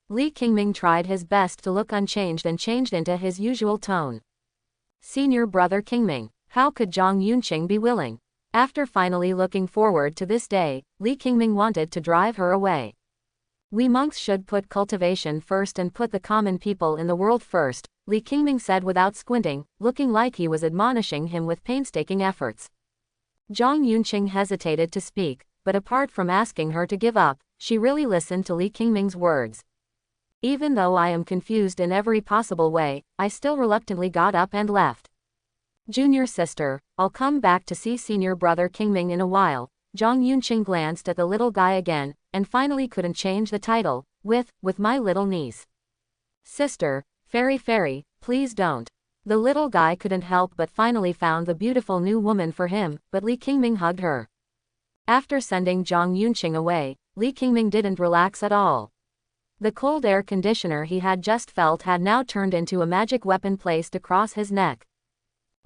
Li Qingming tried his best to look unchanged and changed into his usual tone. Senior brother Qingming, how could Zhang Yunqing be willing? After finally looking forward to this day, Li Qingming wanted to drive her away. We monks should put cultivation first and put the common people in the world first, Li Qingming said without squinting, looking like he was admonishing him with painstaking efforts. Zhang Yunqing hesitated to speak, but apart from asking her to give up, she really listened to Li Qingming's words. Even though I am confused in every possible way, I still reluctantly got up and left. Junior sister, I'll come back to see senior brother Qingming in a while. Zhang Yunqing glanced at the little guy again, and finally couldn't change the title, with my little niece. Sister, fairy, please don't. The little guy couldn't help but finally found the beautiful new woman for him, but Li Qingming hugged her. After sending Zhang Yunqing away, Li Qingming didn't relax at all. The cold air conditioner he had just felt had now turned into a magic weapon placed across his neck.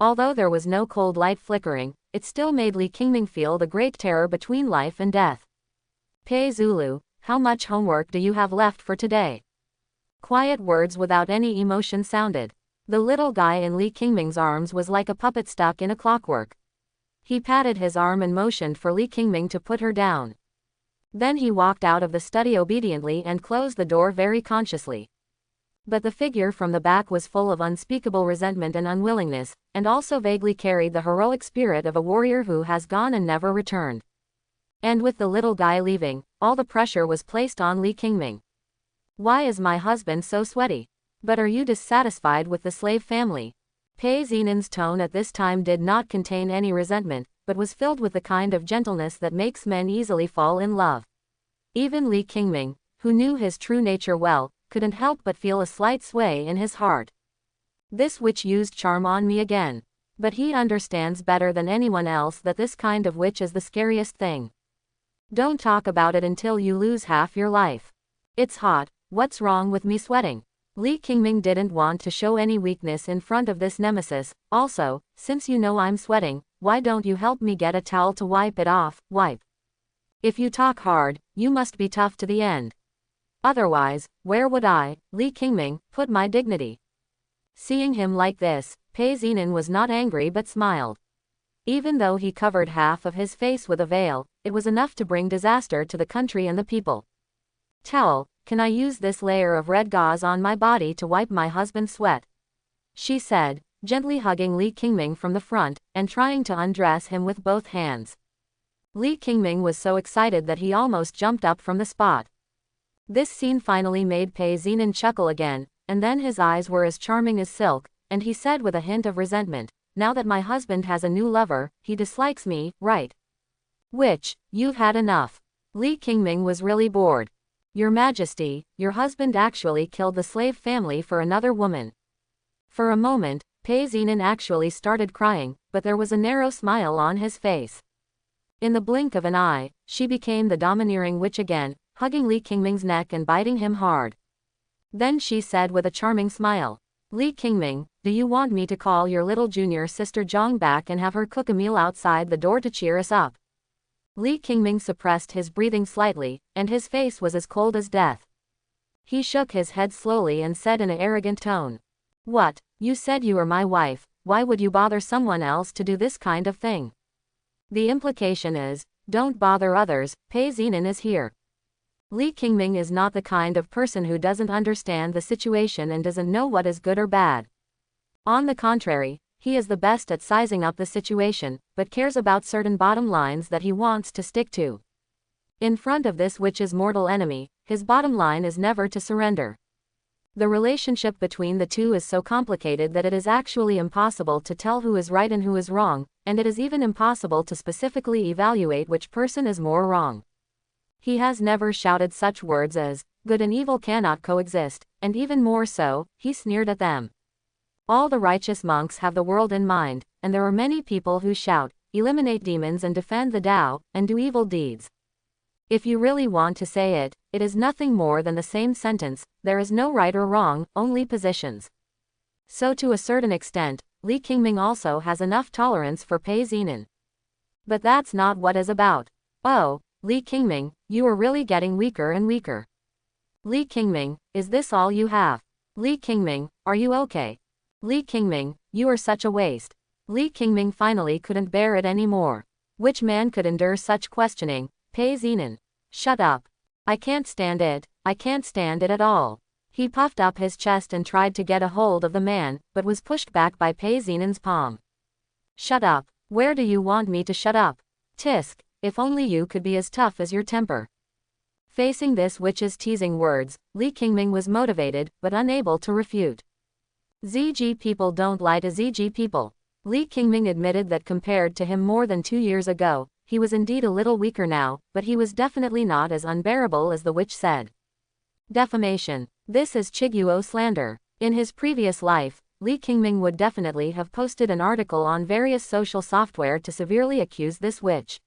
Although there was no cold light flickering, it still made Li Qingming feel the great terror between life and death. Pei Zulu, how much homework do you have left for today? Quiet words without any emotion sounded. The little guy in Li Qingming's arms was like a puppet stuck in a clockwork. He patted his arm and motioned for Li Qingming to put her down. Then he walked out of the study obediently and closed the door very consciously. But the figure from the back was full of unspeakable resentment and unwillingness, and also vaguely carried the heroic spirit of a warrior who has gone and never returned. And with the little guy leaving, all the pressure was placed on Li Qingming. Why is my husband so sweaty? But are you dissatisfied with the slave family? Pei Zinan's tone at this time did not contain any resentment, but was filled with the kind of gentleness that makes men easily fall in love. Even Li Qingming, who knew his true nature well, couldn't help but feel a slight sway in his heart. This witch used charm on me again. But he understands better than anyone else that this kind of witch is the scariest thing. Don't talk about it until you lose half your life. It's hot, what's wrong with me sweating? Li Qingming didn't want to show any weakness in front of this nemesis. Also, since you know I'm sweating, why don't you help me get a towel to wipe it off? Wipe. If you talk hard, you must be tough to the end. Otherwise, where would I, Li Qingming, put my dignity? Seeing him like this, Pei Zinan was not angry but smiled. Even though he covered half of his face with a veil, it was enough to bring disaster to the country and the people. Towel, can I use this layer of red gauze on my body to wipe my husband's sweat? She said, gently hugging Li Qingming from the front, and trying to undress him with both hands. Li Qingming was so excited that he almost jumped up from the spot. This scene finally made Pei Zinan chuckle again, and then his eyes were as charming as silk, and he said with a hint of resentment, now that my husband has a new lover, he dislikes me, right? Witch, you've had enough. Li Qingming was really bored. Your Majesty, your husband actually killed the slave family for another woman. For a moment, Pei Zinan actually started crying, but there was a narrow smile on his face. In the blink of an eye, she became the domineering witch again, hugging Li Qingming's neck and biting him hard. Then she said with a charming smile, Li Qingming, do you want me to call your little junior sister Zhang back and have her cook a meal outside the door to cheer us up? Li Qingming suppressed his breathing slightly, and his face was as cold as death. He shook his head slowly and said in an arrogant tone, what, you said you were my wife, why would you bother someone else to do this kind of thing? The implication is, don't bother others, Pei Zinan is here. Li Qingming is not the kind of person who doesn't understand the situation and doesn't know what is good or bad. On the contrary, he is the best at sizing up the situation, but cares about certain bottom lines that he wants to stick to. In front of this witch's mortal enemy, his bottom line is never to surrender. The relationship between the two is so complicated that it is actually impossible to tell who is right and who is wrong, and it is even impossible to specifically evaluate which person is more wrong. He has never shouted such words as, good and evil cannot coexist, and even more so, he sneered at them. All the righteous monks have the world in mind, and there are many people who shout, eliminate demons and defend the Tao, and do evil deeds. If you really want to say it, it is nothing more than the same sentence, there is no right or wrong, only positions. So to a certain extent, Li Qingming also has enough tolerance for Pei Zinan. But that's not what it's about. Oh, Li Qingming, you are really getting weaker and weaker. Li Qingming, is this all you have? Li Qingming, are you okay? Li Qingming, you are such a waste. Li Qingming finally couldn't bear it anymore. Which man could endure such questioning? Pei Zinan. Shut up. I can't stand it, I can't stand it at all. He puffed up his chest and tried to get a hold of the man, but was pushed back by Pei Zinan's palm. Shut up. Where do you want me to shut up? Tisk, if only you could be as tough as your temper. Facing this witch's teasing words, Li Qingming was motivated, but unable to refute. ZG people don't lie to ZG people. Li Qingming admitted that compared to him more than 2 years ago, he was indeed a little weaker now, but he was definitely not as unbearable as the witch said. Defamation. This is Chiguo slander. In his previous life, Li Qingming would definitely have posted an article on various social software to severely accuse this witch.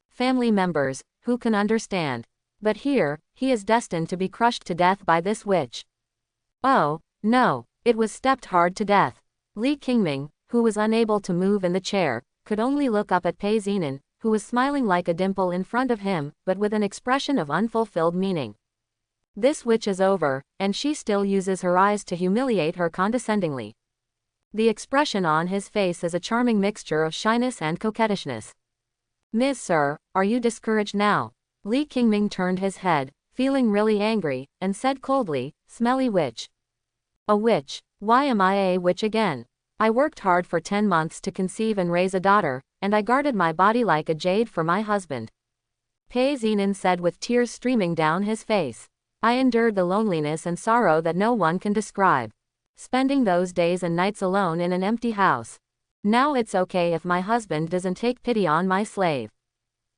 Family members, who can understand? But here, he is destined to be crushed to death by this witch. Oh, no. It was stepped hard to death. Li Qingming, who was unable to move in the chair, could only look up at Pei Zinan, who was smiling like a dimple in front of him, but with an expression of unfulfilled meaning. This witch is over, and she still uses her eyes to humiliate her condescendingly. The expression on his face is a charming mixture of shyness and coquettishness. Ms. Sir, are you discouraged now? Li Qingming turned his head, feeling really angry, and said coldly, smelly witch. A witch? Why am I a witch again? I worked hard for 10 months to conceive and raise a daughter, and I guarded my body like a jade for my husband. Pei Zinan said with tears streaming down his face. I endured the loneliness and sorrow that no one can describe. Spending those days and nights alone in an empty house. Now it's okay if my husband doesn't take pity on my slave.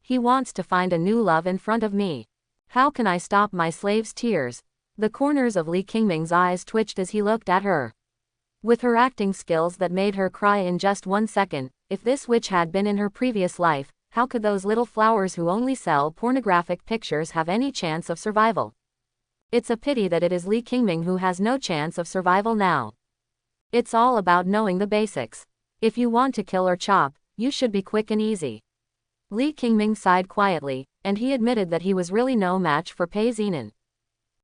He wants to find a new love in front of me. How can I stop my slave's tears? The corners of Li Qingming's eyes twitched as he looked at her. With her acting skills that made her cry in just 1 second, if this witch had been in her previous life, how could those little flowers who only sell pornographic pictures have any chance of survival? It's a pity that it is Li Qingming who has no chance of survival now. It's all about knowing the basics. If you want to kill or chop, you should be quick and easy. Li Qingming sighed quietly, and he admitted that he was really no match for Pei Zinan.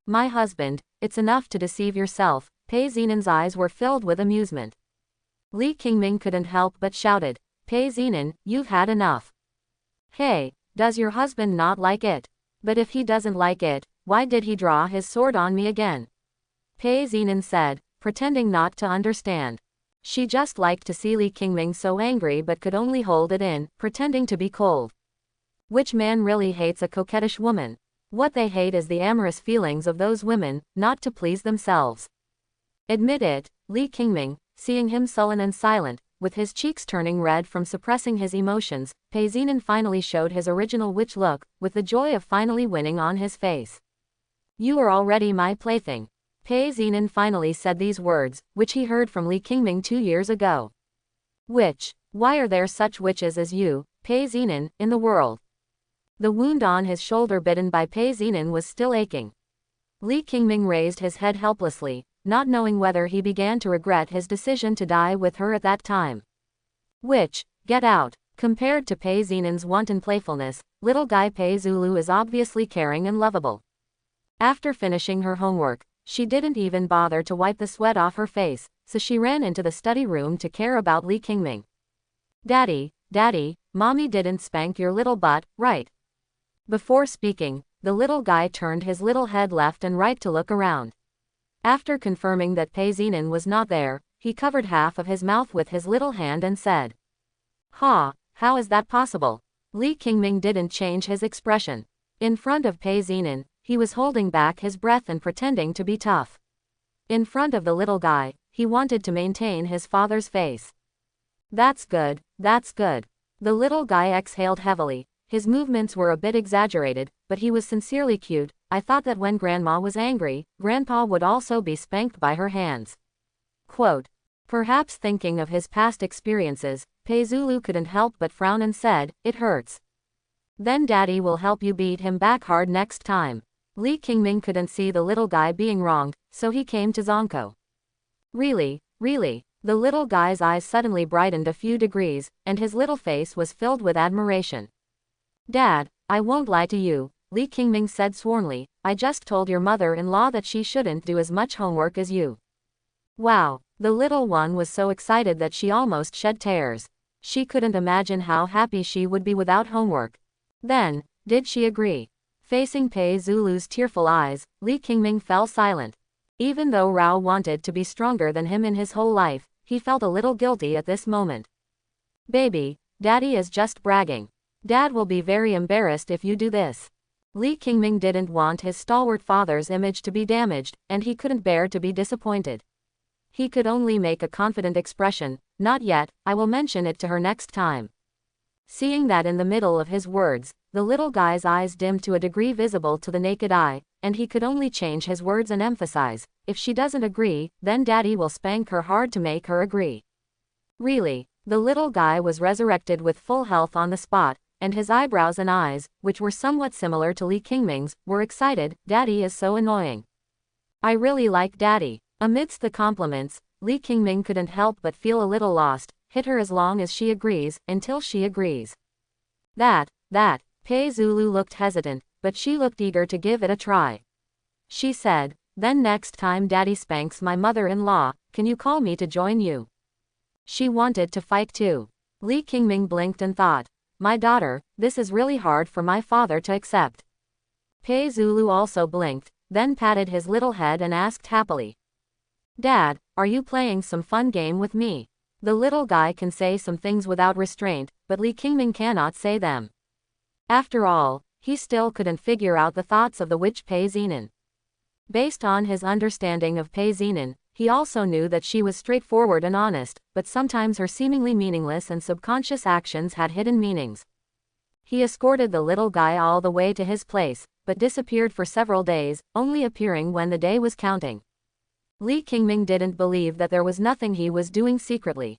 My husband, it's enough to deceive yourself. Pei Zinan's eyes were filled with amusement. Li Qingming couldn't help but shouted, Pei Zinan, you've had enough. Hey, does your husband not like it? But if he doesn't like it, why did he draw his sword on me again? Pei Zinan said, pretending not to understand. She just liked to see Li Qingming so angry but could only hold it in, pretending to be cold. Which man really hates a coquettish woman? What they hate is the amorous feelings of those women, not to please themselves. Admit it, Li Qingming, seeing him sullen and silent, with his cheeks turning red from suppressing his emotions, Pei Zinan finally showed his original witch look, with the joy of finally winning on his face. You are already my plaything. Pei Zinan finally said these words, which he heard from Li Qingming 2 years ago. Witch, why are there such witches as you, Pei Zinan, in the world? The wound on his shoulder bitten by Pei Zinan was still aching. Li Qingming raised his head helplessly, not knowing whether he began to regret his decision to die with her at that time. Witch, get out. Compared to Pei Zinan's wanton playfulness, little guy Pei Zulu is obviously caring and lovable. After finishing her homework, she didn't even bother to wipe the sweat off her face, so she ran into the study room to care about Li Qingming. Daddy, Mommy didn't spank your little butt, right? Before speaking, the little guy turned his little head left and right to look around. After confirming that Pei Zinan was not there, he covered half of his mouth with his little hand and said, Ha, how is that possible? Li Qingming didn't change his expression. In front of Pei Zinan, he was holding back his breath and pretending to be tough. In front of the little guy, he wanted to maintain his father's face. That's good, that's good. The little guy exhaled heavily. His movements were a bit exaggerated, but he was sincerely cute. I thought that when Grandma was angry, Grandpa would also be spanked by her hands. Quote. Perhaps thinking of his past experiences, Pei Zulu couldn't help but frown and said, it hurts. Then Daddy will help you beat him back hard next time. Li Qingming couldn't see the little guy being wronged, so he came to Zonko. Really? The little guy's eyes suddenly brightened a few degrees, and his little face was filled with admiration. Dad, I won't lie to you, Li Qingming said swornly, I just told your mother-in-law that she shouldn't do as much homework as you. Wow, the little one was so excited that she almost shed tears. She couldn't imagine how happy she would be without homework. Then, did she agree? Facing Pei Zulu's tearful eyes, Li Qingming fell silent. Even though Rao wanted to be stronger than him in his whole life, he felt a little guilty at this moment. Baby, Daddy is just bragging. Dad will be very embarrassed if you do this. Li Qingming didn't want his stalwart father's image to be damaged, and he couldn't bear to be disappointed. He could only make a confident expression, not yet, I will mention it to her next time. Seeing that in the middle of his words, the little guy's eyes dimmed to a degree visible to the naked eye, and he could only change his words and emphasize, if she doesn't agree, then Daddy will spank her hard to make her agree. Really, the little guy was resurrected with full health on the spot, and his eyebrows and eyes, which were somewhat similar to Li Qingming's, were excited. Daddy is so annoying. I really like Daddy. Amidst the compliments, Li Qingming couldn't help but feel a little lost. Hit her as long as she agrees, until she agrees. That, Pei Zulu looked hesitant, but she looked eager to give it a try. She said, then next time Daddy spanks my mother-in-law, can you call me to join you? She wanted to fight too. Li Qingming blinked and thought, my daughter, this is really hard for my father to accept. Pei Zulu also blinked, then patted his little head and asked happily, Dad, are you playing some fun game with me? The little guy can say some things without restraint, but Li Qingming cannot say them. After all, he still couldn't figure out the thoughts of the witch Pei Zinan. Based on his understanding of Pei Zinan, he also knew that she was straightforward and honest, but sometimes her seemingly meaningless and subconscious actions had hidden meanings. He escorted the little guy all the way to his place, but disappeared for several days, only appearing when the day was counting. Li Qingming didn't believe that there was nothing he was doing secretly.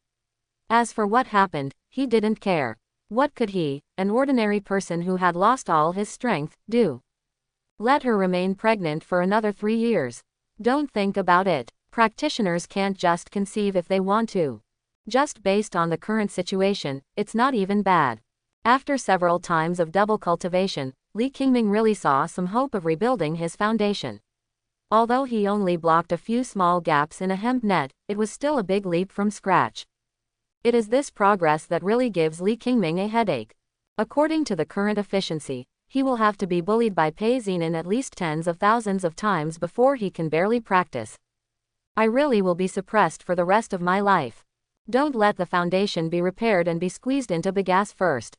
As for what happened, he didn't care. What could he, an ordinary person who had lost all his strength, do? Let her remain pregnant for another 3 years. Don't think about it. Practitioners can't just conceive if they want to. Just based on the current situation, it's not even bad. After several times of double cultivation, Li Qingming really saw some hope of rebuilding his foundation. Although he only blocked a few small gaps in a hemp net, it was still a big leap from scratch. It is this progress that really gives Li Qingming a headache. According to the current efficiency, he will have to be bullied by Pei Zinan at least tens of thousands of times before he can barely practice. I really will be suppressed for the rest of my life. Don't let the foundation be repaired and be squeezed into bagasse first.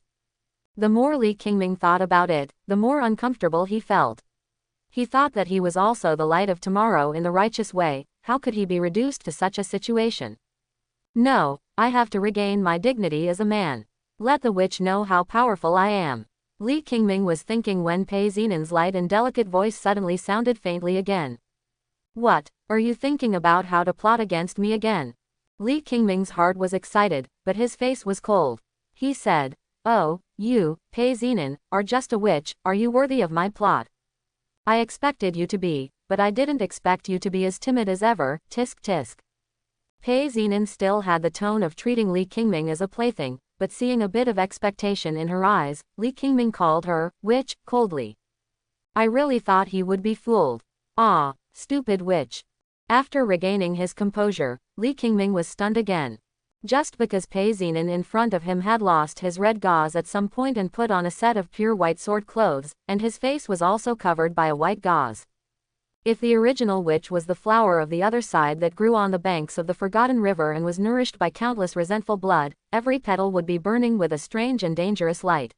The more Li Qingming thought about it, the more uncomfortable he felt. He thought that he was also the light of tomorrow in the righteous way. How could he be reduced to such a situation? No, I have to regain my dignity as a man. Let the witch know how powerful I am. Li Qingming was thinking when Pei Zinan's light and delicate voice suddenly sounded faintly again. What, are you thinking about how to plot against me again? Li Qingming's heart was excited, but his face was cold. He said, Oh, you, Pei Zinan, are just a witch. Are you worthy of my plot? I expected you to be, but I didn't expect you to be as timid as ever, tisk tisk. Pei Zinan still had the tone of treating Li Qingming as a plaything, but seeing a bit of expectation in her eyes, Li Qingming called her, witch, coldly. I really thought he would be fooled. Ah, stupid witch. After regaining his composure, Li Qingming was stunned again. Just because Pei Zinan in front of him had lost his red gauze at some point and put on a set of pure white sword clothes, and his face was also covered by a white gauze. If the original witch was the flower of the other side that grew on the banks of the forgotten river and was nourished by countless resentful blood, every petal would be burning with a strange and dangerous light.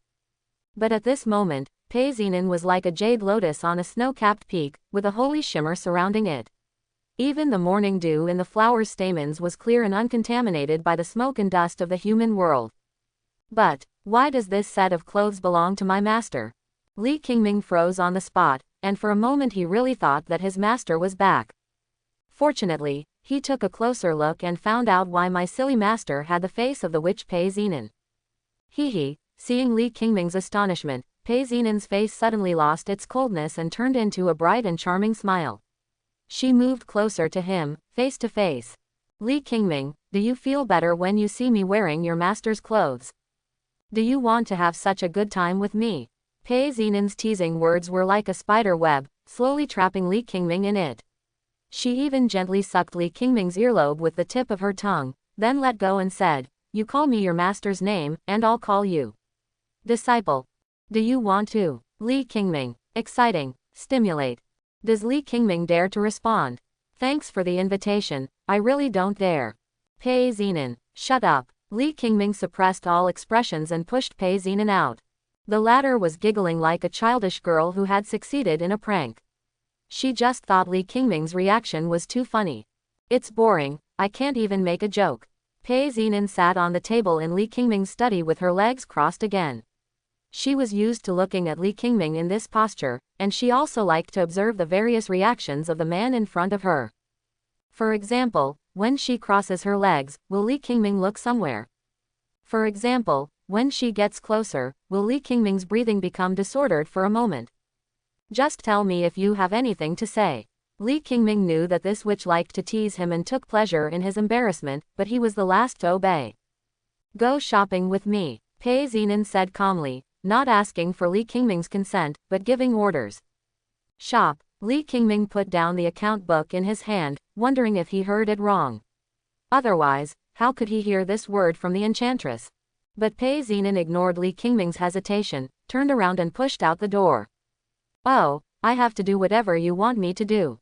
But at this moment, Pei Zinan was like a jade lotus on a snow-capped peak, with a holy shimmer surrounding it. Even the morning dew in the flower's stamens was clear and uncontaminated by the smoke and dust of the human world. But, why does this set of clothes belong to my master? Li Qingming froze on the spot, and for a moment he really thought that his master was back. Fortunately, he took a closer look and found out why my silly master had the face of the witch Pei Zinan. Hee. Seeing Li Qingming's astonishment, Pei Zinan's face suddenly lost its coldness and turned into a bright and charming smile. She moved closer to him, face to face. Li Qingming, do you feel better when you see me wearing your master's clothes? Do you want to have such a good time with me? Pei Zinan's teasing words were like a spider web, slowly trapping Li Qingming in it. She even gently sucked Li Qingming's earlobe with the tip of her tongue, then let go and said, You call me your master's name, and I'll call you disciple. Do you want to? Li Qingming. Exciting. Stimulate. Does Li Qingming dare to respond? Thanks for the invitation, I really don't dare. Pei Zinan. Shut up. Li Qingming suppressed all expressions and pushed Pei Zinan out. The latter was giggling like a childish girl who had succeeded in a prank. She just thought Li Qingming's reaction was too funny. It's boring, I can't even make a joke. Pei Zinan sat on the table in Li Qingming's study with her legs crossed again. She was used to looking at Li Qingming in this posture, and she also liked to observe the various reactions of the man in front of her. For example, when she crosses her legs, will Li Qingming look somewhere? For example, when she gets closer, will Li Qingming's breathing become disordered for a moment? Just tell me if you have anything to say. Li Qingming knew that this witch liked to tease him and took pleasure in his embarrassment, but he was the last to obey. Go shopping with me, Pei Zinan said calmly, not asking for Li Qingming's consent, but giving orders. Shop. Li Qingming put down the account book in his hand, wondering if he heard it wrong. Otherwise, how could he hear this word from the enchantress? But Pei Zinan ignored Li Qingming's hesitation, turned around and pushed out the door. Oh, I have to do whatever you want me to do.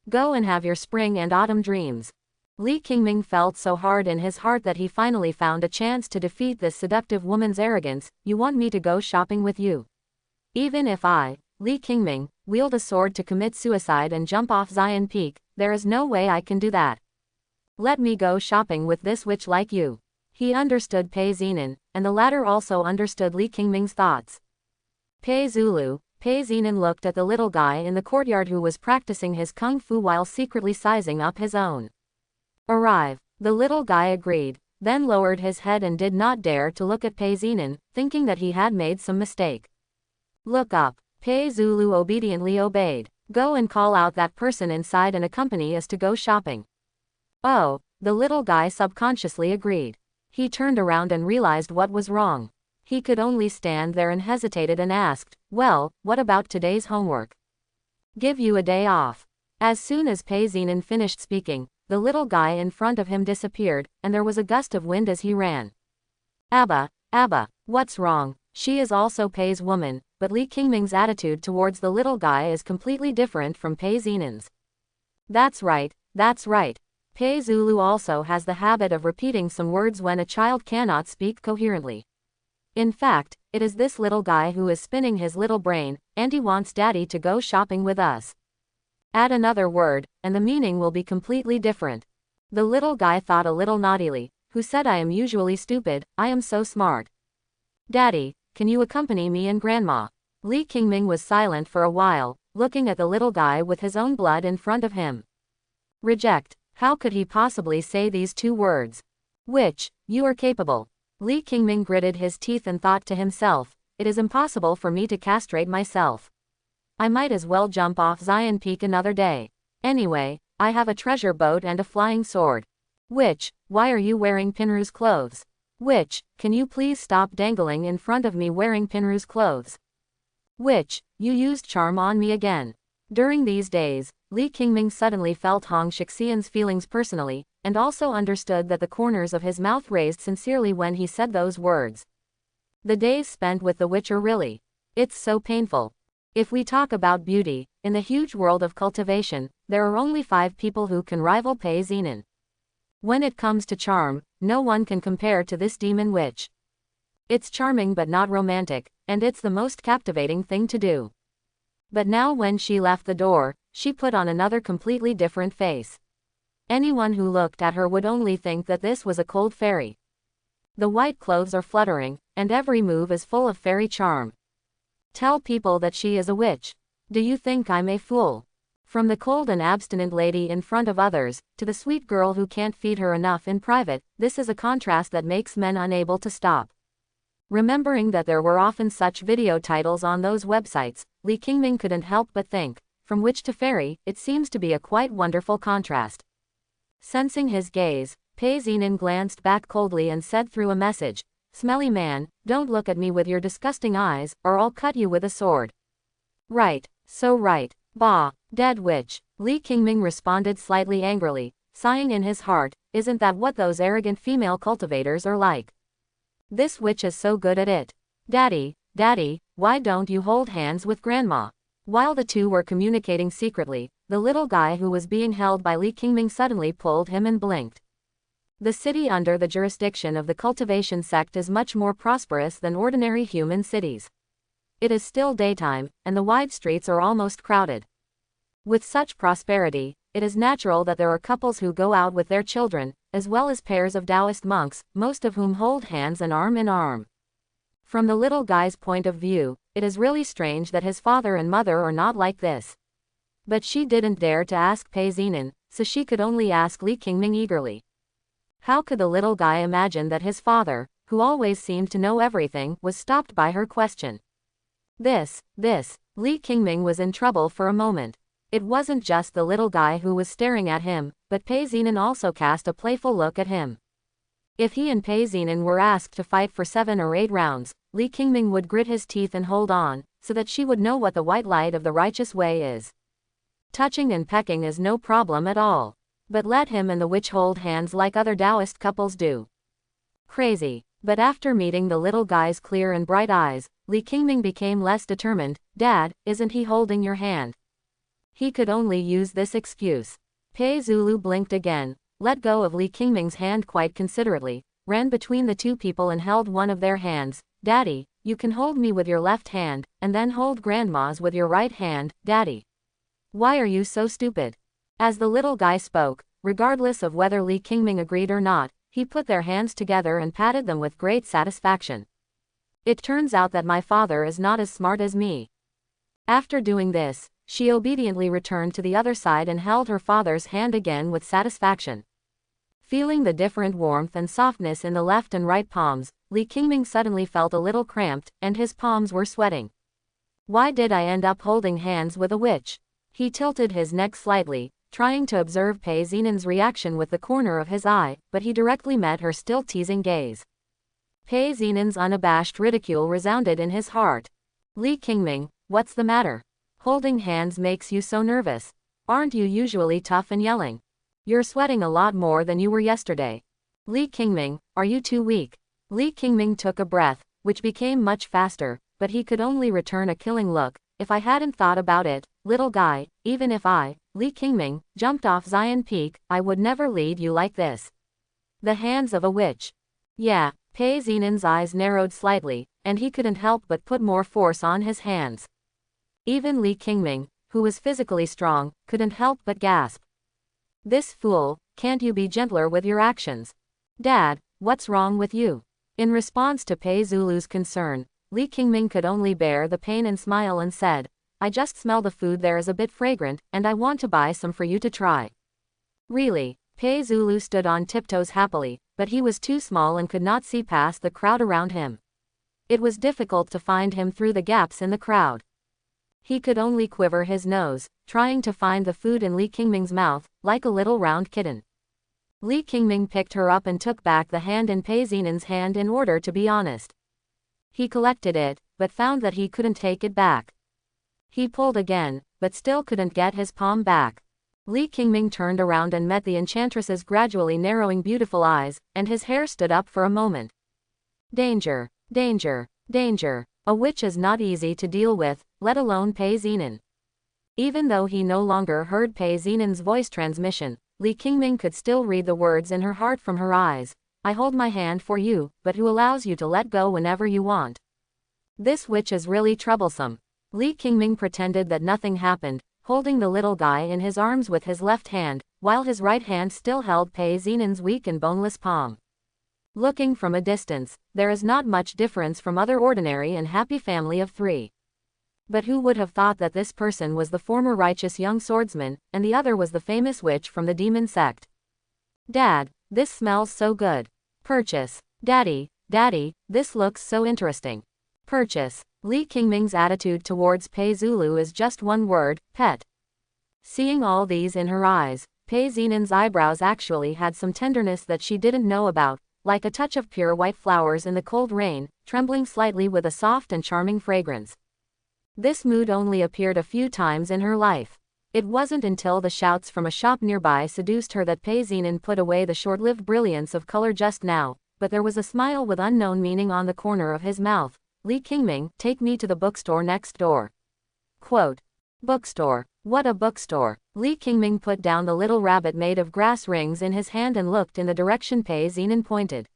Go and have your spring and autumn dreams. Li Qingming felt so hard in his heart that he finally found a chance to defeat this seductive woman's arrogance. You want me to go shopping with you? Even if I, Li Qingming, wield a sword to commit suicide and jump off Zion Peak, there is no way I can do that. Let me go shopping with this witch like you. He understood Pei Zinan, and the latter also understood Li Qingming's thoughts. Pei Zinan looked at the little guy in the courtyard who was practicing his kung fu while secretly sizing up his own. Arrive. The little guy agreed, then lowered his head and did not dare to look at Pei Zinan, thinking that he had made some mistake. Look up. Pei Zulu obediently obeyed. Go and call out that person inside and accompany us to go shopping. Oh, the little guy subconsciously agreed. He turned around and realized what was wrong. He could only stand there and hesitated and asked, well, what about today's homework? Give you a day off. As soon as Pei Zinan finished speaking, the little guy in front of him disappeared, and there was a gust of wind as he ran. Abba, what's wrong? She is also Pei's woman, but Li Qingming's attitude towards the little guy is completely different from Pei Zinan's. That's right. Pei Zulu also has the habit of repeating some words when a child cannot speak coherently. In fact, it is this little guy who is spinning his little brain, and he wants daddy to go shopping with us. Add another word, and the meaning will be completely different. The little guy thought a little naughtily, who said I am usually stupid, I am so smart. Daddy, can you accompany me and Grandma? Li Qingming was silent for a while, looking at the little guy with his own blood in front of him. Reject. How could he possibly say these two words? Which, you are capable. Li Qingming gritted his teeth and thought to himself, it is impossible for me to castrate myself. I might as well jump off Zion Peak another day. Anyway, I have a treasure boat and a flying sword. Witch, why are you wearing Pinru's clothes? Witch, can you please stop dangling in front of me wearing Pinru's clothes? Witch, you used charm on me again. During these days, Li Qingming suddenly felt Hong Shixian's feelings personally, and also understood that the corners of his mouth raised sincerely when he said those words. The days spent with the witch are really. It's so painful. If we talk about beauty, in the huge world of cultivation, there are only 5 people who can rival Pei Zinan. When it comes to charm, no one can compare to this demon witch. It's charming but not romantic, and it's the most captivating thing to do. But now when she left the door, she put on another completely different face. Anyone who looked at her would only think that this was a cold fairy. The white clothes are fluttering, and every move is full of fairy charm. Tell people that she is a witch. Do you think I'm a fool? From the cold and abstinent lady in front of others, to the sweet girl who can't feed her enough in private, this is a contrast that makes men unable to stop. Remembering that there were often such video titles on those websites, Li Qingming couldn't help but think, from witch to fairy, it seems to be a quite wonderful contrast. Sensing his gaze, Pei Zinan glanced back coldly and said through a message, Smelly man, don't look at me with your disgusting eyes, or I'll cut you with a sword. Right, so right. Bah, dead witch. Li Qingming responded slightly angrily, sighing in his heart, isn't that what those arrogant female cultivators are like? This witch is so good at it. Daddy, why don't you hold hands with Grandma? While the two were communicating secretly, the little guy who was being held by Li Qingming suddenly pulled him and blinked. The city under the jurisdiction of the cultivation sect is much more prosperous than ordinary human cities. It is still daytime, and the wide streets are almost crowded. With such prosperity, it is natural that there are couples who go out with their children, as well as pairs of Taoist monks, most of whom hold hands and arm in arm. From the little guy's point of view, it is really strange that his father and mother are not like this. But she didn't dare to ask Pei Zinan, so she could only ask Li Qingming eagerly. How could the little guy imagine that his father, who always seemed to know everything, was stopped by her question? Li Qingming was in trouble for a moment. It wasn't just the little guy who was staring at him, but Pei Zinan also cast a playful look at him. If he and Pei Zinan were asked to fight for 7 or 8 rounds, Li Qingming would grit his teeth and hold on, so that she would know what the white light of the righteous way is. Touching and pecking is no problem at all. But let him and the witch hold hands like other Taoist couples do. Crazy. But after meeting the little guy's clear and bright eyes, Li Qingming became less determined. Dad, isn't he holding your hand? He could only use this excuse. Pei Zulu blinked again, let go of Li Qingming's hand quite considerately, ran between the two people and held one of their hands. Daddy, you can hold me with your left hand, and then hold Grandma's with your right hand, Daddy. Why are you so stupid? As the little guy spoke, regardless of whether Li Qingming agreed or not, he put their hands together and patted them with great satisfaction. It turns out that my father is not as smart as me. After doing this, she obediently returned to the other side and held her father's hand again with satisfaction. Feeling the different warmth and softness in the left and right palms, Li Qingming suddenly felt a little cramped, and his palms were sweating. Why did I end up holding hands with a witch? He tilted his neck slightly, trying to observe Pei Zinen's reaction with the corner of his eye, but he directly met her still teasing gaze. Pei Zinen's unabashed ridicule resounded in his heart. Li Qingming, what's the matter? Holding hands makes you so nervous. Aren't you usually tough and yelling? You're sweating a lot more than you were yesterday. Li Qingming, are you too weak? Li Qingming took a breath, which became much faster, but he could only return a killing look. If I hadn't thought about it, little guy, even if I, Li Qingming, jumped off Zion Peak, I would never lead you like this. The hands of a witch. Yeah, Pei Zinen's eyes narrowed slightly, and he couldn't help but put more force on his hands. Even Li Qingming, who was physically strong, couldn't help but gasp. This fool, can't you be gentler with your actions? Dad, what's wrong with you? In response to Pei Zulu's concern, Li Qingming could only bear the pain and smile and said, I just smell the food there is a bit fragrant, and I want to buy some for you to try. Really? Pei Zulu stood on tiptoes happily, but he was too small and could not see past the crowd around him. It was difficult to find him through the gaps in the crowd. He could only quiver his nose, trying to find the food in Li Qingming's mouth, like a little round kitten. Li Qingming picked her up and took back the hand in Pei Zinen's hand in order to be honest. He collected it, but found that he couldn't take it back. He pulled again, but still couldn't get his palm back. Li Qingming turned around and met the enchantress's gradually narrowing beautiful eyes, and his hair stood up for a moment. Danger, danger, danger. A witch is not easy to deal with, let alone Pei Zinen. Even though he no longer heard Pei Zinen's voice transmission, Li Qingming could still read the words in her heart from her eyes. I hold my hand for you, but who allows you to let go whenever you want? This witch is really troublesome. Li Qingming pretended that nothing happened, holding the little guy in his arms with his left hand, while his right hand still held Pei Zinen's weak and boneless palm. Looking from a distance, there is not much difference from other ordinary and happy family of three. But who would have thought that this person was the former righteous young swordsman, and the other was the famous witch from the demon sect? Dad, this smells so good. Purchase. Daddy, Daddy, this looks so interesting. Purchase. Li Qingming's attitude towards Pei Zulu is just one word, pet. Seeing all these in her eyes, Pei Zinen's eyebrows actually had some tenderness that she didn't know about, like a touch of pure white flowers in the cold rain, trembling slightly with a soft and charming fragrance. This mood only appeared a few times in her life. It wasn't until the shouts from a shop nearby seduced her that Pei Zinen put away the short-lived brilliance of color just now, but there was a smile with unknown meaning on the corner of his mouth. Li Qingming, take me to the bookstore next door. Quote. Bookstore. What a bookstore. Li Qingming put down the little rabbit made of grass rings in his hand and looked in the direction Pei Zinen pointed.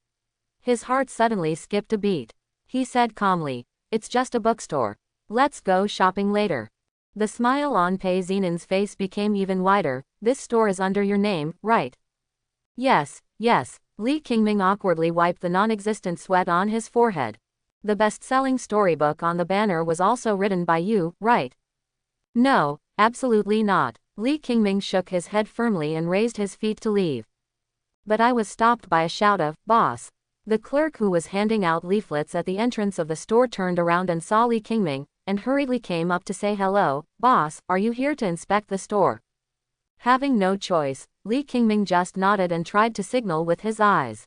His heart suddenly skipped a beat. He said calmly, it's just a bookstore. Let's go shopping later. The smile on Pei Zinen's face became even wider. This store is under your name, right? Yes, yes. Li Qingming awkwardly wiped the non-existent sweat on his forehead. The best-selling storybook on the banner was also written by you, right? No, absolutely not. Li Qingming shook his head firmly and raised his feet to leave. But I was stopped by a shout of, boss. The clerk who was handing out leaflets at the entrance of the store turned around and saw Li Qingming, and hurriedly came up to say hello, boss, are you here to inspect the store? Having no choice, Li Qingming just nodded and tried to signal with his eyes.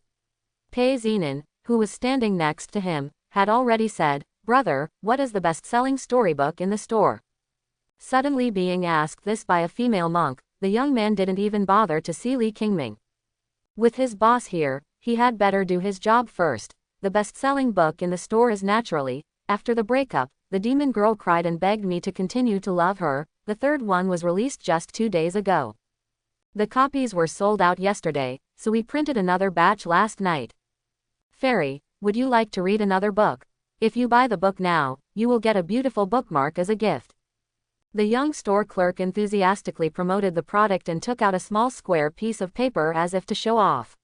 Pei Zinen, who was standing next to him, had already said, brother, what is the best-selling storybook in the store? Suddenly being asked this by a female monk, the young man didn't even bother to see Li Qingming. With his boss here, he had better do his job first. The best-selling book in the store is naturally, after the breakup, the demon girl cried and begged me to continue to love her. The third one was released just 2 days ago. The copies were sold out yesterday, so we printed another batch last night. Fairy, would you like to read another book? If you buy the book now, you will get a beautiful bookmark as a gift. The young store clerk enthusiastically promoted the product and took out a small square piece of paper as if to show off.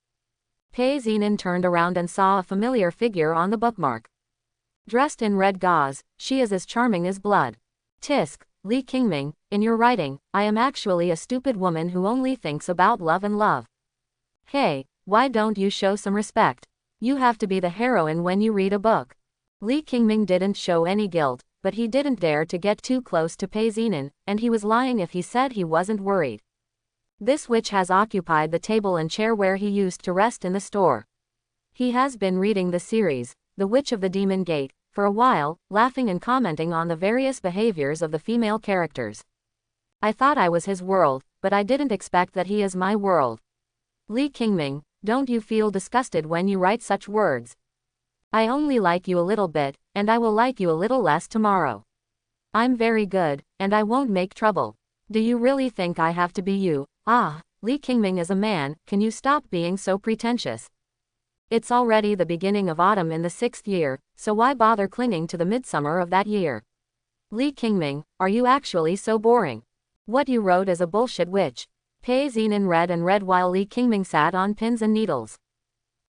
Pei Zinan turned around and saw a familiar figure on the bookmark. Dressed in red gauze, she is as charming as blood. Tisk, Li Qingming, in your writing, I am actually a stupid woman who only thinks about love and love. Hey, why don't you show some respect? You have to be the heroine when you read a book. Li Qingming didn't show any guilt, but he didn't dare to get too close to Pei Zinan, and he was lying if he said he wasn't worried. This witch has occupied the table and chair where he used to rest in the store. He has been reading the series, The Witch of the Demon Gate, for a while, laughing and commenting on the various behaviors of the female characters. I thought I was his world, but I didn't expect that he is my world. Li Qingming, don't you feel disgusted when you write such words? I only like you a little bit, and I will like you a little less tomorrow. I'm very good, and I won't make trouble. Do you really think I have to be you? Ah, Li Qingming is a man, can you stop being so pretentious? It's already the beginning of autumn in the 6th year, so why bother clinging to the midsummer of that year? Li Qingming, are you actually so boring? What you wrote is a bullshit witch. Pei Zinan read and read while Li Qingming sat on pins and needles.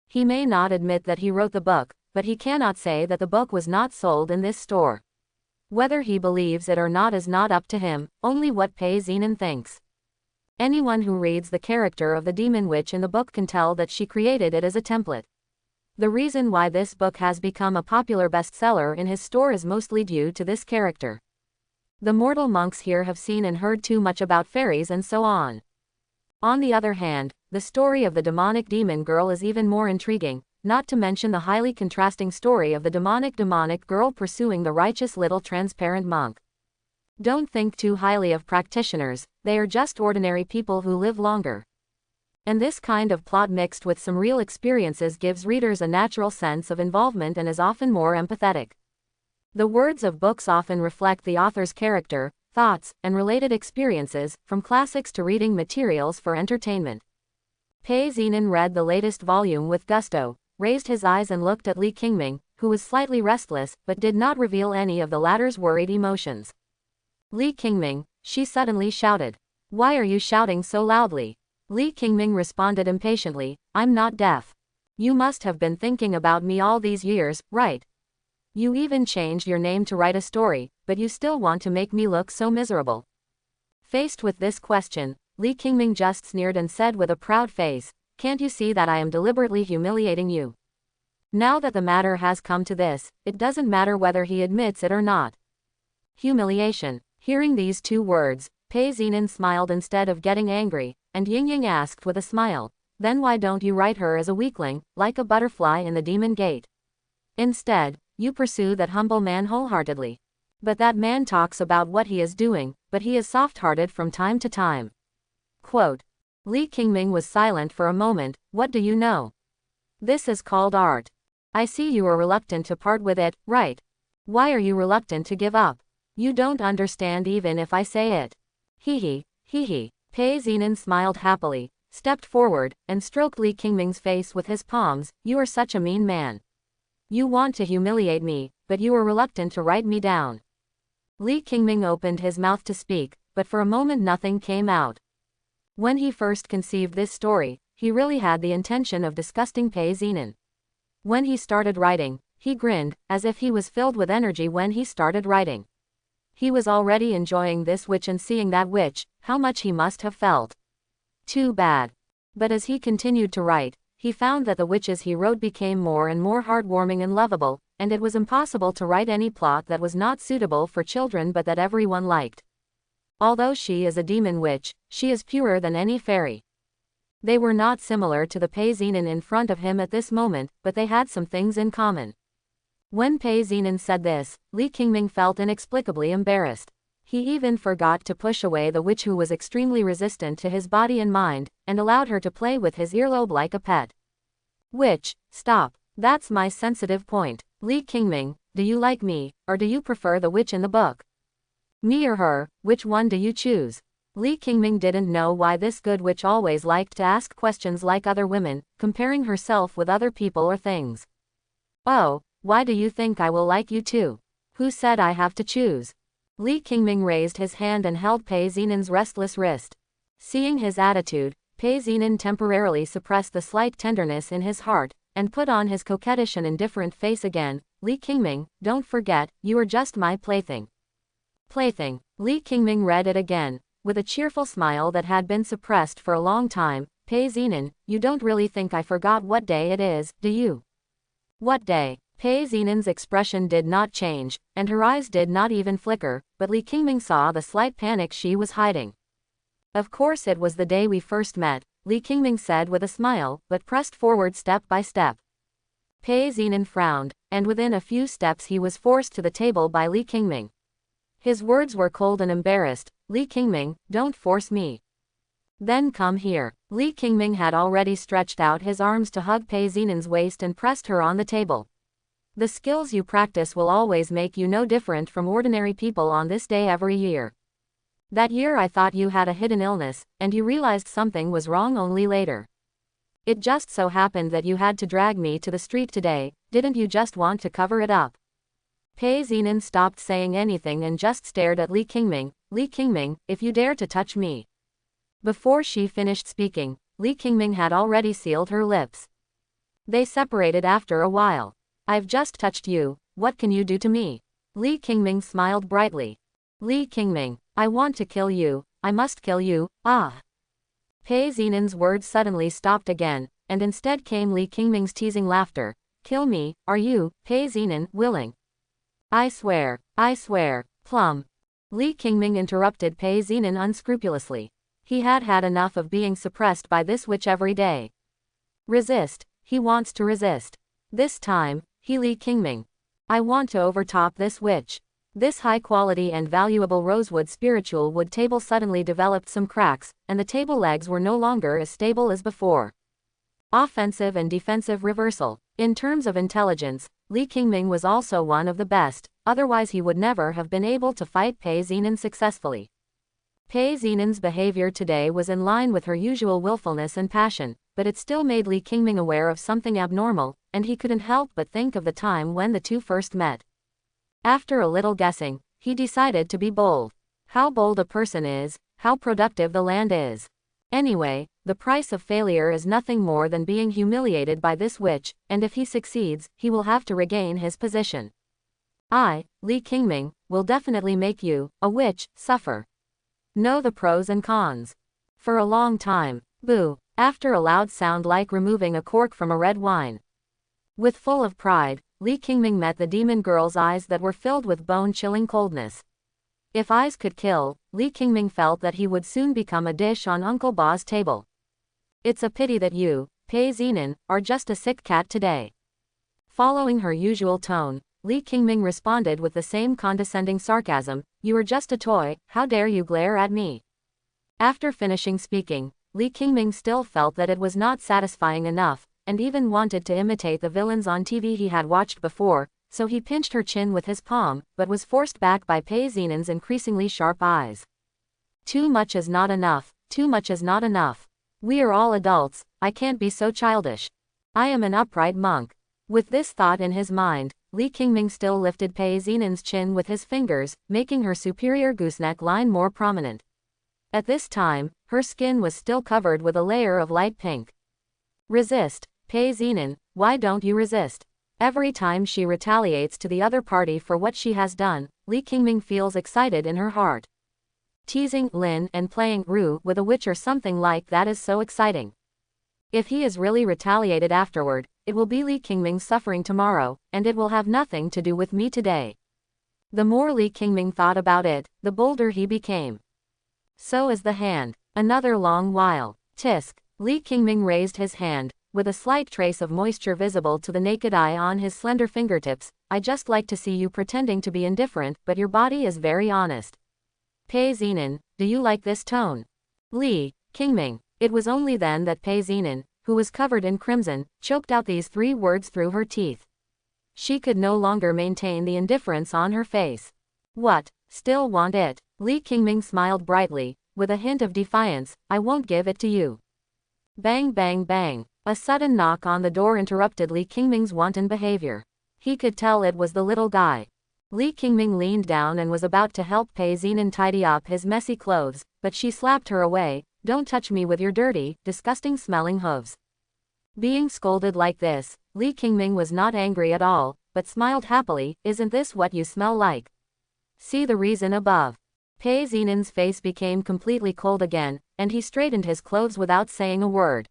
He may not admit that he wrote the book, but he cannot say that the book was not sold in this store. Whether he believes it or not is not up to him, only what Pei Zinan thinks. Anyone who reads the character of the demon witch in the book can tell that she created it as a template. The reason why this book has become a popular bestseller in his store is mostly due to this character. The mortal monks here have seen and heard too much about fairies and so on. On the other hand, the story of the demonic demon girl is even more intriguing, not to mention the highly contrasting story of the demonic girl pursuing the righteous little transparent monk. Don't think too highly of practitioners, they are just ordinary people who live longer. And this kind of plot mixed with some real experiences gives readers a natural sense of involvement and is often more empathetic. The words of books often reflect the author's character, thoughts, and related experiences, from classics to reading materials for entertainment. Pei Zinan read the latest volume with gusto, raised his eyes and looked at Li Qingming, who was slightly restless, but did not reveal any of the latter's worried emotions. Li Qingming, she suddenly shouted. Why are you shouting so loudly? Li Qingming responded impatiently, I'm not deaf. You must have been thinking about me all these years, right? You even changed your name to write a story, but you still want to make me look so miserable. Faced with this question, Li Qingming just sneered and said with a proud face, can't you see that I am deliberately humiliating you? Now that the matter has come to this, it doesn't matter whether he admits it or not. Humiliation. Hearing these 2 words, Pei Zinan smiled instead of getting angry, and Yingying asked with a smile, then why don't you write her as a weakling, like a butterfly in the demon gate? Instead, you pursue that humble man wholeheartedly. But that man talks about what he is doing, but he is soft-hearted from time to time. Quote. Li Qingming was silent for a moment, what do you know? This is called art. I see you are reluctant to part with it, right? Why are you reluctant to give up? You don't understand even if I say it. Hee hee. Pei Zinan smiled happily, stepped forward, and stroked Li Qingming's face with his palms. You are such a mean man. You want to humiliate me, but you are reluctant to write me down. Li Qingming opened his mouth to speak, but for a moment nothing came out. When he first conceived this story, he really had the intention of disgusting Pei Zinan. When he started writing, he grinned, as if he was filled with energy when he started writing. He was already enjoying this witch and seeing that witch, how much he must have felt. Too bad. But as he continued to write, he found that the witches he wrote became more and more heartwarming and lovable, and it was impossible to write any plot that was not suitable for children but that everyone liked. Although she is a demon witch, she is purer than any fairy. They were not similar to the Pei Zinan in front of him at this moment, but they had some things in common. When Pei Zinan said this, Li Qingming felt inexplicably embarrassed. He even forgot to push away the witch who was extremely resistant to his body and mind, and allowed her to play with his earlobe like a pet. Witch, stop. That's my sensitive point. Li Qingming, do you like me, or do you prefer the witch in the book? Me or her, which one do you choose? Li Qingming didn't know why this good witch always liked to ask questions like other women, comparing herself with other people or things. Oh, why do you think I will like you too? Who said I have to choose? Li Qingming raised his hand and held Pei Zinen's restless wrist. Seeing his attitude, Pei Zinen temporarily suppressed the slight tenderness in his heart, and put on his coquettish and indifferent face again. Li Qingming, don't forget, you are just my plaything. Plaything. Li Qingming read it again, with a cheerful smile that had been suppressed for a long time. Pei Zinen, you don't really think I forgot what day it is, do you? What day? Pei Zinen's expression did not change, and her eyes did not even flicker, but Li Qingming saw the slight panic she was hiding. Of course it was the day we first met, Li Qingming said with a smile, but pressed forward step by step. Pei Zinen frowned, and within a few steps he was forced to the table by Li Qingming. His words were cold and embarrassed. Li Qingming, don't force me. Then come here. Li Qingming had already stretched out his arms to hug Pei Zinen's waist and pressed her on the table. The skills you practice will always make you no different from ordinary people on this day every year. That year I thought you had a hidden illness, and you realized something was wrong only later. It just so happened that you had to drag me to the street today. Didn't you just want to cover it up? Pei Zinen stopped saying anything and just stared at Li Qingming. Li Qingming, if you dare to touch me. Before she finished speaking, Li Qingming had already sealed her lips. They separated after a while. I've just touched you, what can you do to me? Li Qingming smiled brightly. Li Qingming, I want to kill you, I must kill you, ah. Pei Zinen's words suddenly stopped again, and instead came Li Qingming's teasing laughter. Kill me, are you, Pei Zinen, willing? I swear, plum. Li Qingming interrupted Pei Zinen unscrupulously. He had had enough of being suppressed by this witch every day. Resist, he wants to resist. This time, he Li Qingming. I want to overtop this witch. This high-quality and valuable rosewood spiritual wood table suddenly developed some cracks, and the table legs were no longer as stable as before. Offensive and defensive reversal. In terms of intelligence, Li Qingming was also one of the best, otherwise he would never have been able to fight Pei Zinen successfully. Pei Zinen's behavior today was in line with her usual willfulness and passion, but it still made Li Qingming aware of something abnormal, and he couldn't help but think of the time when the two first met. After a little guessing, he decided to be bold. How bold a person is, how productive the land is. Anyway, the price of failure is nothing more than being humiliated by this witch, and if he succeeds, he will have to regain his position. I, Li Qingming, will definitely make you, a witch, suffer. Know the pros and cons. For a long time, boo, after a loud sound like removing a cork from a red wine. With full of pride, Li Qingming met the demon girl's eyes that were filled with bone-chilling coldness. If eyes could kill, Li Qingming felt that he would soon become a dish on Uncle Ba's table. It's a pity that you, Pei Zinen, are just a sick cat today. Following her usual tone, Li Qingming responded with the same condescending sarcasm, you are just a toy, how dare you glare at me? After finishing speaking, Li Qingming still felt that it was not satisfying enough, and even wanted to imitate the villains on TV he had watched before, so he pinched her chin with his palm, but was forced back by Pei Zinen's increasingly sharp eyes. Too much is not enough, too much is not enough. We are all adults, I can't be so childish. I am an upright monk. With this thought in his mind, Li Qingming still lifted Pei Zinen's chin with his fingers, making her superior gooseneck line more prominent. At this time, her skin was still covered with a layer of light pink. Resist, Pei Zinen, why don't you resist? Every time she retaliates to the other party for what she has done, Li Qingming feels excited in her heart. Teasing Lin and playing Ru with a witch or something like that is so exciting. If he is really retaliated afterward, it will be Li Qingming suffering tomorrow, and it will have nothing to do with me today. The more Li Qingming thought about it, the bolder he became. So is the hand. Another long while. Tisk. Li Qingming raised his hand, with a slight trace of moisture visible to the naked eye on his slender fingertips. I just like to see you pretending to be indifferent, but your body is very honest. Pei Zinan, do you like this tone? Li Qingming. It was only then that Pei Zinan, who was covered in crimson, choked out these 3 words through her teeth. She could no longer maintain the indifference on her face. What? Still want it? Li Qingming smiled brightly, with a hint of defiance. I won't give it to you. Bang bang bang. A sudden knock on the door interrupted Li Qingming's wanton behavior. He could tell it was the little guy. Li Qingming leaned down and was about to help Pei Zinan tidy up his messy clothes, but she slapped her away. Don't touch me with your dirty, disgusting smelling hooves. Being scolded like this, Li Qingming was not angry at all, but smiled happily. Isn't this what you smell like? See the reason above. Pei Zinan's face became completely cold again, and he straightened his clothes without saying a word.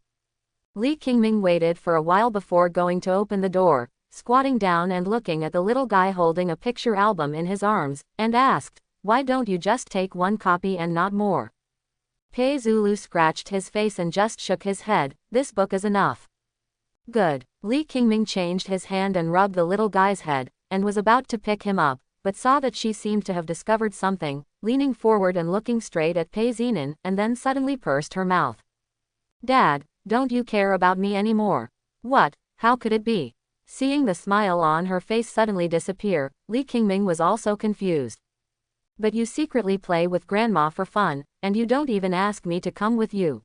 Li Qingming waited for a while before going to open the door, squatting down and looking at the little guy holding a picture album in his arms, and asked, why don't you just take 1 copy and not more? Pei Zulu scratched his face and just shook his head. This book is enough. Good. Li Qingming changed his hand and rubbed the little guy's head, and was about to pick him up, but saw that she seemed to have discovered something, leaning forward and looking straight at Pei Zinan, and then suddenly pursed her mouth. Dad, don't you care about me anymore? What? How could it be? Seeing the smile on her face suddenly disappear, Li Qingming was also confused. But you secretly play with Grandma for fun, and you don't even ask me to come with you.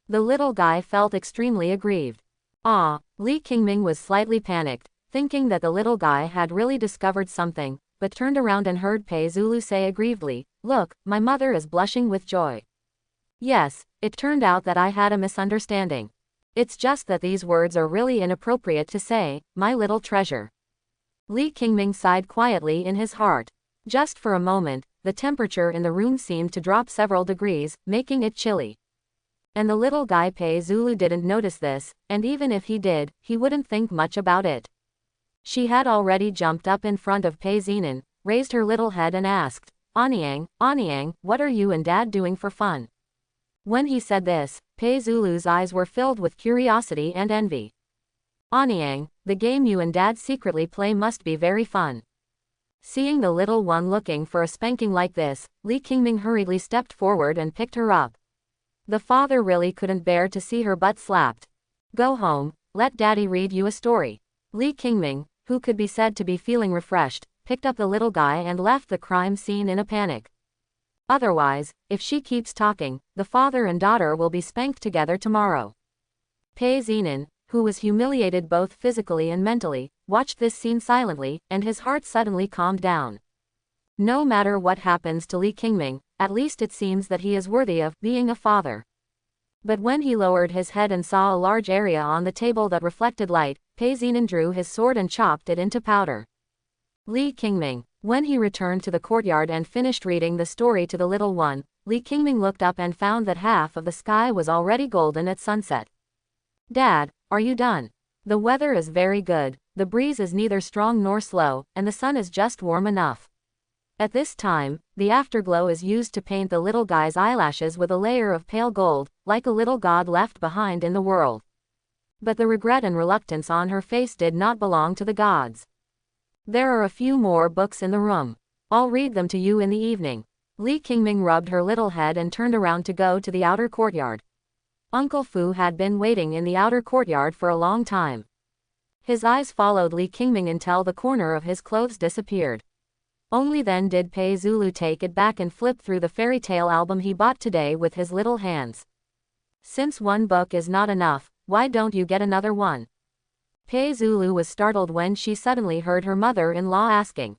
The little guy felt extremely aggrieved. Ah, Li Qingming was slightly panicked, thinking that the little guy had really discovered something, but turned around and heard Pei Zulu say aggrievedly, look, my mother is blushing with joy. Yes, it turned out that I had a misunderstanding. It's just that these words are really inappropriate to say, my little treasure. Li Qingming sighed quietly in his heart. Just for a moment, the temperature in the room seemed to drop several degrees, making it chilly. And the little guy Pei Zulu didn't notice this, and even if he did, he wouldn't think much about it. She had already jumped up in front of Pei Zinan, raised her little head and asked, Anyang, what are you and Dad doing for fun? When he said this, Pei Zulu's eyes were filled with curiosity and envy. Anyang, the game you and Dad secretly play must be very fun. Seeing the little one looking for a spanking like this, Li Qingming hurriedly stepped forward and picked her up. The father really couldn't bear to see her butt slapped. Go home, let Daddy read you a story. Li Qingming, who could be said to be feeling refreshed, picked up the little guy and left the crime scene in a panic. Otherwise, if she keeps talking, the father and daughter will be spanked together tomorrow. Pei Zinan, who was humiliated both physically and mentally, watched this scene silently, and his heart suddenly calmed down. No matter what happens to Li Qingming, at least it seems that he is worthy of being a father. But when he lowered his head and saw a large area on the table that reflected light, Pei Zinan drew his sword and chopped it into powder. Li Qingming. When he returned to the courtyard and finished reading the story to the little one, Li Qingming looked up and found that half of the sky was already golden at sunset. Dad, are you done? The weather is very good, the breeze is neither strong nor slow, and the sun is just warm enough. At this time, the afterglow is used to paint the little guy's eyelashes with a layer of pale gold, like a little god left behind in the world. But the regret and reluctance on her face did not belong to the gods. There are a few more books in the room. I'll read them to you in the evening. Li Qingming rubbed her little head and turned around to go to the outer courtyard. Uncle Fu had been waiting in the outer courtyard for a long time. His eyes followed Li Qingming until the corner of his clothes disappeared. Only then did Pei Zulu take it back and flip through the fairy tale album he bought today with his little hands. Since one book is not enough, why don't you get another one? Pei Zulu was startled when she suddenly heard her mother-in-law asking.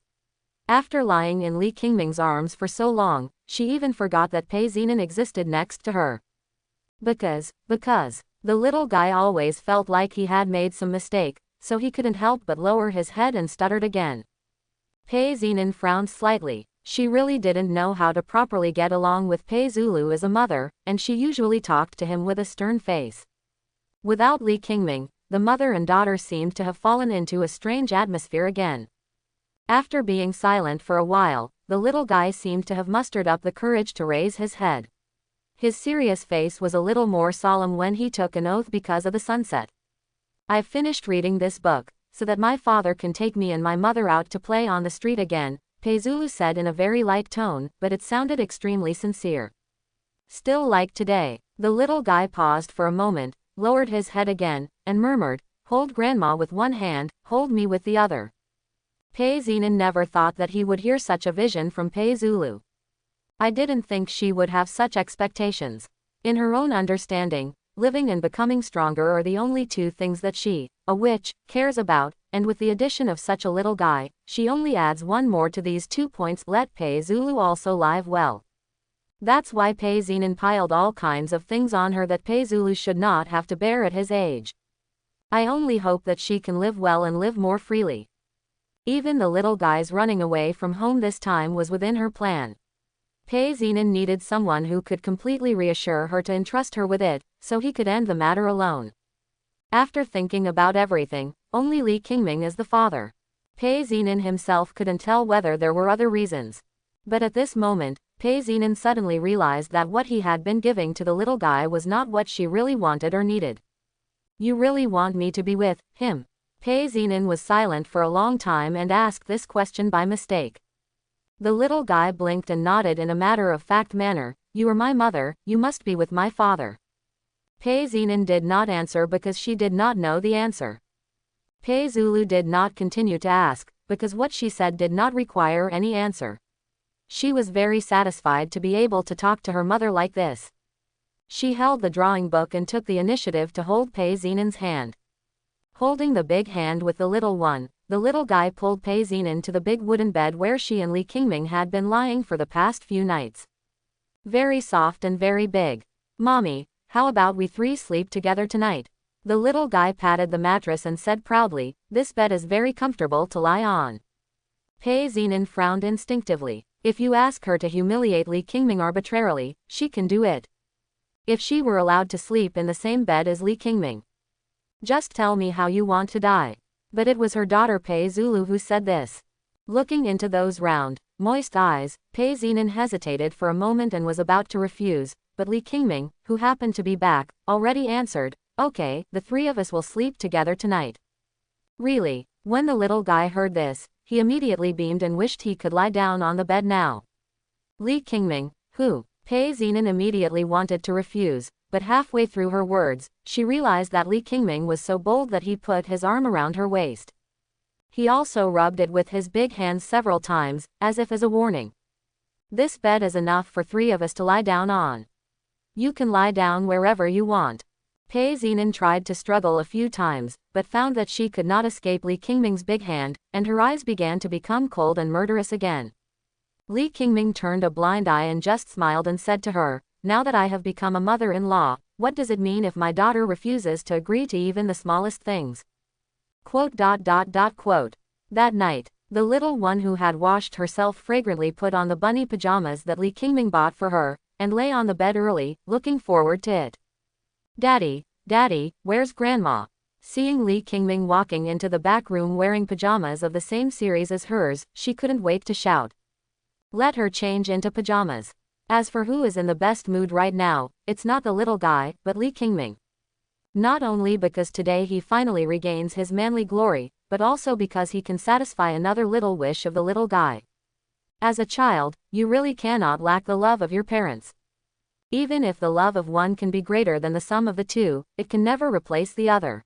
After lying in Li Qingming's arms for so long, she even forgot that Pei Zinan existed next to her. Because, the little guy always felt like he had made some mistake, so he couldn't help but lower his head and stuttered again. Pei Zinan frowned slightly. She really didn't know how to properly get along with Pei Zulu as a mother, and she usually talked to him with a stern face. Without Li Qingming, the mother and daughter seemed to have fallen into a strange atmosphere again. After being silent for a while, the little guy seemed to have mustered up the courage to raise his head. His serious face was a little more solemn when he took an oath because of the sunset. I've finished reading this book, so that my father can take me and my mother out to play on the street again, Peizulu said in a very light tone, but it sounded extremely sincere. Still like today. The little guy paused for a moment, lowered his head again, and murmured, "Hold grandma with one hand, hold me with the other." Peizinen never thought that he would hear such a vision from Peizulu. I didn't think she would have such expectations. In her own understanding, living and becoming stronger are the only two things that she, a witch, cares about, and with the addition of such a little guy, she only adds one more to these 2 points. Let Peizulu also live well. That's why Peizinen piled all kinds of things on her that Peizulu should not have to bear at his age. I only hope that she can live well and live more freely. Even the little guy's running away from home this time was within her plan. Peizinen needed someone who could completely reassure her to entrust her with it, so he could end the matter alone. After thinking about everything, only Li Qingming is the father. Peizinen himself couldn't tell whether there were other reasons. But at this moment, Peizinen suddenly realized that what he had been giving to the little guy was not what she really wanted or needed. "You really want me to be with him?" Peizinen was silent for a long time and asked this question by mistake. The little guy blinked and nodded in a matter-of-fact manner. "You are my mother, you must be with my father." Peizinen did not answer because she did not know the answer. Peizulu did not continue to ask, because what she said did not require any answer. She was very satisfied to be able to talk to her mother like this. She held the drawing book and took the initiative to hold Peizinen's hand. Holding the big hand with the little one, the little guy pulled Peizinen to the big wooden bed where she and Li Qingming had been lying for the past few nights. Very soft and very big. "Mommy, how about we three sleep together tonight?" The little guy patted the mattress and said proudly, "This bed is very comfortable to lie on." Peizinen frowned instinctively. If you ask her to humiliate Li Qingming arbitrarily, she can do it. If she were allowed to sleep in the same bed as Li Qingming. "Just tell me how you want to die." But it was her daughter Peizulu who said this. Looking into those round, moist eyes, Peizinen hesitated for a moment and was about to refuse, but Li Qingming, who happened to be back, already answered, "Okay, the three of us will sleep together tonight." Really? When the little guy heard this, he immediately beamed and wished he could lie down on the bed now. Li Qingming, who? Peizinen immediately wanted to refuse, but halfway through her words, she realized that Li Qingming was so bold that he put his arm around her waist. He also rubbed it with his big hands several times, as if as a warning. "This bed is enough for three of us to lie down on. You can lie down wherever you want." Peizinen tried to struggle a few times, but found that she could not escape Li Qingming's big hand, and her eyes began to become cold and murderous again. Li Qingming turned a blind eye and just smiled and said to her, "Now that I have become a mother-in-law, what does it mean if my daughter refuses to agree to even the smallest things?" That night, the little one who had washed herself fragrantly put on the bunny pajamas that Li Qingming bought for her, and lay on the bed early, looking forward to it. "Daddy, Daddy, where's Grandma?" Seeing Li Qingming walking into the back room wearing pajamas of the same series as hers, she couldn't wait to shout. Let her change into pajamas. As for who is in the best mood right now, it's not the little guy, but Li Qingming. Not only because today he finally regains his manly glory, but also because he can satisfy another little wish of the little guy. As a child, you really cannot lack the love of your parents. Even if the love of one can be greater than the sum of the two, it can never replace the other.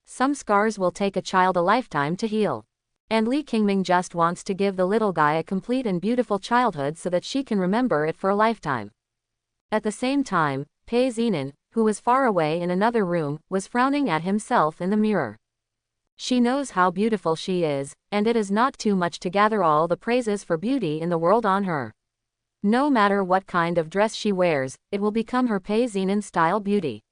Some scars will take a child a lifetime to heal. And Li Qingming just wants to give the little guy a complete and beautiful childhood so that she can remember it for a lifetime. At the same time, Peizinen, who was far away in another room, was frowning at himself in the mirror. She knows how beautiful she is, and it is not too much to gather all the praises for beauty in the world on her. No matter what kind of dress she wears, it will become her Peizinen style beauty.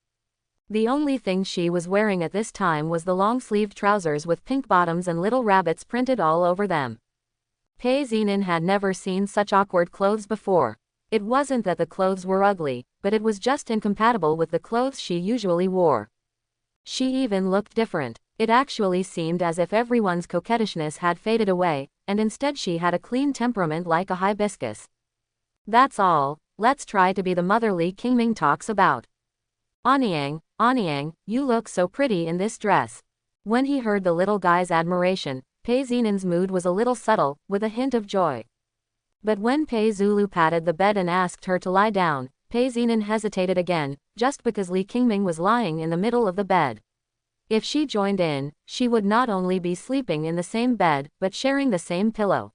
The only thing she was wearing at this time was the long-sleeved trousers with pink bottoms and little rabbits printed all over them. Peizinen had never seen such awkward clothes before. It wasn't that the clothes were ugly, but it was just incompatible with the clothes she usually wore. She even looked different. It actually seemed as if everyone's coquettishness had faded away, and instead she had a clean temperament like a hibiscus. That's all, let's try to be the mother Li Qingming talks about. Anyang, you look so pretty in this dress." When he heard the little guy's admiration, Pei Zinan's mood was a little subtle, with a hint of joy. But when Pei Zulu patted the bed and asked her to lie down, Pei Zinan hesitated again, just because Li Qingming was lying in the middle of the bed. If she joined in, she would not only be sleeping in the same bed, but sharing the same pillow.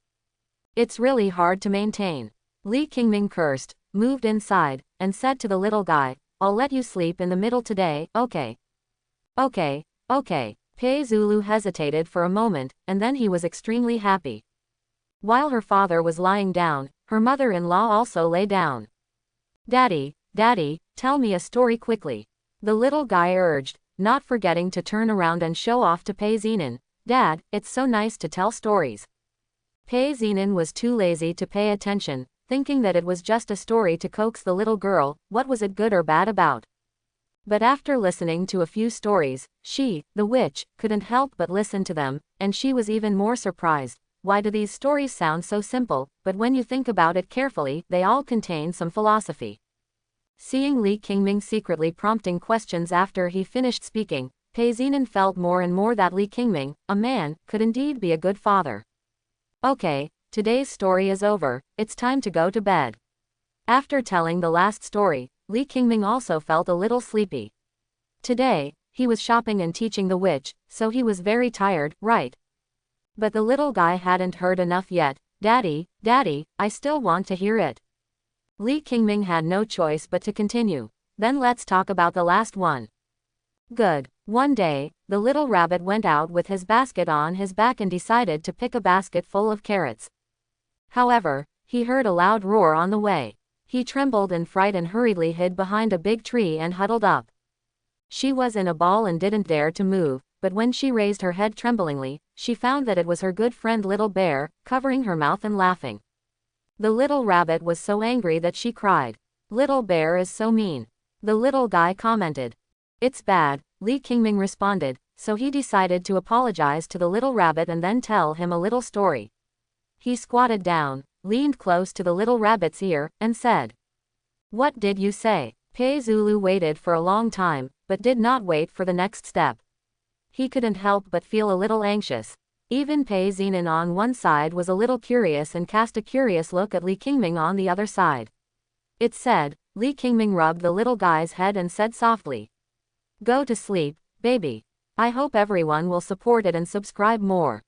It's really hard to maintain. Li Qingming cursed, moved inside, and said to the little guy, I'll let you sleep in the middle today, okay? Okay, okay. Pei Zulu hesitated for a moment, and then he was extremely happy. While her father was lying down, her mother-in-law also lay down. Daddy, Daddy, tell me a story quickly. The little guy urged, not forgetting to turn around and show off to Pei Zinan. Dad, it's so nice to tell stories. Pei Zinan was too lazy to pay attention, thinking that it was just a story to coax the little girl. What was it good or bad about? But after listening to a few stories, she, the witch, couldn't help but listen to them, and she was even more surprised. Why do these stories sound so simple, but when you think about it carefully, they all contain some philosophy? Seeing Li Qingming secretly prompting questions after he finished speaking, Pei Zinan felt more and more that Li Qingming, a man, could indeed be a good father. Okay, today's story is over, it's time to go to bed. After telling the last story, Li Qingming also felt a little sleepy. Today, he was shopping and teaching the witch, so he was very tired, right? But the little guy hadn't heard enough yet. Daddy, Daddy, I still want to hear it. Li Qingming had no choice but to continue. Then let's talk about the last one. Good. One day, the little rabbit went out with his basket on his back and decided to pick a basket full of carrots. However, he heard a loud roar on the way. He trembled in fright and hurriedly hid behind a big tree and huddled up. She was in a ball and didn't dare to move, but when she raised her head tremblingly, she found that it was her good friend Little Bear, covering her mouth and laughing. The little rabbit was so angry that she cried. Little Bear is so mean. The little guy commented. It's bad, Li Qingming responded, so he decided to apologize to the little rabbit and then tell him a little story. He squatted down, leaned close to the little rabbit's ear, and said, What did you say? Pei Zulu waited for a long time, but did not wait for the next step. He couldn't help but feel a little anxious. Even Pei Zinan on one side was a little curious and cast a curious look at Li Qingming on the other side. It said, Li Qingming rubbed the little guy's head and said softly, Go to sleep, baby. I hope everyone will support it and subscribe more.